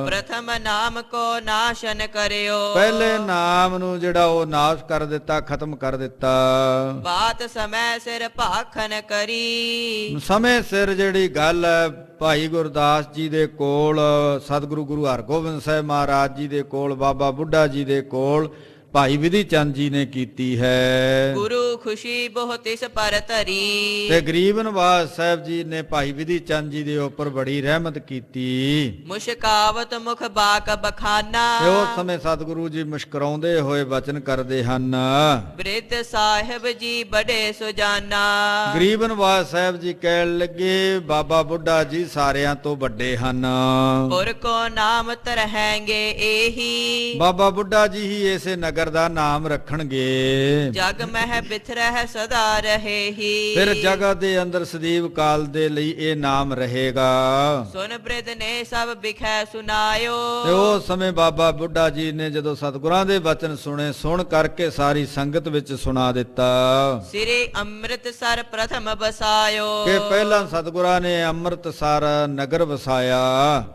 ਪ੍ਰਥਮ ਨਾਮ ਕੋ ਨਾਸ਼ਨ ਕਰਿਓ। ਪਹਿਲੇ ਨਾਮ ਨੂੰ ਜਿਹੜਾ ਉਹ ਨਾਸ਼ ਕਰ ਦਿੱਤਾ, ਖਤਮ ਕਰ ਦਿੱਤਾ। ਬਾਤ ਸਮੈ ਸਿਰ ਭਾਖਨ ਕਰੀ। ਸਮੇਂ ਸਿਰ ਜਿਹੜੀ ਗੱਲ ਹੈ ਭਾਈ ਗੁਰਦਾਸ ਜੀ ਦੇ ਕੋਲ, ਸਤਿਗੁਰੂ ਗੁਰੂ ਹਰਗੋਬਿੰਦ ਸਾਹਿਬ ਮਹਾਰਾਜ ਜੀ ਦੇ ਕੋਲ, ਬਾਬਾ ਬੁੱਢਾ ਜੀ ਦੇ ਕੋਲ ਭਾਈ ਬਿਧੀ ਚੰਦ ਜੀ ਨੇ ਕੀਤੀ ਹੈ। ਗੁਰੂ ਖੁਸ਼ੀ ਬਹੁਤ ਇਸ ਪਰ ਧਰੀ। ਤੇ ਗਰੀਬ ਨਿਵਾਸ ਸਾਹਿਬ ਜੀ ਨੇ ਭਾਈ ਬਿਧੀ ਚੰਦ ਜੀ ਦੇ ਉੱਪਰ ਬੜੀ ਰਹਿਮਤ ਕੀਤੀ। ਮੁਸ਼ਕਾਵਤ ਮੁਖ ਬਾਕ ਬਖਾਨਾ। ਤੇ ਉਸ ਸਮੇਂ ਸਤਿਗੁਰੂ ਜੀ ਮੁਸਕਰਾਉਂਦੇ ਹੋਏ ਬਚਨ ਕਰਦੇ ਹਨ, ਬ੍ਰਿਧ ਸਾਹਿਬ ਜੀ ਬੜੇ ਸੁਜਾਨਾ। ਗਰੀਬ ਨਿਵਾਸ ਸਾਹਿਬ ਜੀ ਕਹਿਣ ਲੱਗੇ ਬਾਬਾ ਬੁੱਢਾ ਜੀ ਸਾਰਿਆਂ ਤੋਂ ਵੱਡੇ ਹਨ। ਪੁਰ ਕੋ ਨਾਮ ਤਰਹੈਂਗੇ ਇਹੀ। ਬਾਬਾ ਬੁੱਢਾ ਜੀ ਹੀ ਇਸੇ ਨਗਰ ਦਾ ਨਾਮ ਰੱਖਣਗੇ। ਜਗ ਮਹਿ ਬਿਥਰਹਿ ਸਦਾ ਰਹੇ ਹੀ। ਫਿਰ ਜਗਤ ਦੇ ਅੰਦਰ ਸਦੀਵ ਕਾਲ ਦੇ ਲਈ ਇਹ ਨਾਮ ਰਹੇਗਾ। ਸੁਨ ਬ੍ਰਿਧ ਨੇ ਸਭ ਬਿਖੈ ਸੁਨਾਇਓ। ਤੇ ਉਸ ਸਮੇਂ ਬਾਬਾ ਬੁੱਢਾ ਜੀ ਨੇ ਜਦੋਂ ਸਤਿਗੁਰਾਂ ਦੇ ਬਚਨ ਸੁਣੇ, ਸੁਣ ਕਰਕੇ ਸਾਰੀ ਸੰਗਤ ਵਿੱਚ ਸੁਣਾ ਦਿੱਤਾ ਸ੍ਰੀ ਅੰਮ੍ਰਿਤਸਰ ਪ੍ਰਥਮ ਬਸਾਇਓ। ਕਿ ਪਹਿਲਾਂ ਸਤਿਗੁਰਾਂ ਨੇ ਅੰਮ੍ਰਿਤਸਰ ਨਗਰ ਵਸਾਇਆ,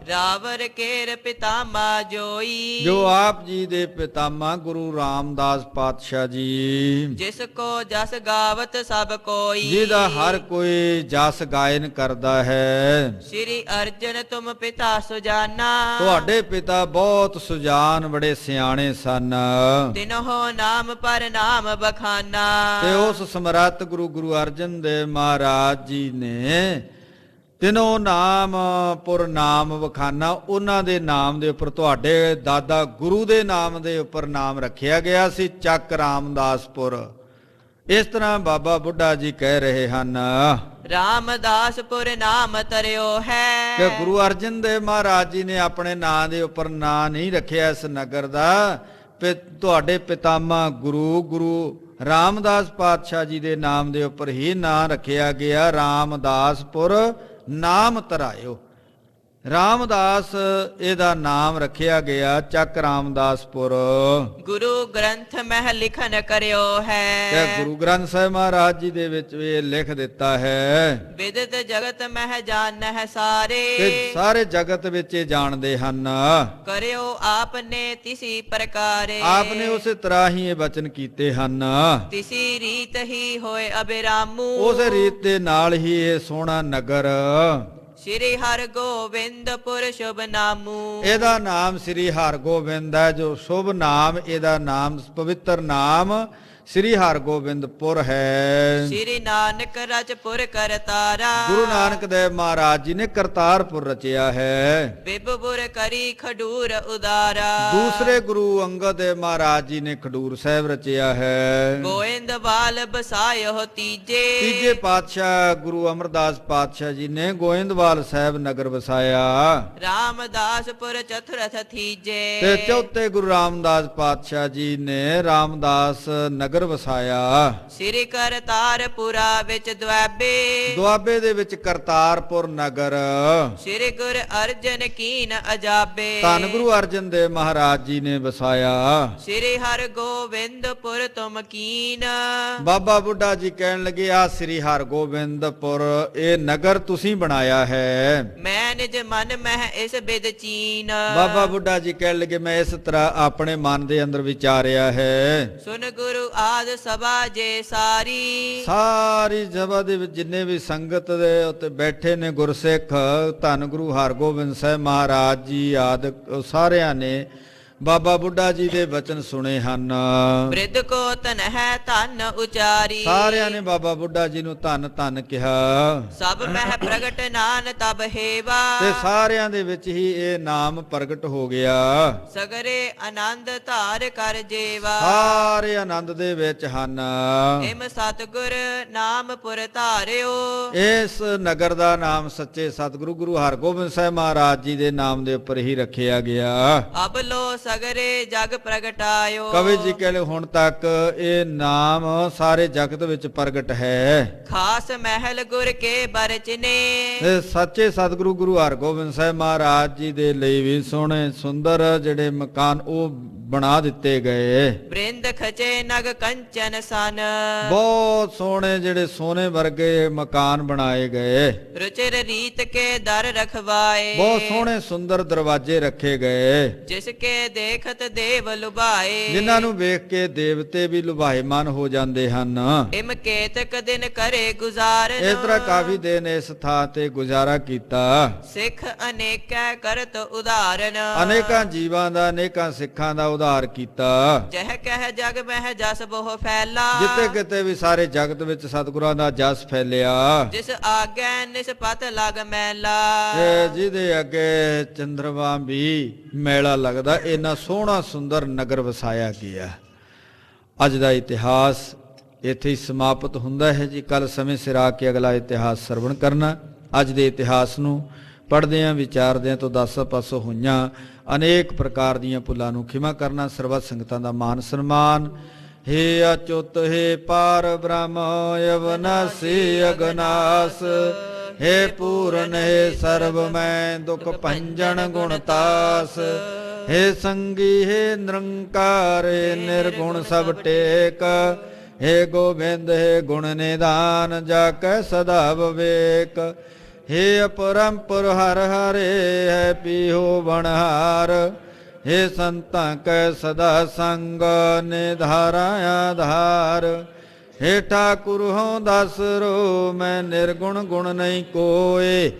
ਰਾਵਰ ਕੇਰ ਪਿਤਾਮਾ ਜੋਈ। ਜੋ ਆਪ ਜੀ ਦੇ ਪਿਤਾਮਾ ਗੁਰੂ ਰਾਮਦਾਸ ਪਾਤਸ਼ਾਹ ਜੀ, ਜਿਸ ਕੋ ਜਸ ਗਾਵਤ ਸਭ ਕੋਈ। ਜਿਹਦਾ ਹਰ ਕੋਈ ਜਸ ਗਾਇਨ ਕਰਦਾ ਹੈ। ਸ੍ਰੀ ਅਰਜਨ ਤੁਮ ਪਿਤਾ ਸੁਜਾਨਾ। ਤੁਹਾਡੇ ਪਿਤਾ ਬਹੁਤ ਸੁਜਾਨ, ਬੜੇ ਸਿਆਣੇ ਸਨ। ਤਿਨਹੁ ਨਾਮ ਪਰ ਨਾਮ ਬਖਾਨਾ। ਤੇ ਉਸ ਸਮਰੱਥ ਗੁਰੂ ਅਰਜਨ ਦੇਵ ਮਹਾਰਾਜ ਜੀ ਨੇ ਤਿਨੋਂ ਨਾਮ ਪੁਰ ਨਾਮ ਵਖਾਨਾ, ਉਹਨਾਂ ਦੇ ਨਾਮ ਦੇ ਉੱਪਰ ਤੁਹਾਡੇ ਦਾਦਾ ਗੁਰੂ ਦੇ ਨਾਮ ਦੇ ਉੱਪਰ ਨਾਮ ਰੱਖਿਆ ਗਿਆ ਸੀ, ਚੱਕ ਰਾਮਦਾਸਪੁਰ। ਇਸ ਤਰ੍ਹਾਂ ਬਾਬਾ ਬੁੱਢਾ ਜੀ ਕਹਿ ਰਹੇ ਹਨ, ਰਾਮਦਾਸਪੁਰ ਨਾਮ ਤਰਿਓ ਹੈ। ਕਿ ਗੁਰੂ ਅਰਜਨ ਦੇਵ ਮਹਾਰਾਜ ਜੀ ਨੇ ਆਪਣੇ ਨਾਂ ਦੇ ਉੱਪਰ ਨਾਂ ਨਹੀਂ ਰੱਖਿਆ ਇਸ ਨਗਰ ਦਾ, ਤੁਹਾਡੇ ਪਿਤਾਮਾ ਗੁਰੂ ਰਾਮਦਾਸ ਪਾਤਸ਼ਾਹ ਜੀ ਦੇ ਨਾਮ ਦੇ ਉੱਪਰ ਹੀ ਨਾਂ ਰੱਖਿਆ ਗਿਆ। ਰਾਮਦਾਸਪੁਰ ਨਾਮ ਧਰਾਇਓ। ਰਾਮਦਾਸ ਇਹਦਾ ਨਾਮ ਰੱਖਿਆ ਗਿਆ, ਚੱਕ ਰਾਮਦਾਸਪੁਰ। ਗੁਰੂ ਗ੍ਰੰਥ ਮਹਿ ਲਿਖਨ ਕਰਿਓ ਹੈ। ਤੇ ਗੁਰੂ ਗ੍ਰੰਥ ਸਾਹਿਬ ਮਹਾਰਾਜ ਜੀ ਦੇ ਵਿੱਚ ਇਹ ਲਿਖ ਦਿੱਤਾ ਹੈ। ਵਿਦਿਤ ਜਗਤ ਮਹਿ ਜਾਣਹਿ ਸਾਰੇ। ਕਿ ਸਾਰੇ ਜਗਤ ਵਿੱਚ ਇਹ ਜਾਣਦੇ ਹਨ। ਕਰਿਓ ਆਪਨੇ ਤਿਸੀ ਪ੍ਰਕਾਰੇ। ਆਪਨੇ ਉਸੇ ਤਰ੍ਹਾਂ ਹੀ ਇਹ ਬਚਨ ਕੀਤੇ ਹਨ। ਤਿਸੀ ਰੀਤ ਹੀ ਹੋਏ ਅਬਿਰਾਮੂ। ਉਸੇ ਰੀਤ ਦੇ ਨਾਲ ਹੀ ਇਹ ਸੋਹਣਾ ਨਗਰ, ਸ੍ਰੀ ਹਰਗੋਬਿੰਦਪੁਰ ਸ਼ੁਭ ਨਾਮੂ। ਇਹਦਾ ਨਾਮ ਸ੍ਰੀ ਹਰਗੋਬਿੰਦ ਹੈ, ਜੋ ਸ਼ੁਭ ਨਾਮ, ਇਹਦਾ ਨਾਮ ਪਵਿੱਤਰ ਨਾਮ ਸ੍ਰੀ ਹਰਗੋਬਿੰਦਪੁਰ ਹੈ। ਸ੍ਰੀ ਨਾਨਕ ਰਚਪੁਰ ਕਰਤਾਰਾ। ਗੁਰੂ ਨਾਨਕ ਦੇਵ ਮਹਾਰਾਜ ਜੀ ਨੇ ਕਰਤਾਰਪੁਰ ਰਚਿਆ ਹੈ। ਬਿਬਪੁਰ ਕਰੀ ਖਡੂਰ ਉਦਾਰਾ। ਦੂਸਰੇ ਗੁਰੂ ਅੰਗਦ ਦੇਵ ਮਹਾਰਾਜ ਜੀ ਨੇ ਖਡੂਰ ਸਾਹਿਬ ਰਚਿਆ ਹੈ। ਗੋਇੰਦਵਾਲ ਬਸਾਇਓ ਤੀਜੇ। ਤੀਜੇ ਪਾਤਸ਼ਾਹ ਗੁਰੂ ਅਮਰਦਾਸ ਪਾਤਸ਼ਾਹ ਜੀ ਨੇ ਗੋਇੰਦਵਾਲ ਸਾਹਿਬ ਨਗਰ ਵਸਾਇਆ। ਰਾਮਦਾਸਪੁਰ ਚਤੁਰਥ ਥੀਜੇ। ਤੇ ਚੌਥੇ ਗੁਰੂ ਰਾਮਦਾਸ ਪਾਤਸ਼ਾਹ ਜੀ ਨੇ ਰਾਮਦਾਸ ਨਗਰ ਨਗਰ ਵਸਾਇਆ। ਸ੍ਰੀ ਕਰਤਾਰਪੁਰਾ ਵਿੱਚ ਦੁਆਬੇ, ਦੁਆਬੇ ਦੇ ਵਿੱਚ ਕਰਤਾਰਪੁਰ ਨਗਰ ਸ੍ਰੀ ਗੁਰ ਅਰਜਨ ਕੀਨ ਅਜਾਬੇ, ਧੰਨ ਗੁਰੂ ਅਰਜਨ ਦੇਵ ਮਹਾਰਾਜ ਜੀ ਨੇ ਵਸਾਇਆ। ਸ੍ਰੀ ਹਰਿ ਗੋਬਿੰਦਪੁਰ ਤੁਮ ਕੀਨ, ਬਾਬਾ ਬੁੱਢਾ ਜੀ ਕਹਿਣ ਲੱਗੇ ਆ ਸ੍ਰੀ ਹਰਗੋਬਿੰਦਪੁਰ ਇਹ ਨਗਰ ਤੁਸੀਂ ਬਣਾਇਆ ਹੈ। ਮੈਂ ਨਿਜ ਮਨ ਮਹਿ ਇਸ ਬਿਦ ਚੀਨ, ਬਾਬਾ ਬੁੱਢਾ ਜੀ ਕਹਿਣ ਲੱਗੇ ਮੈਂ ਇਸ ਤਰ੍ਹਾਂ ਆਪਣੇ ਮਨ ਦੇ ਅੰਦਰ ਵਿਚਾਰਿਆ ਹੈ। ਸੁਨ ਗੁਰੂ ਆਦ ਸਭਾ ਜੇ ਸਾਰੀ, ਸਾਰੀ ਸਭਾ ਦੇ ਵਿੱਚ ਜਿੰਨੇ ਵੀ ਸੰਗਤ ਦੇ ਉੱਤੇ ਬੈਠੇ ਨੇ ਗੁਰਸਿੱਖ, ਧੰਨ ਗੁਰੂ ਹਰਗੋਬਿੰਦ ਸਾਹਿਬ ਮਹਾਰਾਜ ਜੀ ਆਦਿ ਸਾਰਿਆਂ ਨੇ ਬਾਬਾ ਬੁੱਢਾ ਜੀ ਦੇ ਬਚਨ ਸੁਣੇ ਹਨ। ਬ੍ਰਿਧ ਕੋ ਤਨ ਹੈ ਧਨ ਉਚਾਰੀ, ਸਾਰਿਆਂ ਨੇ ਬਾਬਾ ਬੁੱਢਾ ਜੀ ਨੂੰ ਧੰਨ ਧੰਨ ਕਿਹਾ। ਸਭ ਮਹਿ ਪ੍ਰਗਟ ਨਾਨ ਤਬ ਹੇਵਾ, ਤੇ ਸਾਰਿਆਂ ਦੇ ਵਿੱਚ ਹੀ ਇਹ ਨਾਮ ਪ੍ਰਗਟ ਹੋ ਗਿਆ। ਸਗਰੇ ਆਨੰਦ ਧਾਰ ਕਰ ਜੇਵਾ, ਸਾਰੇ ਆਨੰਦ ਦੇ ਵਿੱਚ ਹਨ। ਇਮ ਸਤਿਗੁਰ ਨਾਮ ਪੁਰ ਧਾਰਿਓ, ਇਸ ਨਗਰ ਦਾ ਨਾਮ ਸੱਚੇ ਸਤਿਗੁਰੂ ਗੁਰੂ ਹਰਗੋਬਿੰਦ ਸਾਹਿਬ ਮਹਾਰਾਜ ਜੀ ਦੇ ਨਾਮ ਦੇ ਉੱਪਰ ਹੀ ਰੱਖਿਆ ਗਿਆ। ਅਬ ਲੋ ਸਗਰੇ ਜਗ ਪ੍ਰਗਟਾਇਓ, ਕਵੀ ਜੀ ਕਹਿੰਦੇ ਹੁਣ ਤੱਕ ਇਹ ਨਾਮ ਸਾਰੇ ਜਗਤ ਵਿੱਚ ਪ੍ਰਗਟ ਹੈ। ਖਾਸ ਮਹਿਲ ਗੁਰ ਕੇ ਬਰਚਨੇ, ਤੇ ਸੱਚੇ ਸਤਿਗੁਰੂ ਗੁਰੂ ਹਰਗੋਬਿੰਦ ਸਾਹਿਬ ਮਹਾਰਾਜ ਜੀ ਦੇ ਲਈ ਵੀ ਸੋਹਣੇ ਸੁੰਦਰ ਜਿਹੜੇ ਮਕਾਨ ਉਹ ਬਣਾ ਦਿੱਤੇ ਗਏ। ਬ੍ਰਿੰਦ ਖਚੇ ਨਗ ਕੰਚਨ ਸਨ, ਬਹੁਤ ਸੋਹਣੇ ਜਿਹੜੇ ਸੋਨੇ ਵਰਗੇ ਮਕਾਨ ਬਣਾਏ ਗਏ। ਰੁਚਿਰ ਰੀਤ ਕੇ ਦਰ ਰਖਵਾਏ, ਬਹੁਤ ਸੋਹਣੇ ਸੁੰਦਰ ਦਰਵਾਜ਼ੇ ਰੱਖੇ ਗਏ, ਜਿਸ ਕੇ ਦੇਖਤ ਦੇਵ ਲੁਭਾਏ, ਜਿਨ੍ਹਾਂ ਨੂੰ ਵੇਖ ਕੇ ਦੇਵਤੇ ਵੀ ਲੁਭਾਏਮਾਨ ਹੋ ਜਾਂਦੇ ਹਨ। ਇਮ ਕੇਤਕ ਦਿਨ ਕਰੇ ਗੁਜ਼ਾਰਨ, ਇਸ ਤਰ੍ਹਾਂ ਕਾਫੀ ਦਿਨ ਇਸ ਥਾਂ ਤੇ ਗੁਜ਼ਾਰਾ ਕੀਤਾ। ਸਿੱਖ ਅਨੇਕੈ ਕਰਤ ਉਦਾਹਰਨ, ਅਨੇਕਾਂ ਜੀਵਾਂ ਦਾ ਅਨੇਕਾਂ ਸਿੱਖਾਂ ਦਾ ਉਧਾਰ ਕੀਤਾ। ਜਹ ਕਹਿ ਜਗ ਮਹਿ ਜਸ ਬਹੁ ਫੈਲਾ, ਜਿੱਥੇ ਕਿਤੇ ਵੀ ਸਾਰੇ ਜਗਤ ਵਿੱਚ ਸਤਿਗੁਰਾਂ ਦਾ ਜਸ ਫੈਲਿਆ। ਜਿਸ ਆਗੈ ਨਿਸਪਤ ਲਗ ਮੈਲਾ, ਇਹ ਜਿਹਦੇ ਅੱਗੇ ਚੰਦਰਮਾ ਵੀ ਮੇਲਾ ਲੱਗਦਾ, ਇੰਨਾ ਸੋਹਣਾ ਸੁੰਦਰ ਨਗਰ ਵਸਾਇਆ ਗਿਆ। ਅੱਜ ਦਾ ਇਤਿਹਾਸ ਇੱਥੇ ਹੀ ਸਮਾਪਤ ਹੁੰਦਾ ਹੈ ਜੀ। ਕੱਲ ਸਮੇਂ ਸਿਰ ਆ ਕੇ ਅਗਲਾ ਇਤਿਹਾਸ ਸਰਵਣ ਕਰਨਾ। ਅੱਜ ਦੇ ਇਤਿਹਾਸ ਨੂੰ ਪੜ੍ਹਦਿਆਂ ਵਿਚਾਰਦਿਆਂ ਤੋਂ 10 ਪਾਸੋਂ ਹੋਈਆਂ ਅਨੇਕ ਪ੍ਰਕਾਰ ਦੀਆਂ ਭੁੱਲਾਂ ਨੂੰ ਖਿਮਾ ਕਰਨਾ। ਸਰਬੱਤ ਸੰਗਤਾਂ ਦਾ ਮਾਨ ਸਨਮਾਨ। ਹੇ ਅਚੁੱਤ ਹੇ ਪਾਰ ਬ੍ਰਹਮ ਅਵਨਾਸੀ ਅਗਨਾਸ, ਹੇ ਪੂਰਨ ਹੇ ਸਰਬ ਮੈਂ ਦੁਖ ਭੰਜਨ ਗੁਣਤਾਸ, ਹੇ ਸੰਗੀ ਹੇ ਨਿਰੰਕਾਰ ਹੇ ਨਿਰਗੁਣ ਸਭ ਟੇਕ, ਹੇ ਗੋਬਿੰਦ ਹੇ ਗੁਣ ਨਿਦਾਨ ਜਾ ਕੈ ਸਦਾ ਵਿਵੇਕ, ਹੇ ਅਪਰੰਪਰ ਹਰ ਹਰੇ ਹੈ ਪੀਹੋ ਬਣਹਾਰ, ਹੇ ਸੰਤਾਂ ਕੈ ਸਦਾ ਸੰਗ ਨਿਧਾਰਾ ਆਧਾਰ, ਹੇ ਠਾਕੁਰ ਹਉ ਦਸਰੋ ਮੈਂ ਨਿਰਗੁਣ ਗੁਣ ਨਹੀਂ ਕੋਏ,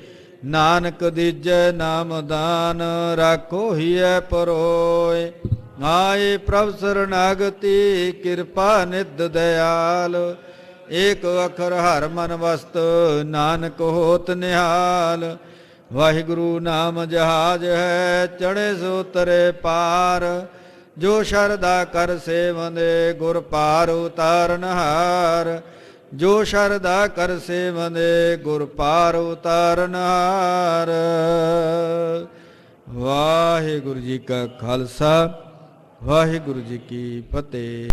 ਨਾਨਕ ਦੀਜੈ ਨਾਮ ਦਾਨ ਰਾਖੋ ਹੀਐ ਪਰੋਏ, ਆਏ ਪ੍ਰਭ ਸਰਨਾਗਤੀ ਕਿਰਪਾ ਨਿਧ ਦਇਆਲ, ਏਕ ਅਖਰ ਹਰ ਮਨ ਵਸਤ ਨਾਨਕ ਹੋਤ ਨਿਹਾਲ, ਵਾਹਿਗੁਰੂ ਨਾਮ ਜਹਾਜ ਹੈ ਚੜ੍ਹੇ ਸੋ ਤਰੇ ਪਾਰ, ਜੋ ਸ਼ਰਧਾ ਕਰ ਸੇਵੰਦੇ ਗੁਰ ਪਾਰ ਉਤਾਰਨਹਾਰ, ਜੋ ਸ਼ਰਧਾ ਕਰ ਸੇਵੰਦੇ ਗੁਰ ਪਾਰ ਉਤਾਰਨਹਾਰ। ਵਾਹਿਗੁਰੂ ਜੀ ਕਾ ਖਾਲਸਾ, ਵਾਹਿਗੁਰੂ ਜੀ ਕੀ ਫਤਿਹ।